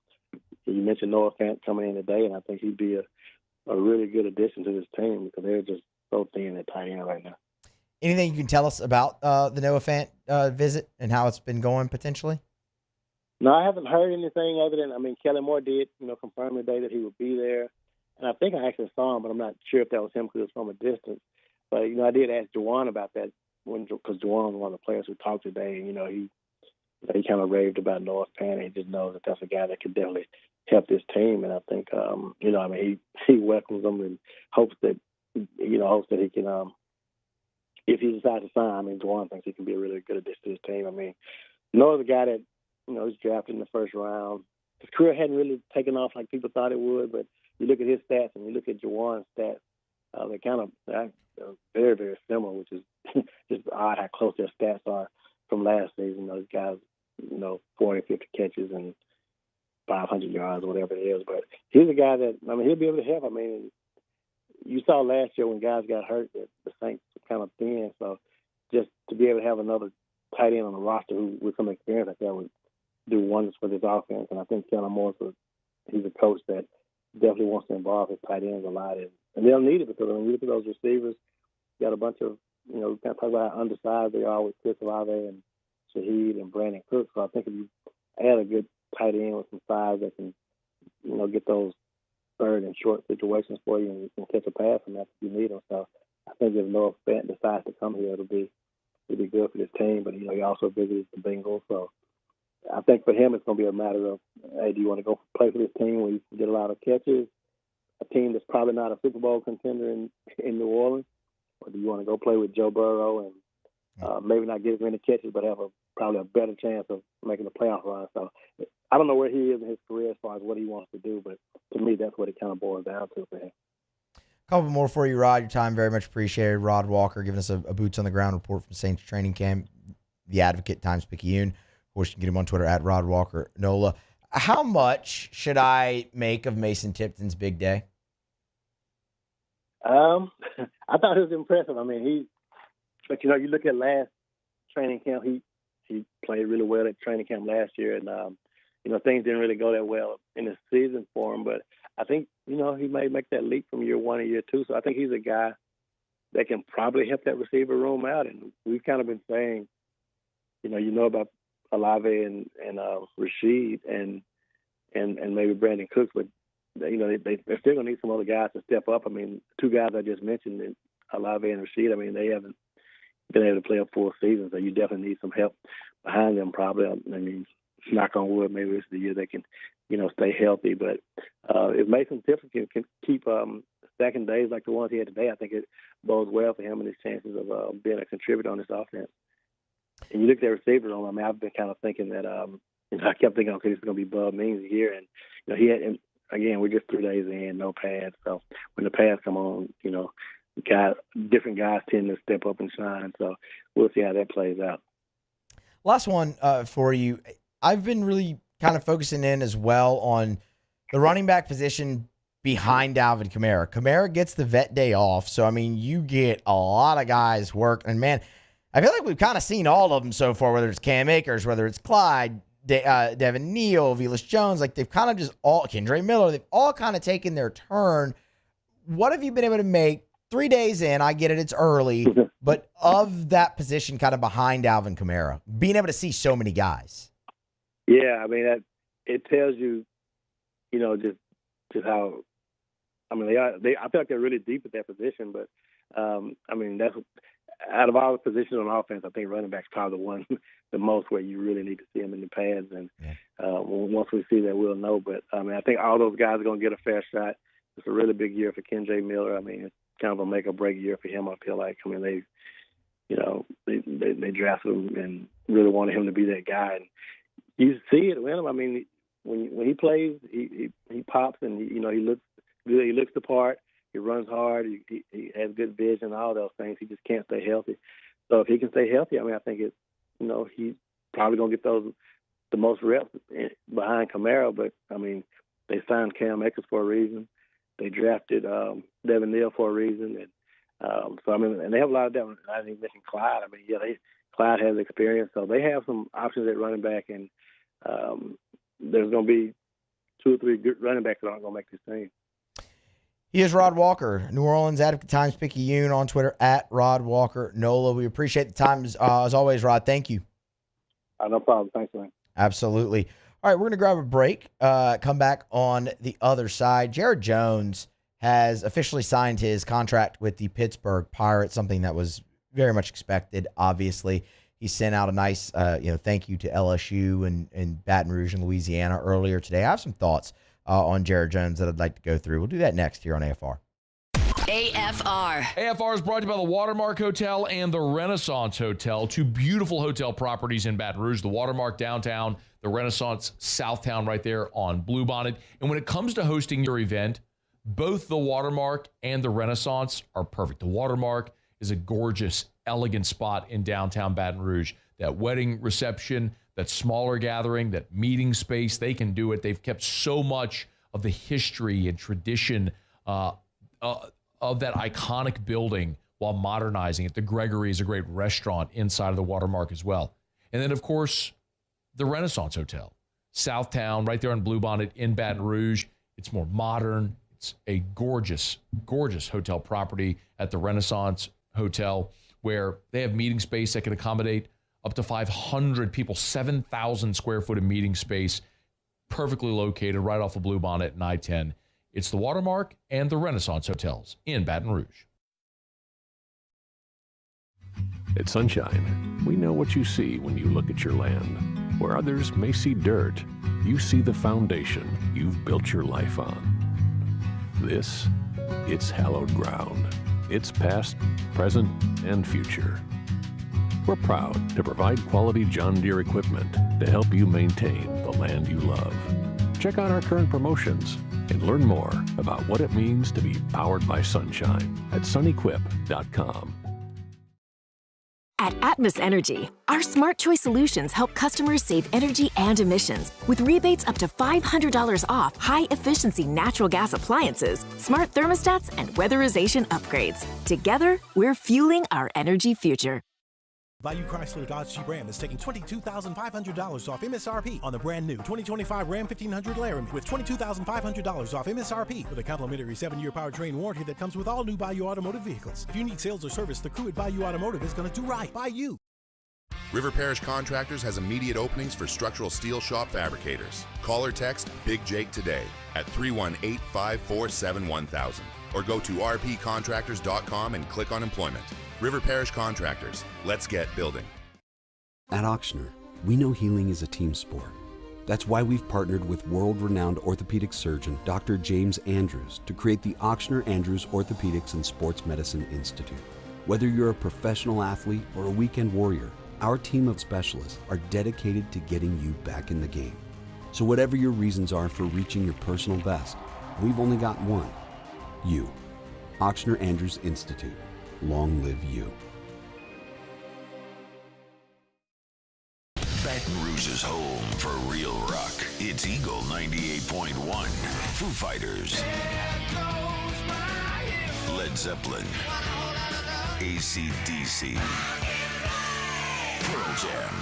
you mentioned Noah Fant coming in today, and I think he'd be a really good addition to this team because they're just so thin at tight end right now. Anything you can tell us about the Noah Fant visit and how it's been going potentially? No, I haven't heard anything other than, I mean, Kellen Moore did, confirm today that he would be there. And I think I actually saw him, but I'm not sure if that was him because it was from a distance. But, I did ask Juwan about that because Juwan was one of the players who talked today. And, he kind of raved about Noah Fant. He just knows that that's a guy that could definitely help this team. And I think, he welcomes them and hopes that he can, if he decides to sign, I mean, Juwan thinks he can be a really good addition to his team. I mean, Noah's a guy that, was drafted in the first round. His career hadn't really taken off like people thought it would, but you look at his stats and you look at Juwan's stats, they're very, very similar, which is just odd how close their stats are from last season. Those guys, 40, 50 catches and 500 yards, whatever it is. But he's a guy that, I mean, he'll be able to help. I mean, you saw last year when guys got hurt that the Saints were kind of thin. So just to be able to have another tight end on the roster who with some experience like that would do wonders for this offense. And I think Kellen Moore, he's a coach that definitely wants to involve his tight ends a lot. And they'll need it because when you look at those receivers, you got a bunch of, we kind of talk about how undersized they are with Chris Olave and Shaheed and Brandon Cook. So I think if you add a good tight end with some size that can, get those third and short situations for you and you can catch a pass and that's if you need them. So I think if Noah Fant decides to come here, it'll be good for this team. But, he also visited the Bengals. So I think for him it's going to be a matter of, hey, do you want to go play for this team where you can get a lot of catches, a team that's probably not a Super Bowl contender in New Orleans, or do you want to go play with Joe Burrow and maybe not get as many catches but have a probably a better chance of making the playoff run. So I don't know where he is in his career as far as what he wants to do, but to me, that's what it kind of boils down to for him. A couple more for you, Rod. Your time very much appreciated. Rod Walker giving us a boots on the ground report from Saints training camp. The Advocate, Times-Picayune. Of course, you can get him on Twitter at Rod Walker NOLA. How much should I make of Mason Tipton's big day? I thought it was impressive. I mean, but you look at last training camp, he played really well at training camp last year, and things didn't really go that well in the season for him. But I think he may make that leap from year one to year two. So I think he's a guy that can probably help that receiver room out. And we've kind of been saying, about Olave and Rashid and maybe Brandon Cooks, but they're still gonna need some other guys to step up. I mean, two guys I just mentioned, Olave and Rashid. I mean, they haven't been able to play a full season, so you definitely need some help behind them. Probably, I mean, knock on wood, maybe it's the year they can, stay healthy. But if Mason Tipton can keep stacking days like the ones he had today, I think it bodes well for him and his chances of being a contributor on this offense. And you look at the receiver room. I mean, I've been kind of thinking that I kept thinking, okay, this is going to be Bub Means' year, and he had. And again, we're just 3 days in, no pads. So when the pads come on, different guys tend to step up and shine. So we'll see how that plays out. Last one for you. I've been really kind of focusing in as well on the running back position behind Alvin Kamara. Kamara gets the vet day off, so, I mean, you get a lot of guys work. And, man, I feel like we've kind of seen all of them so far, whether it's Cam Akers, whether it's Clyde, Devin Neal, Velus Jones. Like, they've kind of just all, Kendre Miller, they've all kind of taken their turn. What have you been able to make 3 days in? I get it, it's early, but of that position kind of behind Alvin Kamara, being able to see so many guys. Yeah, I mean, it tells you, just how, I mean, I feel like they're really deep at that position, but, I mean, that's, out of all the positions on offense, I think running back's probably the one the most where you really need to see him in the pads. And once we see that, we'll know. But, I mean, I think all those guys are going to get a fair shot. It's a really big year for Kendre Miller. I mean, it's kind of a make-or-break year for him, I feel like. I mean, they drafted him and really wanted him to be that guy. And you see it with him. I mean, when he plays, he pops and, he looks good. He looks the part. He runs hard. He has good vision, all those things. He just can't stay healthy. So if he can stay healthy, I mean, I think it's, he's probably going to get the most reps behind Kamara. But, I mean, they signed Cam Akers for a reason. They drafted Devin Neal for a reason. And so, I mean, and they have a lot of them. I didn't even mention Clyde. I mean, Clyde has experience. So they have some options at running back. And there's going to be 2 or 3 good running backs that aren't going to make this team. He is Rod Walker, New Orleans Advocate, Times-Picayune, on Twitter at Rod Walker NOLA. We appreciate the time as always, Rod. Thank you. No problem. Thanks, man. Absolutely. All right, we're going to grab a break, come back on the other side. Jared Jones has officially signed his contract with the Pittsburgh Pirates, something that was very much expected, obviously. He sent out a nice thank you to LSU and Baton Rouge in Louisiana earlier today. I have some thoughts on Jared Jones that I'd like to go through. We'll do that next here on AFR. AFR is brought to you by the Watermark Hotel and the Renaissance Hotel, 2 beautiful hotel properties in Baton Rouge, the Watermark downtown, the Renaissance Southtown right there on Bluebonnet. And when it comes to hosting your event, both the Watermark and the Renaissance are perfect. The Watermark is a gorgeous, elegant spot in downtown Baton Rouge. That wedding reception, that smaller gathering, that meeting space, they can do it. They've kept so much of the history and tradition of that iconic building while modernizing it. The Gregory is a great restaurant inside of the Watermark as well. And then, of course, the Renaissance Hotel, Southtown, right there on Bluebonnet in Baton Rouge. It's more modern. It's a gorgeous, gorgeous hotel property at the Renaissance Hotel where they have meeting space that can accommodate up to 500 people, 7,000 square foot of meeting space, perfectly located right off of Bluebonnet and I-10. It's the Watermark and the Renaissance Hotels in Baton Rouge. At Sunshine, we know what you see when you look at your land. Where others may see dirt, you see the foundation you've built your life on. It's hallowed ground. It's past, present, and future. We're proud to provide quality John Deere equipment to help you maintain the land you love. Check out our current promotions and learn more about what it means to be powered by sunshine at sunequip.com. At Atmos Energy, our Smart Choice solutions help customers save energy and emissions with rebates up to $500 off high-efficiency natural gas appliances, smart thermostats, and weatherization upgrades. Together, we're fueling our energy future. Bayou Chrysler Dodge Jeep Ram is taking $22,500 off MSRP on the brand new 2025 Ram 1500 Laramie with $22,500 off MSRP with a complimentary 7-year powertrain warranty that comes with all new Bayou Automotive vehicles. If you need sales or service, the crew at Bayou Automotive is going to do right by you. River Parish Contractors has immediate openings for structural steel shop fabricators. Call or text Big Jake today at 318-547-1000 or go to rpcontractors.com and click on employment. River Parish Contractors. Let's get building. At Auctioner, we know healing is a team sport. That's why we've partnered with world-renowned orthopedic surgeon Dr. James Andrews to create the Auctioner Andrews Orthopedics and Sports Medicine Institute. Whether you're a professional athlete or a weekend warrior, our team of specialists are dedicated to getting you back in the game. So whatever your reasons are for reaching your personal best, we've only got one: you. Auctioner Andrews Institute. Long live you. Baton Rouge's home for real rock. It's Eagle 98.1. Foo Fighters. Led Zeppelin. AC/DC. Pearl Jam.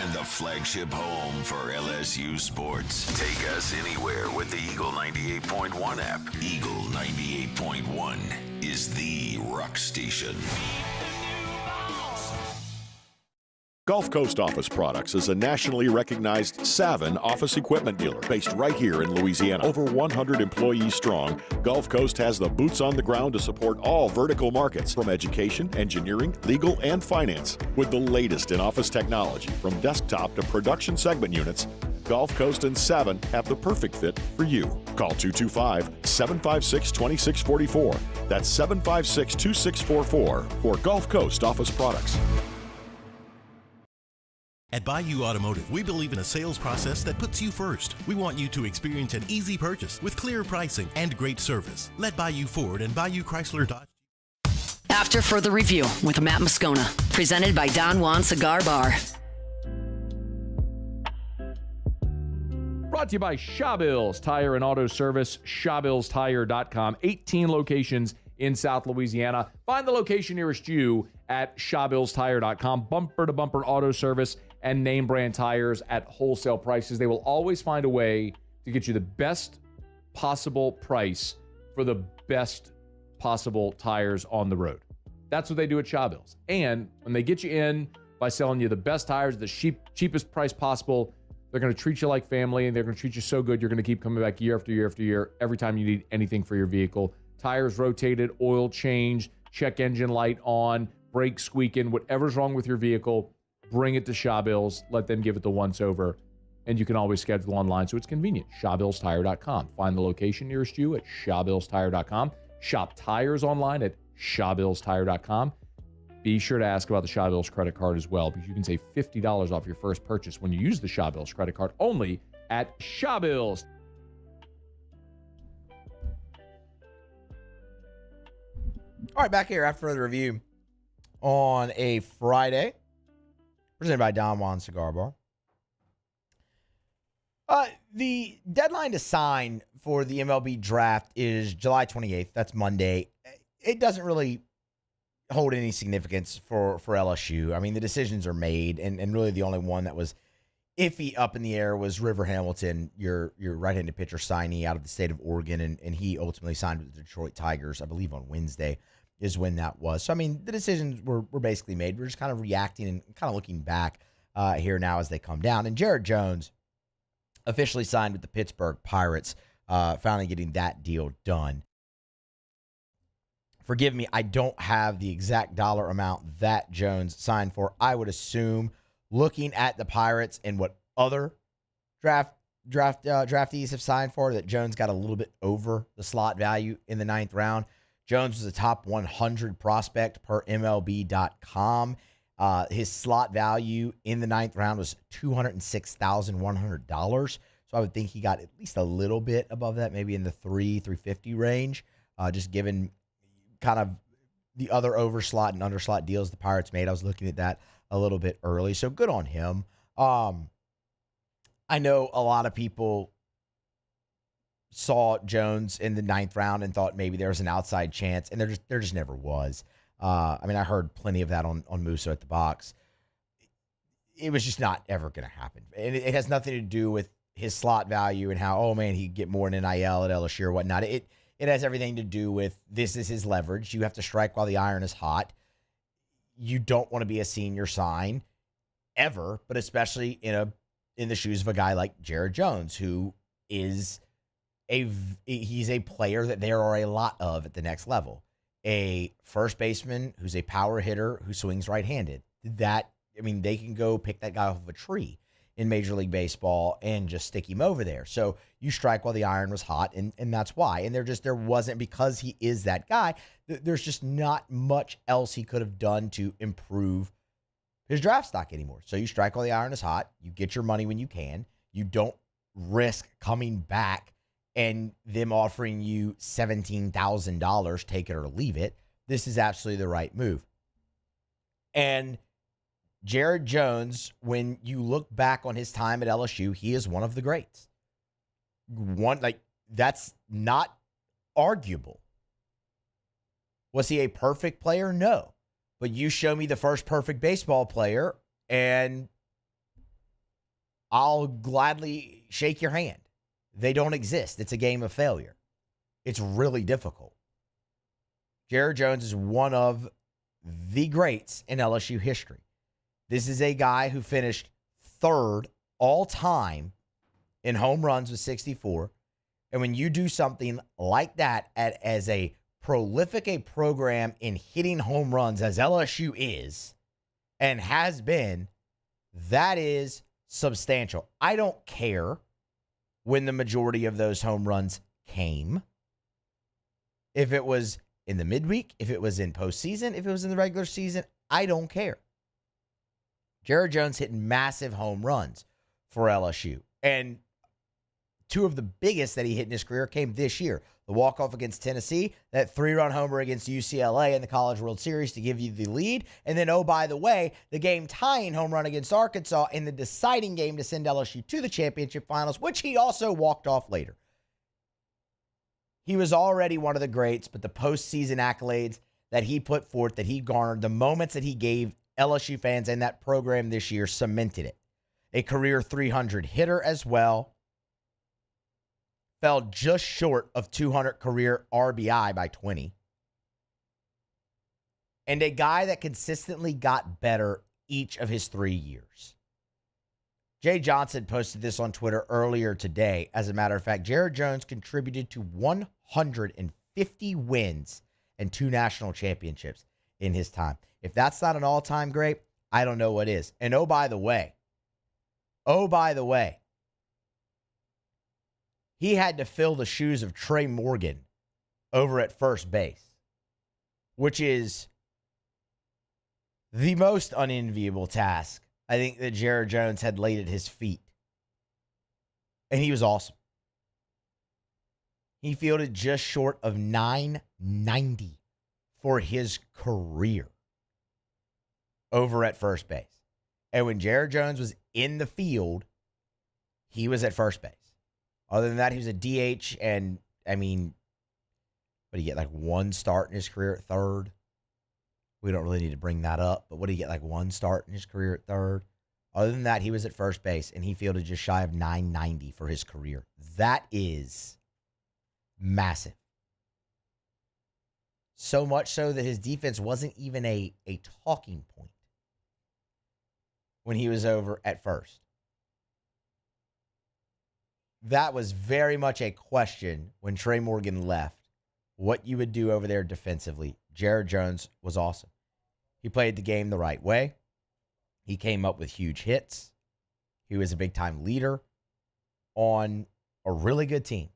And the flagship home for LSU sports. Take us anywhere with the Eagle 98.1 app. Eagle 98.1 is the rock station. Gulf Coast Office Products is a nationally recognized Saban office equipment dealer based right here in Louisiana. Over 100 employees strong, Gulf Coast has the boots on the ground to support all vertical markets from education, engineering, legal, and finance. With the latest in office technology from desktop to production segment units, Gulf Coast and Saban have the perfect fit for you. Call 225-756-2644. That's 756-2644 for Gulf Coast Office Products. At Bayou Automotive, we believe in a sales process that puts you first. We want you to experience an easy purchase with clear pricing and great service. Let Bayou Ford and Bayou Chrysler Dodge. After further review with Matt Moscona, presented by Don Juan Cigar Bar. Brought to you by Shaville's Tire and Auto Service, ShavillesTire.com. 18 locations in South Louisiana. Find the location nearest you at ShavillesTire.com. Bumper-to-bumper auto service and name brand tires at wholesale prices. They will always find a way to get you the best possible price for the best possible tires on the road. That's what they do at Shaville's. And when they get you in by selling you the best tires, the cheapest price possible, they're going to treat you like family, and they're going to treat you so good you're going to keep coming back year after year after year every time you need anything for your vehicle. Tires rotated, oil changed, check engine light on, brakes squeaking, whatever's wrong with your vehicle, bring it to Shaville's. Let them give it the once-over, and you can always schedule online, so it's convenient. ShavillesTire.com. Find the location nearest you at ShavillesTire.com. Shop tires online at ShavillesTire.com. Be sure to ask about the Shaville's credit card as well, because you can save $50 off your first purchase when you use the Shaville's credit card only at Shaville's. All right, back here after further review on a Friday, presented by Don Juan Cigar Bar. The deadline to sign for the MLB draft is July 28th. That's Monday. It doesn't really hold any significance for LSU. I mean, the decisions are made, and really the only one that was iffy up in the air was River Hamilton, your right-handed pitcher signee out of the state of Oregon, and he ultimately signed with the Detroit Tigers, I believe on Wednesday is when that was. So, I mean, the decisions were basically made. We're just kind of reacting and kind of looking back here now as they come down. And Jared Jones officially signed with the Pittsburgh Pirates, finally getting that deal done. Forgive me, I don't have the exact dollar amount that Jones signed for. I would assume, looking at the Pirates and what other draftees have signed for, that Jones got a little bit over the slot value in the 9th round. Jones was a top 100 prospect per MLB.com. His slot value in the 9th round was $206,100. So I would think he got at least a little bit above that, maybe in the $350 range, just given kind of the other overslot and underslot deals the Pirates made. I was looking at that a little bit early, so good on him. I know a lot of people saw Jones in the 9th round and thought maybe there was an outside chance, and there just never was. I heard plenty of that on Musso at the box. It was just not ever going to happen. And it has nothing to do with his slot value and how, oh man, he'd get more in NIL at LSU or whatnot. It has everything to do with this is his leverage. You have to strike while the iron is hot. You don't want to be a senior sign ever, but especially in the shoes of a guy like Jared Jones, who is he's a player that there are a lot of at the next level. A first baseman who's a power hitter who swings right-handed. They can go pick that guy off of a tree in Major League Baseball and just stick him over there. So you strike while the iron was hot, and that's why. And there wasn't, because he is that guy, there's just not much else he could have done to improve his draft stock anymore. So you strike while the iron is hot. You get your money when you can. You don't risk coming back and them offering you $17,000, take it or leave it. This is absolutely the right move. And Jared Jones, when you look back on his time at LSU, he is one of the greats. That's not arguable. Was he a perfect player? No. But you show me the first perfect baseball player, and I'll gladly shake your hand. They don't exist. It's a game of failure. It's really difficult. Jared Jones is one of the greats in LSU history. This is a guy who finished 3rd all time in home runs with 64. And when you do something like that as a prolific a program in hitting home runs as LSU is and has been, that is substantial. I don't care when the majority of those home runs came. If it was in the midweek, if it was in postseason, if it was in the regular season, I don't care. Jared Jones hit massive home runs for LSU. And 2 of the biggest that he hit in his career came this year. The walk-off against Tennessee, that 3-run homer against UCLA in the College World Series to give you the lead. And then, oh, by the way, the game-tying home run against Arkansas in the deciding game to send LSU to the championship finals, which he also walked off later. He was already one of the greats, but the postseason accolades that he put forth, that he garnered, the moments that he gave LSU fans and that program this year cemented it. A career 300 hitter as well. Fell just short of 200 career RBI by 20. And a guy that consistently got better each of his 3 years. Jay Johnson posted this on Twitter earlier today. As a matter of fact, Jared Jones contributed to 150 wins and 2 national championships in his time. If that's not an all-time great, I don't know what is. And oh, by the way, he had to fill the shoes of Trey Morgan over at first base, which is the most unenviable task I think that Jared Jones had laid at his feet. And he was awesome. He fielded just short of 990 for his career over at first base. And when Jared Jones was in the field, he was at first base. Other than that, he was a DH, and, what did he get, 1 start in his career at third? We don't really need to bring that up, but what did he get, 1 start in his career at third? Other than that, he was at first base, and he fielded just shy of 990 for his career. That is massive. So much so that his defense wasn't even a talking point when he was over at first. That was very much a question when Trey Morgan left, what you would do over there defensively. Jared Jones was awesome. He played the game the right way. He came up with huge hits. He was a big-time leader on a really good team.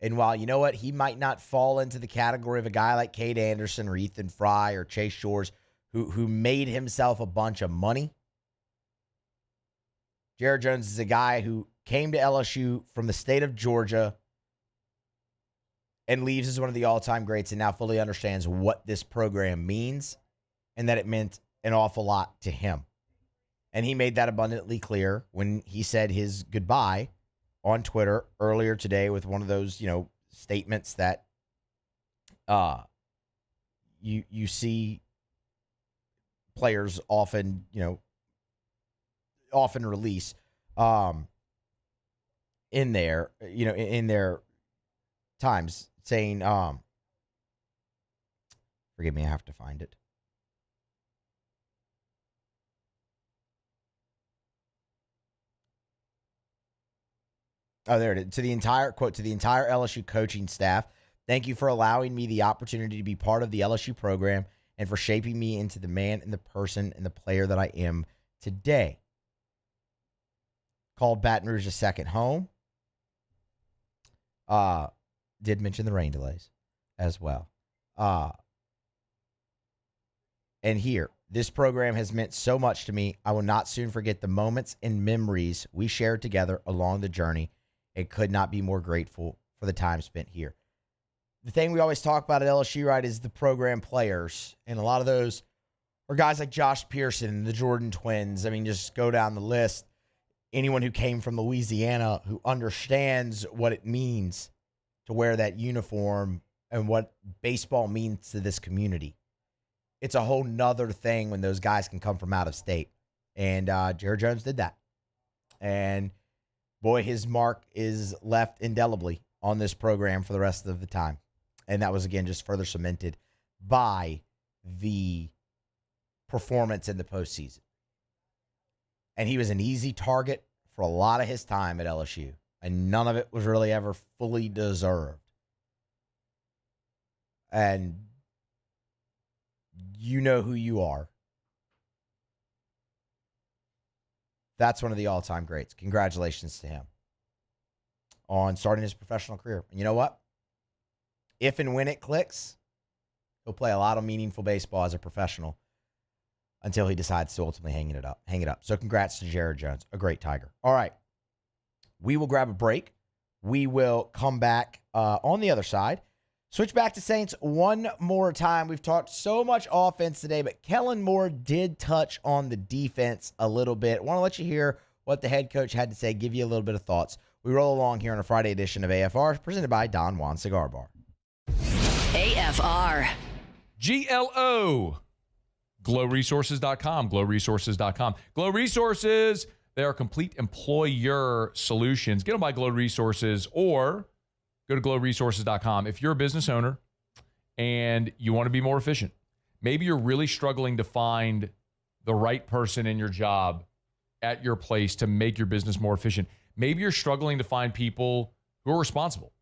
And while, you know what, he might not fall into the category of a guy like Cade Anderson or Ethan Fry or Chase Shores who made himself a bunch of money, Jared Jones is a guy who came to LSU from the state of Georgia and leaves as one of the all-time greats and now fully understands what this program means and that it meant an awful lot to him. And he made that abundantly clear when he said his goodbye on Twitter earlier today with one of those, statements that you see players often release in their times, saying, forgive me, I have to find it. Oh, there it is. To the entire LSU coaching staff, thank you for allowing me the opportunity to be part of the LSU program and for shaping me into the man and the person and the player that I am today. Called Baton Rouge a second home. Did mention the rain delays as well. And here, this program has meant so much to me. I will not soon forget the moments and memories we shared together along the journey and could not be more grateful for the time spent here. The thing we always talk about at LSU, right, is the program players. And a lot of those are guys like Josh Pearson, the Jordan twins. I mean, just go down the list. Anyone who came from Louisiana who understands what it means to wear that uniform and what baseball means to this community. It's a whole nother thing when those guys can come from out of state. And Jared Jones did that. And, boy, his mark is left indelibly on this program for the rest of the time. And that was, again, just further cemented by the performance in the postseason. And he was an easy target for a lot of his time at LSU. And none of it was really ever fully deserved. And you know who you are. That's one of the all-time greats. Congratulations to him on starting his professional career. And you know what? If and when it clicks, he'll play a lot of meaningful baseball as a professional until he decides to ultimately hang it up. So congrats to Jared Jones, a great Tiger. All right. We will grab a break. We will come back on the other side. Switch back to Saints one more time. We've talked so much offense today, but Kellen Moore did touch on the defense a little bit. I want to let you hear what the head coach had to say, give you a little bit of thoughts. We roll along here on a Friday edition of AFR, presented by Don Juan Cigar Bar. AFR. GLO. GlowResources.com. GlowResources.com. Glow Resources, they are complete employer solutions. Get them by Glow Resources or go to GlowResources.com. If you're a business owner and you want to be more efficient, maybe you're really struggling to find the right person in your job at your place to make your business more efficient. Maybe you're struggling to find people who are responsible,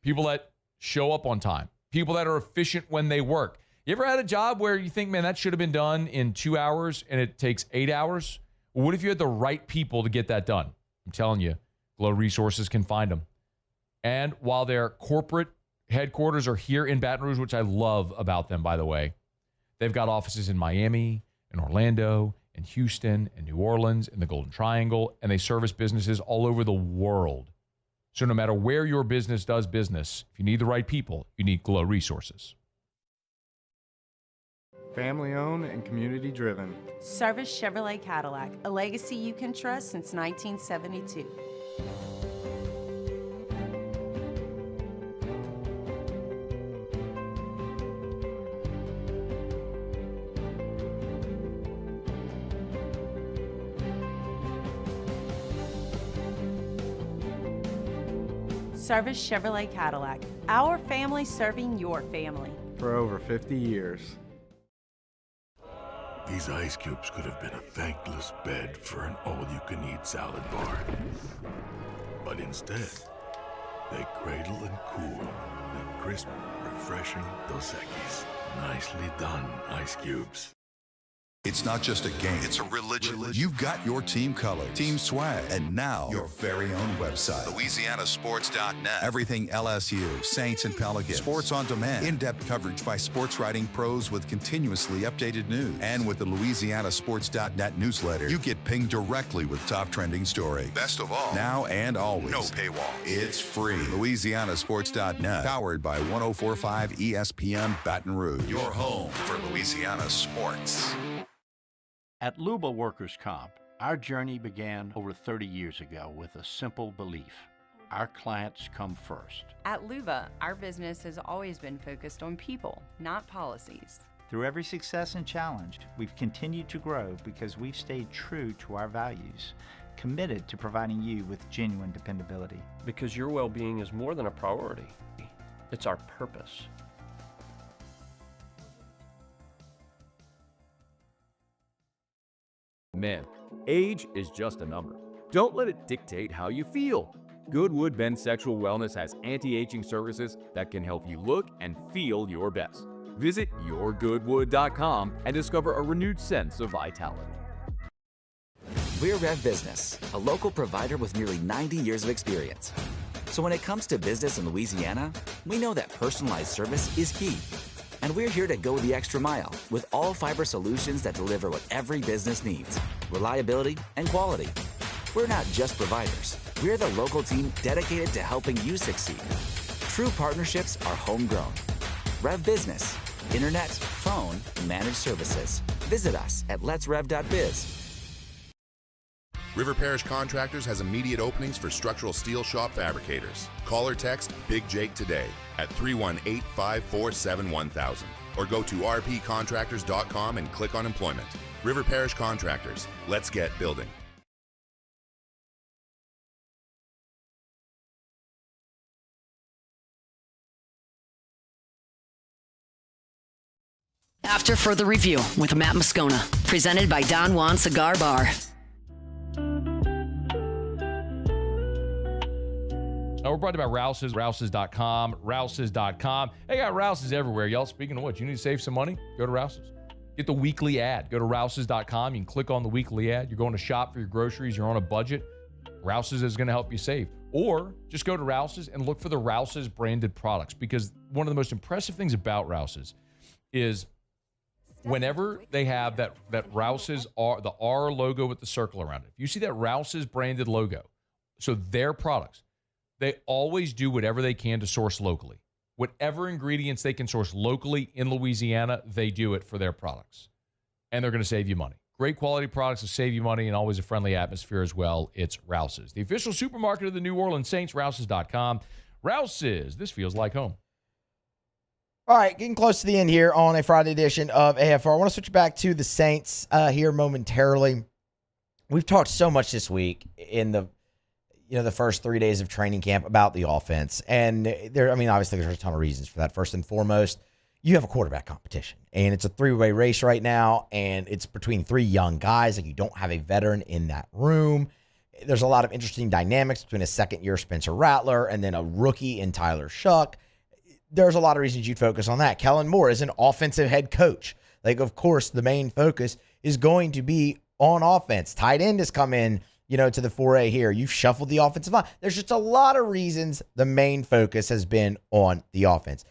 people that show up on time, people that are efficient when they work. You ever had a job where you think, man, that should have been done in 2 hours and it takes 8 hours? Well, what if you had the right people to get that done? I'm telling you, Glow Resources can find them. And while their corporate headquarters are here in Baton Rouge, which I love about them, by the way, they've got offices in Miami, in Orlando, in Houston, in New Orleans, in the Golden Triangle, and they service businesses all over the world. So no matter where your business does business, if you need the right people, you need Glow Resources. Family-owned and community-driven. Service Chevrolet Cadillac, a legacy you can trust since 1972. Service Chevrolet Cadillac, our family serving your family. For over 50 years. These ice cubes could have been a thankless bed for an all-you-can-eat salad bar. But instead, they cradle and cool the crisp, refreshing Dos Equis. Nicely done, ice cubes. It's not just a game, it's a religion. You've got your team colors, team swag, and now your very own website. LouisianaSports.net. Everything LSU, Saints, and Pelicans. Sports on demand. In-depth coverage by sports writing pros with continuously updated news. And with the LouisianaSports.net newsletter, you get pinged directly with top trending stories. Best of all, now and always, no paywall. It's free. LouisianaSports.net. Powered by 104.5 ESPN Baton Rouge. Your home for Louisiana sports. At Luba Workers' Comp, our journey began over 30 years ago with a simple belief: our clients come first. At Luba, our business has always been focused on people, not policies. Through every success and challenge, we've continued to grow because we've stayed true to our values, committed to providing you with genuine dependability. Because your well-being is more than a priority. It's our purpose. Man, age is just a number. Don't let it dictate how you feel. Goodwood Men's Sexual Wellness has anti-aging services that can help you look and feel your best. Visit yourgoodwood.com and discover a renewed sense of vitality. We're Rev Business, a local provider with nearly 90 years of experience. So when it comes to business in Louisiana, we know that personalized service is key. And we're here to go the extra mile with all fiber solutions that deliver what every business needs: reliability and quality. We're not just providers. We're the local team dedicated to helping you succeed. True partnerships are homegrown. Rev Business, internet, phone, managed services. Visit us at letsrev.biz. River Parish Contractors has immediate openings for structural steel shop fabricators. Call or text Big Jake today at 318-547-1000 or go to rpcontractors.com and click on employment. River Parish Contractors. Let's get building. After further review with Matt Moscona, presented by Don Juan Cigar Bar. We're brought to you by Rouses, Rouses.com, Rouses.com. They got Rouses everywhere, y'all. Speaking of what, you need to save some money? Go to Rouses. Get the weekly ad. Go to Rouses.com. You can click on the weekly ad. You're going to shop for your groceries. You're on a budget. Rouses is going to help you save. Or just go to Rouses and look for the Rouses branded products, because one of the most impressive things about Rouses is whenever they have that Rouses R, the R logo with the circle around it. If you see that Rouses branded logo, so their products, they always do whatever they can to source locally. Whatever ingredients they can source locally in Louisiana, they do it for their products. And they're going to save you money. Great quality products to save you money, and always a friendly atmosphere as well. It's Rouses. The official supermarket of the New Orleans Saints, Rouses.com. Rouses, this feels like home. All right, getting close to the end here on a Friday edition of AFR. I want to switch back to the Saints here momentarily. We've talked so much this week in the first 3 days of training camp about the offense. And obviously there's a ton of reasons for that. First and foremost, you have a quarterback competition, and it's a three-way race right now, and it's between three young guys. Like, you don't have a veteran in that room. There's a lot of interesting dynamics between a second-year Spencer Rattler and then a rookie in Tyler Shough. There's a lot of reasons you'd focus on that. Kellen Moore is an offensive head coach. Like, of course, the main focus is going to be on offense. Tight end has come in, to the foray here. You've shuffled the offensive line. There's just a lot of reasons the main focus has been on the offense.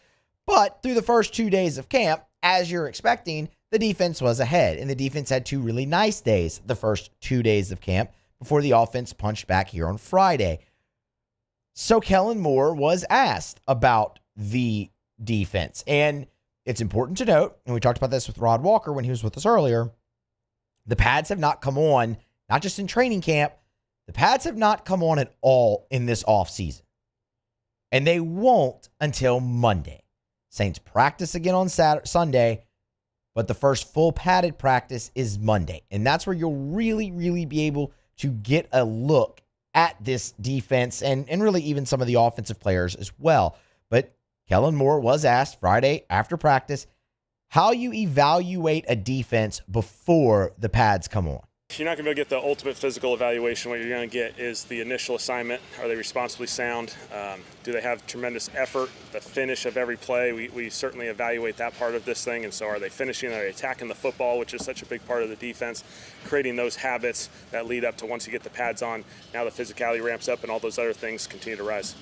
But through the first 2 days of camp, as you're expecting, the defense was ahead. And the defense had two really nice days the first 2 days of camp before the offense punched back here on Friday. So Kellen Moore was asked about the defense. And it's important to note, and we talked about this with Rod Walker when he was with us earlier, the pads have not come on, not just in training camp. The pads have not come on at all in this offseason. And they won't until Monday. Saints practice again on Sunday, but the first full padded practice is Monday. And that's where you'll really, really be able to get a look at this defense and really even some of the offensive players as well. But Kellen Moore was asked Friday after practice how you evaluate a defense before the pads come on. You're not going to be able to get the ultimate physical evaluation. What you're going to get is the initial assignment. Are they responsibly sound? Do they have tremendous effort? The finish of every play, we certainly evaluate that part of this thing. And so are they finishing? Are they attacking the football, which is such a big part of the defense? Creating those habits that lead up to once you get the pads on, now the physicality ramps up and all those other things continue to rise.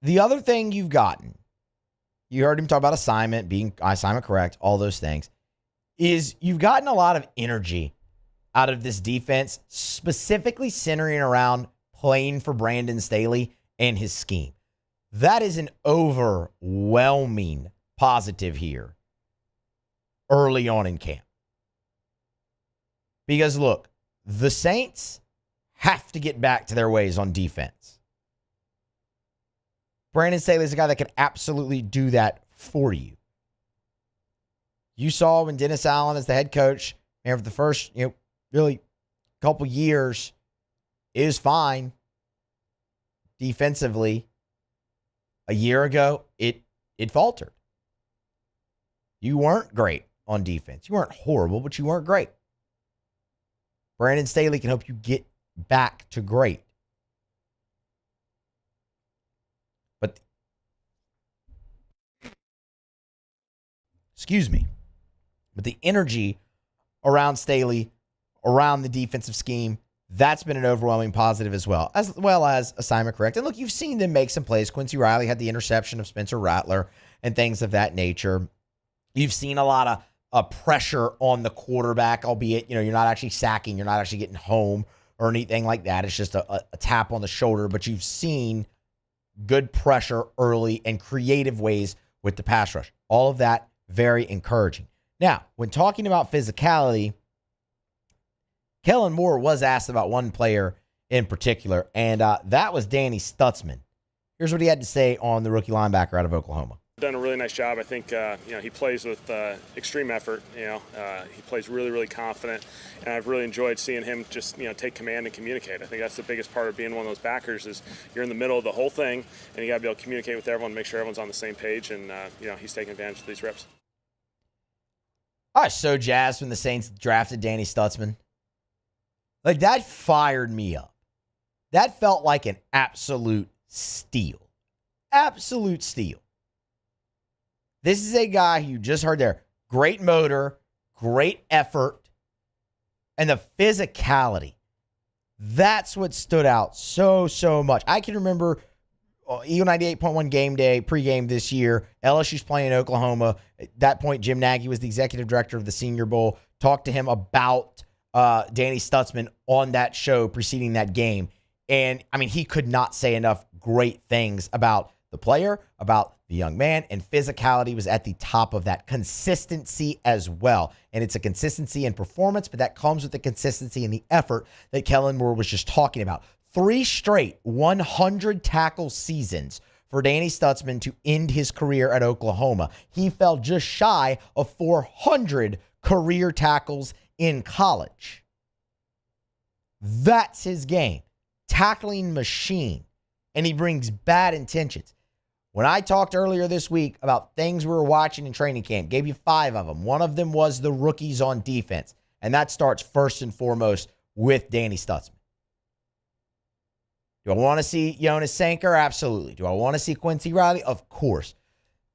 The other thing you've gotten, you heard him talk about assignment, being assignment correct, all those things, is you've gotten a lot of energy out of this defense, specifically centering around playing for Brandon Staley and his scheme. That is an overwhelming positive here early on in camp. Because look, the Saints have to get back to their ways on defense. Brandon Staley is a guy that can absolutely do that for you. You saw when Dennis Allen as the head coach, and for the first, really couple years, is fine defensively. A year ago, it faltered. You weren't great on defense. You weren't horrible, but you weren't great. Brandon Staley can help you get back to great. But, excuse me. But the energy around Staley, around the defensive scheme, that's been an overwhelming positive as well as assignment correct. And look, you've seen them make some plays. Quincy Riley had the interception of Spencer Rattler and things of that nature. You've seen a lot of pressure on the quarterback, albeit, you're not actually sacking, you're not actually getting home or anything like that. It's just a tap on the shoulder, but you've seen good pressure early and creative ways with the pass rush. All of that very encouraging. Now, when talking about physicality, Kellen Moore was asked about one player in particular, and that was Danny Stutzman. Here's what he had to say on the rookie linebacker out of Oklahoma. Done a really nice job. I think he plays with extreme effort. He plays really, really confident, and I've really enjoyed seeing him just take command and communicate. I think that's the biggest part of being one of those backers is you're in the middle of the whole thing, and you got to be able to communicate with everyone, make sure everyone's on the same page, and he's taking advantage of these reps. I was so jazzed when the Saints drafted Danny Stutzman. Like, that fired me up. That felt like an absolute steal. Absolute steal. This is a guy who you just heard there. Great motor, great effort, and the physicality. That's what stood out so much. I can remember Eagle 98.1 game day, pregame this year. LSU's playing in Oklahoma. At that point, Jim Nagy was the executive director of the Senior Bowl. Talked to him about Danny Stutzman on that show preceding that game. And, he could not say enough great things about the player, about the young man, and physicality was at the top of that. Consistency as well. And it's a consistency in performance, but that comes with the consistency and the effort that Kellen Moore was just talking about. 3 straight 100 tackle seasons for Danny Stutzman to end his career at Oklahoma. He fell just shy of 400 career tackles in college. That's his game. Tackling machine. And he brings bad intentions. When I talked earlier this week about things we were watching in training camp, gave you 5 of them. One of them was the rookies on defense. And that starts first and foremost with Danny Stutzman. Do I want to see Jonas Sanker? Absolutely. Do I want to see Quincy Riley? Of course.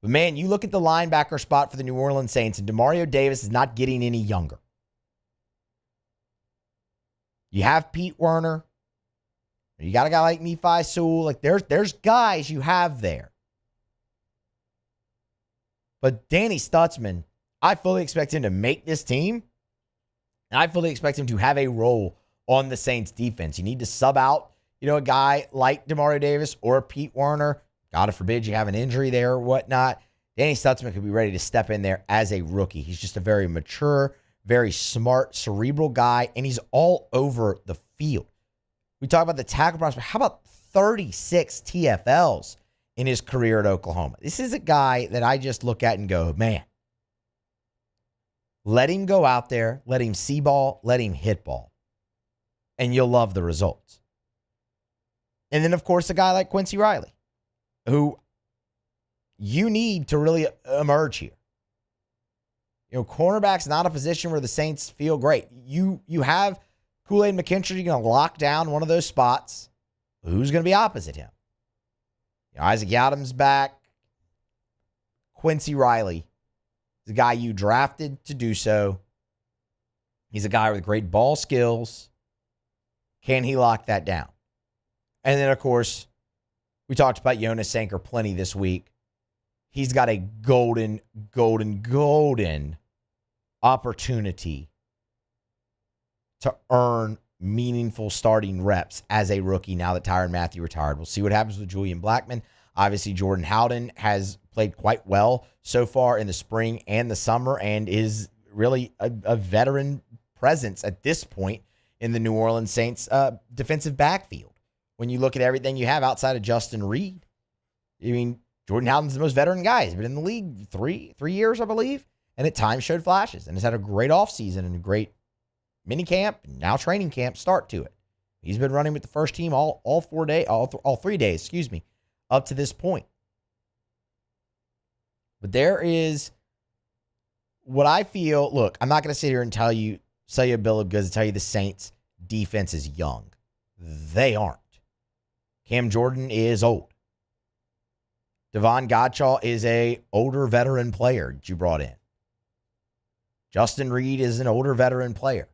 But man, you look at the linebacker spot for the New Orleans Saints, and Demario Davis is not getting any younger. You have Pete Werner. You got a guy like Nephi Sewell. Like there's guys you have there. But Danny Stutzman, I fully expect him to make this team. And I fully expect him to have a role on the Saints defense. You need to sub out, a guy like Demario Davis or Pete Werner. God forbid you have an injury there or whatnot. Danny Stutzman could be ready to step in there as a rookie. He's just a very mature, very smart, cerebral guy, and he's all over the field. We talk about the tackle prospect. How about 36 TFLs in his career at Oklahoma? This is a guy that I just look at and go, man, let him go out there, let him see ball, let him hit ball, and you'll love the results. And then, of course, a guy like Quincy Riley, who you need to really emerge here. Cornerback's not a position where the Saints feel great. You have Kool-Aid McKinstry going to lock down one of those spots. Who's going to be opposite him? Isaac Yadam's back. Quincy Riley, the guy you drafted to do so. He's a guy with great ball skills. Can he lock that down? And then, of course, we talked about Jonas Sanker plenty this week. He's got a golden opportunity to earn meaningful starting reps as a rookie now that Tyrann Mathieu retired. We'll see what happens with Julian Blackmon. Obviously, Jordan Howden has played quite well so far in the spring and the summer and is really a veteran presence at this point in the New Orleans Saints defensive backfield. When you look at everything you have outside of Justin Reed, Jordan Howden's the most veteran guy. He's been in the league three years, I believe, and at times showed flashes and has had a great offseason and a great mini camp, now training camp start to it. He's been running with the first team all 3 days, up to this point. But there is what I feel. Look, I'm not going to sit here and tell you a bill of goods to tell you the Saints defense is young. They aren't. Cam Jordan is old. Devon Gottschall is a older veteran player that you brought in. Justin Reed is an older veteran player.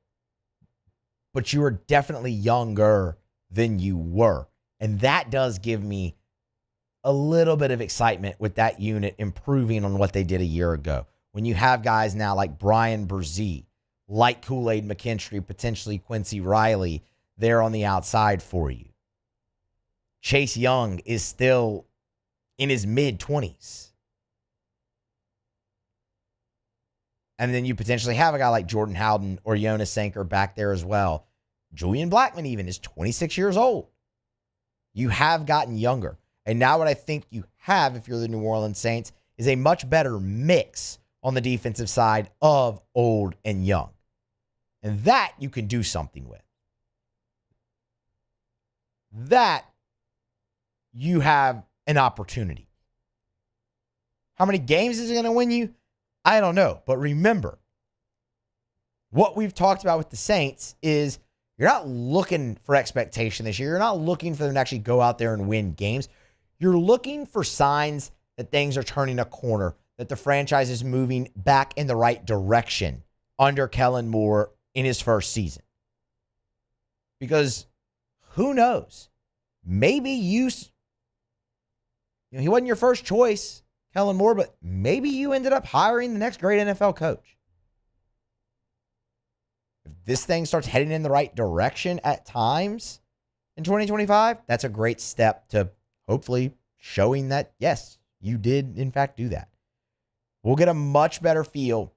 But you are definitely younger than you were. And that does give me a little bit of excitement with that unit improving on what they did a year ago. When you have guys now like Brian Brzee, like Kool-Aid McKinstry, potentially Quincy Riley there on the outside for you. Chase Young is still in his mid-20s. And then you potentially have a guy like Jordan Howden or Jonas Sanker back there as well. Julian Blackmon even is 26 years old. You have gotten younger. And now what I think you have, if you're the New Orleans Saints, is a much better mix on the defensive side of old and young. And that you can do something with. That you have an opportunity. How many games is it going to win you? I don't know. But remember, what we've talked about with the Saints is you're not looking for expectation this year. You're not looking for them to actually go out there and win games. You're looking for signs that things are turning a corner, that the franchise is moving back in the right direction under Kellen Moore in his first season. Because who knows? Maybe he wasn't your first choice, Kellen Moore, but maybe you ended up hiring the next great NFL coach. If this thing starts heading in the right direction at times in 2025, that's a great step to hopefully showing that, yes, you did in fact do that. We'll get a much better feel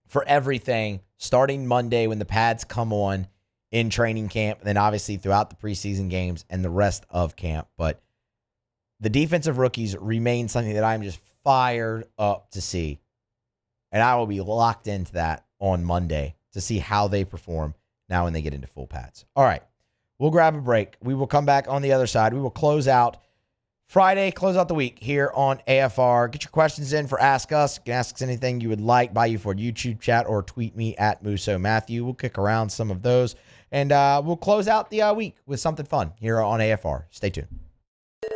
for everything starting Monday when the pads come on in training camp, and then obviously throughout the preseason games and the rest of camp. But the defensive rookies remain something that I'm just fired up to see. And I will be locked into that on Monday to see how they perform now when they get into full pads. All right, we'll grab a break. We will come back on the other side. We will close out Friday, close out the week here on AFR. Get your questions in for Ask Us. You can ask us anything you would like. Bayou Ford YouTube chat or tweet me at Musso Matthew. We'll kick around some of those. And we'll close out the week with something fun here on AFR. Stay tuned.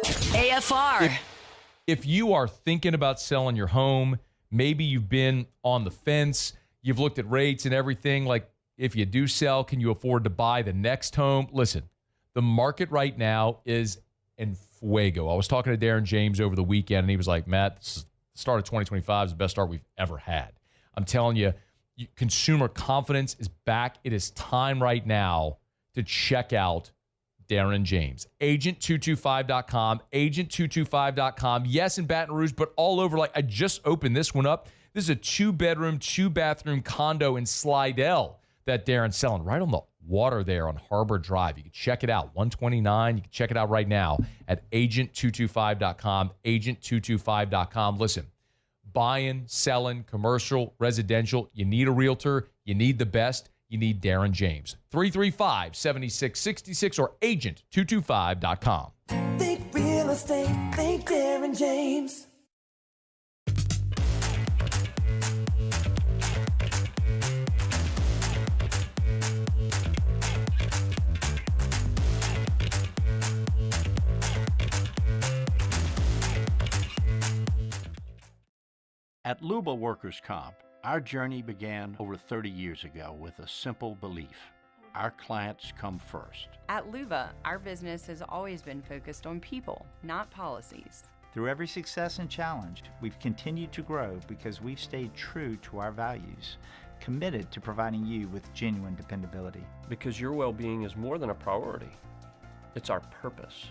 AFR. If you are thinking about selling your home, maybe you've been on the fence, you've looked at rates and everything, like if you do sell, can you afford to buy the next home? Listen, the market right now is in fuego. I was talking to Darren James over the weekend, and he was like, Matt, this is the start of 2025 is the best start we've ever had. I'm telling you, consumer confidence is back. It is time right now to check out Darren James. Agent225.com, agent225.com. Yes, in Baton Rouge, but all over. Like, I just opened this one up. This is a 2-bedroom, 2-bathroom condo in Slidell that Darren's selling right on the water there on Harbor Drive. You can check it out, 129. You can check it out right now at agent225.com, agent225.com. Listen, buying, selling, commercial, residential, you need a realtor, you need the best, you need Darren James. 335-7666 or agent225.com. Think real estate, think Darren James. At Luba Workers Comp, our journey began over 30 years ago with a simple belief. Our clients come first. At Luba, our business has always been focused on people, not policies. Through every success and challenge, we've continued to grow because we've stayed true to our values, committed to providing you with genuine dependability. Because your well-being is more than a priority. It's our purpose.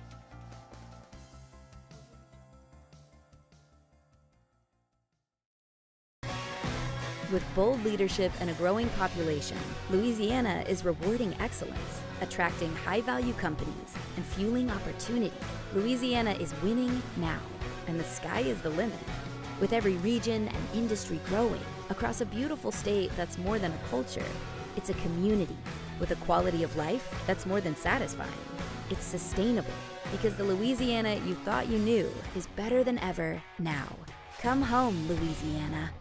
With bold leadership and a growing population, Louisiana is rewarding excellence, attracting high-value companies, and fueling opportunity. Louisiana is winning now, and the sky is the limit. With every region and industry growing across a beautiful state that's more than a culture, it's a community with a quality of life that's more than satisfying. It's sustainable because the Louisiana you thought you knew is better than ever now. Come home, Louisiana.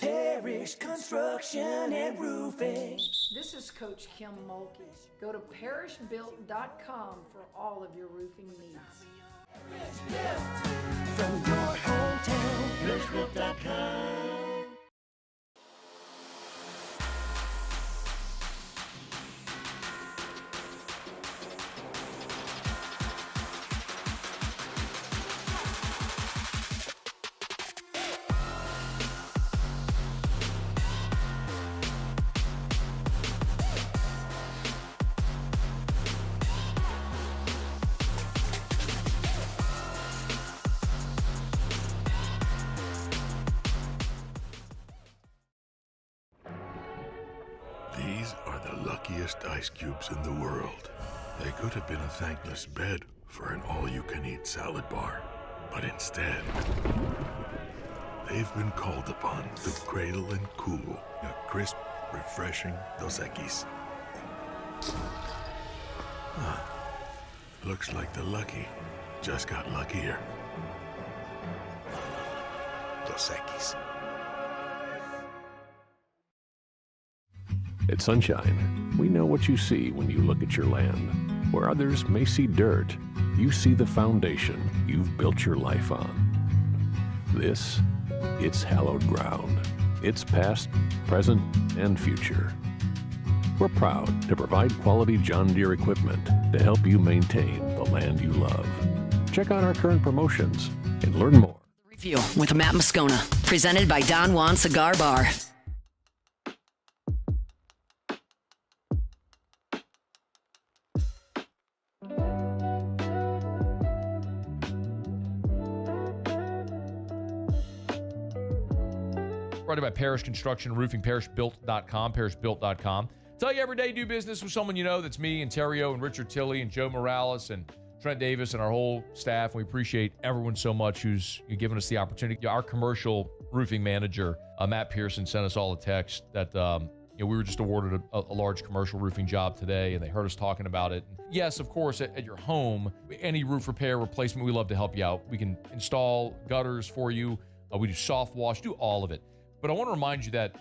Parish Construction and Roofing. This is Coach Kim Mulkey. Go to parishbuilt.com for all of your roofing needs. From your hometown, parishbuilt.com. These are the luckiest ice cubes in the world. They could have been a thankless bed for an all-you-can-eat salad bar. But instead, they've been called upon to cradle and cool a crisp, refreshing Dos Equis. Huh. Looks like the lucky just got luckier. Dos Equis. At Sunshine, we know what you see when you look at your land. Where others may see dirt, you see the foundation you've built your life on. This, it's hallowed ground. It's past, present, and future. We're proud to provide quality John Deere equipment to help you maintain the land you love. Check out our current promotions and learn more. Review with Matt Moscona, presented by Don Juan Cigar Bar. Brought by Parish Construction and Roofing, parishbuilt.com, parishbuilt.com. Tell you every day, do business with someone you know. That's me and Terrio and Richard Tilley and Joe Morales and Trent Davis and our whole staff. We appreciate everyone so much who's giving us the opportunity. Our commercial roofing manager, Matt Pearson, sent us all a text that we were just awarded a large commercial roofing job today, and they heard us talking about it. Yes, of course, at your home, any roof repair, replacement, we love to help you out. We can install gutters for you. We do soft wash, do all of it. But I want to remind you that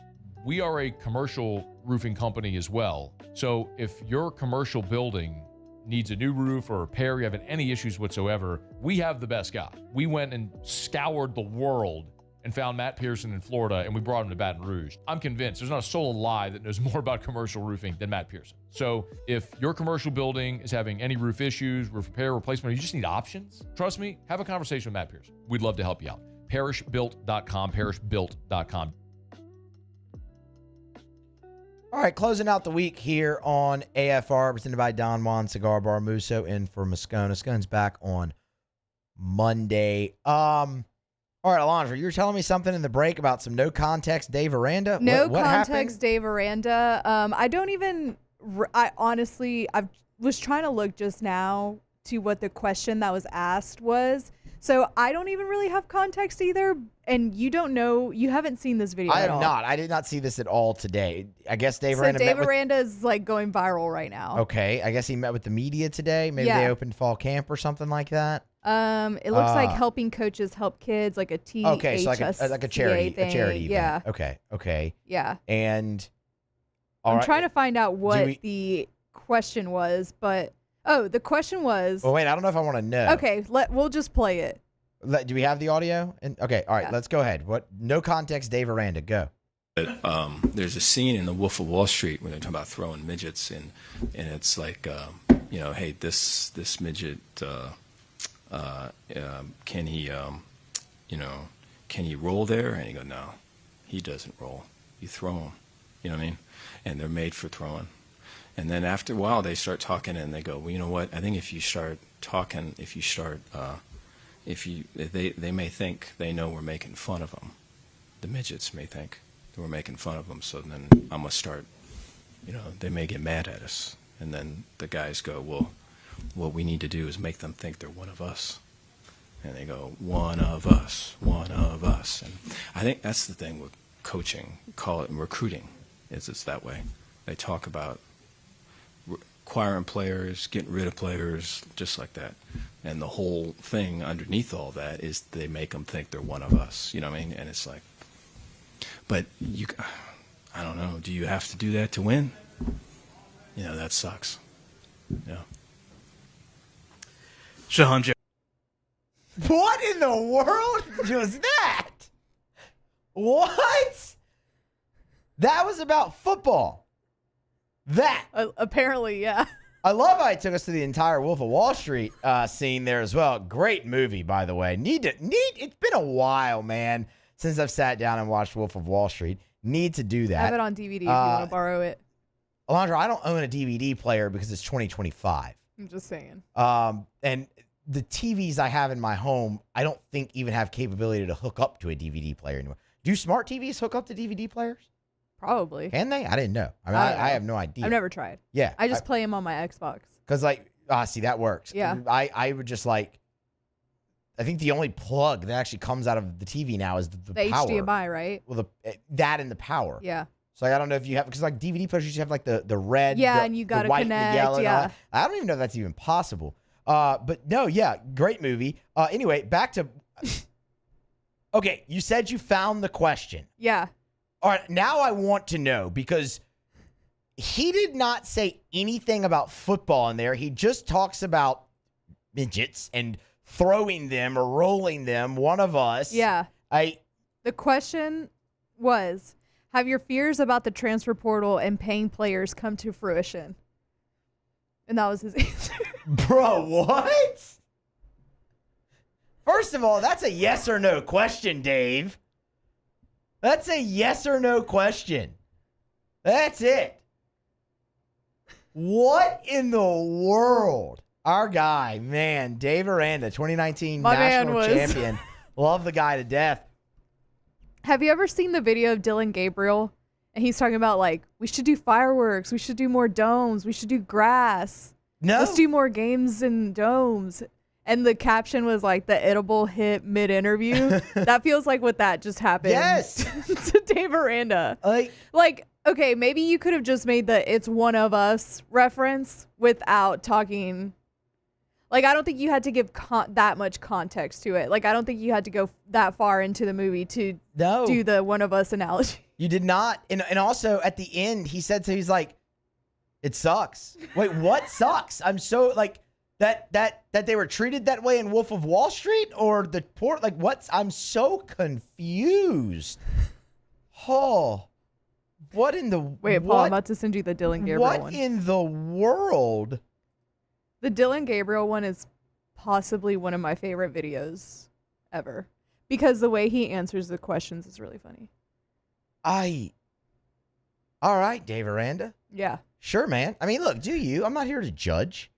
we are a commercial roofing company as well. So if your commercial building needs a new roof or repair, you have any issues whatsoever, we have the best guy. We went and scoured the world and found Matt Pearson in Florida, and we brought him to Baton Rouge. I'm convinced there's not a soul alive that knows more about commercial roofing than Matt Pearson. So if your commercial building is having any roof issues, roof repair, replacement, or you just need options, trust me, have a conversation with Matt Pearson. We'd love to help you out. Parishbuilt.com, parishbuilt.com. All right, closing out the week here on AFR, presented by Don Juan Cigar Bar. Musso in for Moscona. Moscona's back on Monday. All right, Alondra, you were telling me something in the break about some no context Dave Aranda. No what context happened? Dave Aranda. I honestly was trying to look just now to what the question that was asked was. So I don't even really have context either, and you don't know. You haven't seen this video. I at have all. not. I did not see this at all today. I guess Dave Aranda. Dave Aranda is like going viral right now. Okay, I guess he met with the media today. Maybe Yeah. they opened fall camp or something like that. It looks like helping coaches help kids, like a THSCA Okay, so like a charity, thing. a charity Yeah. event. Okay. Yeah. And I'm trying to find out what the question was, but the question was. Well, wait, I don't know if I want to know. Okay, we'll just play it. Do we have the audio? Okay, all right, Yeah. let's go ahead. No context, Dave Aranda, go. There's a scene in The Wolf of Wall Street when they're talking about throwing midgets, and it's like, hey, this midget, can he roll there? And you go, no, he doesn't roll. You throw him. You know what I mean? And they're made for throwing. And then after a while, they start talking, and they go, well, you know what? I think if you start talking, they may think they know we're making fun of them. The midgets may think that we're making fun of them. So then I'm gonna start. They may get mad at us, and then the guys go, well, what we need to do is make them think they're one of us. And they go, one of us, one of us. And I think that's the thing with coaching, call it recruiting, is it's that way. They talk about acquiring players, getting rid of players, just like that. And the whole thing underneath all that is they make them think they're one of us. You know what I mean? And it's like, but I don't know. Do you have to do that to win? That sucks. Yeah. Shough. What in the world was that? What? That was about football. Apparently, yeah. I love how it took us to the entire Wolf of Wall Street scene there as well. Great movie, by the way. It's been a while, man, since I've sat down and watched Wolf of Wall Street. Need to do that. I have it on DVD if you want to borrow it. Alondra, I don't own a DVD player because it's 2025. I'm just saying. And the TVs I have in my home, I don't think even have capability to hook up to a DVD player anymore. Do smart TVs hook up to DVD players? Probably. Can they? I didn't know. I have no idea. I've never tried. Yeah. I just play them on my Xbox. Because, see, that works. Yeah. I would just I think the only plug that actually comes out of the TV now is the power. HDMI, right? Well, that and the power. Yeah. So I don't know if you have, because DVD players usually have the red, and you got the to white, connect. and the yellow. Yeah. I don't even know if that's even possible. But no, yeah, great movie. Anyway, back to. Okay, you said you found the question. Yeah. All right, now I want to know, because he did not say anything about football in there. He just talks about midgets and throwing them or rolling them, one of us. Yeah. The question was, have your fears about the transfer portal and paying players come to fruition? And that was his answer. Bro, what? First of all, that's a yes or no question, Dave. That's a yes or no question. That's it. What in the world? Our guy, man, Dave Aranda, 2019 national champion. Love the guy to death. Have you ever seen the video of Dylan Gabriel? And he's talking about, we should do fireworks. We should do more domes. We should do grass. No. Let's do more games in domes. And the caption was the edible hit mid-interview. That feels like what that just happened. Yes. To Dave Aranda. Okay, maybe you could have just made the "it's one of us" reference without talking. I don't think you had to give that much context to it. I don't think you had to go that far into the movie to do the one of us analogy. You did not. And also at the end, he said, he's like, it sucks. Wait, what sucks? I'm so that they were treated that way in Wolf of Wall Street, or the port? I'm so confused. Oh, what in the wait, Paul? I'm about to send you the Dylan Gabriel one. What in the world? The Dylan Gabriel one is possibly one of my favorite videos ever, because the way he answers the questions is really funny. All right, Dave Aranda. Yeah. Sure, man. I mean, look, do you? I'm not here to judge.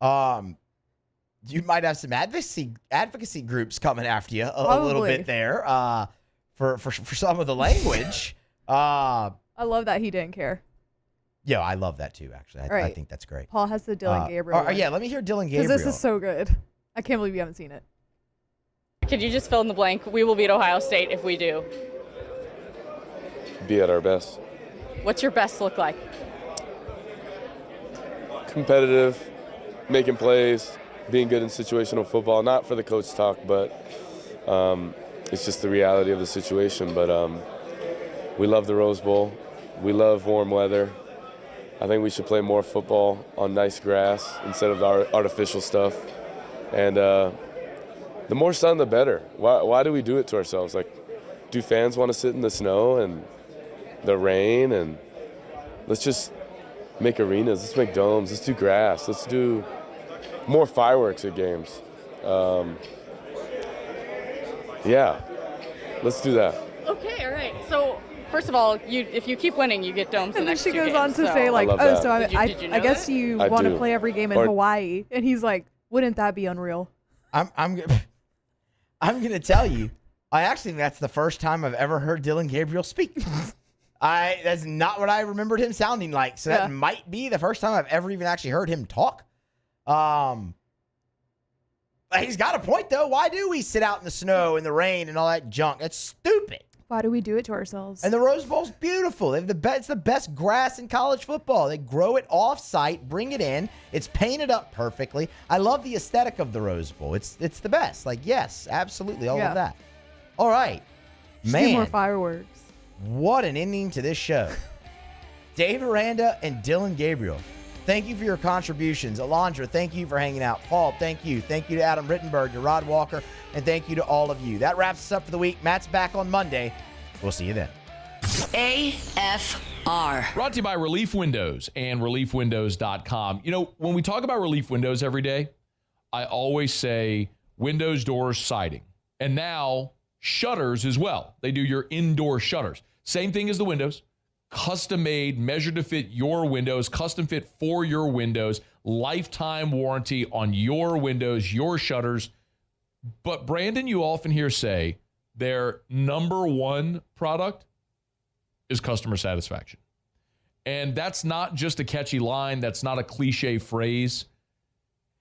You might have some advocacy groups coming after you a little bit there for some of the language. I love that he didn't care. Yeah, I love that too, actually. I think that's great. Paul has the Dylan Gabriel one. Yeah, let me hear Dylan Gabriel. Because this is so good. I can't believe you haven't seen it. Could you just fill in the blank? We will beat Ohio State if we do. Be at our best. What's your best look like? Competitive, making plays, being good in situational football. Not for the coach talk, but it's just the reality of the situation. But we love the Rose Bowl. We love warm weather. I think we should play more football on nice grass instead of the artificial stuff. And the more sun, the better. Why do we do it to ourselves? Like, do fans want to sit in the snow and the rain? And let's just make arenas. Let's make domes. Let's do grass. Let's do more fireworks at games. Yeah, let's do that. Okay, all right. So first of all, if you keep winning, you get domes. And then she goes games, on to so. say, like, I love oh, that. so Did you know I guess that? you I want to do. play every game in Or- Hawaii. And he's like, wouldn't that be unreal? I'm gonna tell you, I actually think that's the first time I've ever heard Dillon Gabriel speak. That's not what I remembered him sounding like. So that might be the first time I've ever even actually heard him talk. He's got a point though. Why do we sit out in the snow and the rain and all that junk? That's stupid. Why do we do it to ourselves? And the Rose Bowl's beautiful. They have it's the best grass in college football. They grow it off-site, bring it in. It's painted up perfectly. I love the aesthetic of the Rose Bowl. It's the best. Like, yes, absolutely, all of that. All right. Should Man. do more fireworks. What an ending to this show. Dave Aranda and Dillon Gabriel, thank you for your contributions. Alondra, thank you for hanging out. Paul, thank you. Thank you to Adam Rittenberg, to Rod Walker, and thank you to all of you. That wraps us up for the week. Matt's back on Monday. We'll see you then. AFR. Brought to you by Relief Windows and ReliefWindows.com. You know, when we talk about Relief Windows every day, I always say windows, doors, siding. And now shutters as well. They do your indoor shutters. Same thing as the windows. Custom made, measured to fit your windows, custom fit for your windows, lifetime warranty on your windows, your shutters. But Brandon, you often hear say their number one product is customer satisfaction. And that's not just a catchy line. That's not a cliche phrase.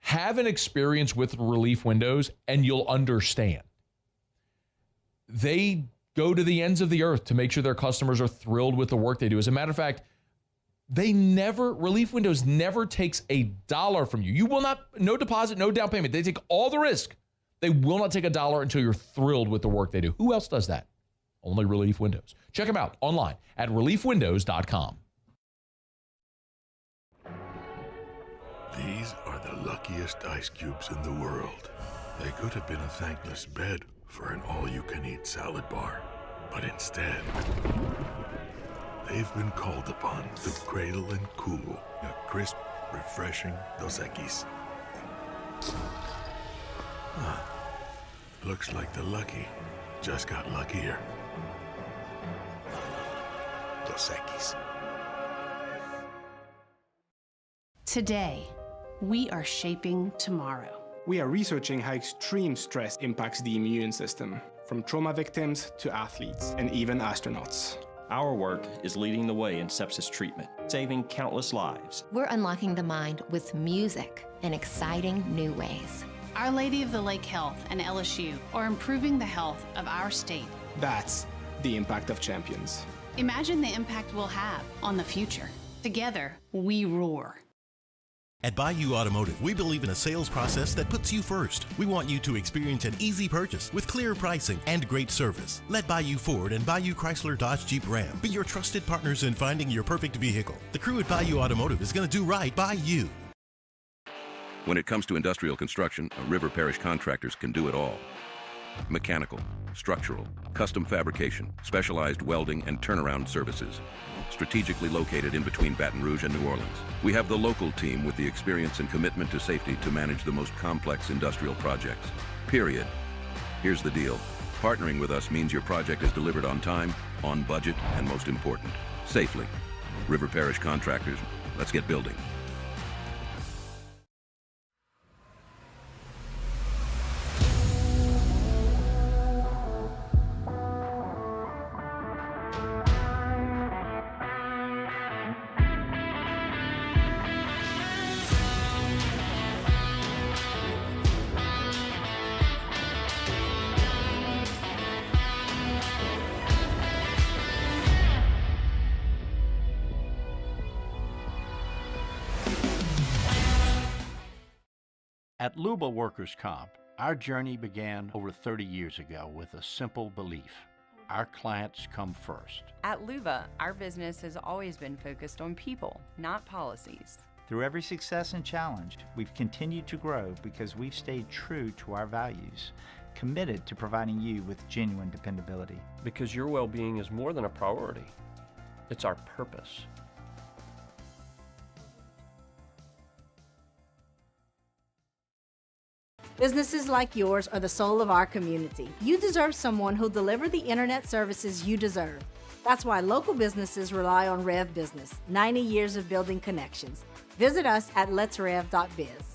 Have an experience with Relief Windows and you'll understand. They go to the ends of the earth to make sure their customers are thrilled with the work they do. As a matter of fact, Relief Windows never takes $1 from you. You will not, no deposit, no down payment. They take all the risk. They will not take $1 until you're thrilled with the work they do. Who else does that? Only Relief Windows. Check them out online at reliefwindows.com. These are the luckiest ice cubes in the world. They could have been a thankless bed for an all-you-can-eat salad bar. But instead, they've been called upon to cradle and cool a crisp, refreshing Dos Equis. Huh. Looks like the lucky just got luckier. Dos Equis. Today, we are shaping tomorrow. We are researching how extreme stress impacts the immune system, from trauma victims to athletes and even astronauts. Our work is leading the way in sepsis treatment, saving countless lives. We're unlocking the mind with music in exciting new ways. Our Lady of the Lake Health and LSU are improving the health of our state. That's the impact of champions. Imagine the impact we'll have on the future. Together, we roar. At Bayou Automotive, we believe in a sales process that puts you first. We want you to experience an easy purchase with clear pricing and great service. Let Bayou Ford and Bayou Chrysler Dodge Jeep Ram be your trusted partners in finding your perfect vehicle. The crew at Bayou Automotive is going to do right by you. When it comes to industrial construction, River Parish contractors can do it all. Mechanical, structural, custom fabrication, specialized welding, and turnaround services. Strategically located in between Baton Rouge and New Orleans, we have the local team with the experience and commitment to safety to manage the most complex industrial projects. Period. Here's the deal. Partnering with us means your project is delivered on time, on budget, and most important, safely. River Parish contractors, let's get building. At Luba Workers' Comp, our journey began over 30 years ago with a simple belief. Our clients come first. At Luba, our business has always been focused on people, not policies. Through every success and challenge, we've continued to grow because we've stayed true to our values, committed to providing you with genuine dependability. Because your well-being is more than a priority. It's our purpose. Businesses like yours are the soul of our community. You deserve someone who'll deliver the internet services you deserve. That's why local businesses rely on Rev Business, 90 years of building connections. Visit us at letsrev.biz.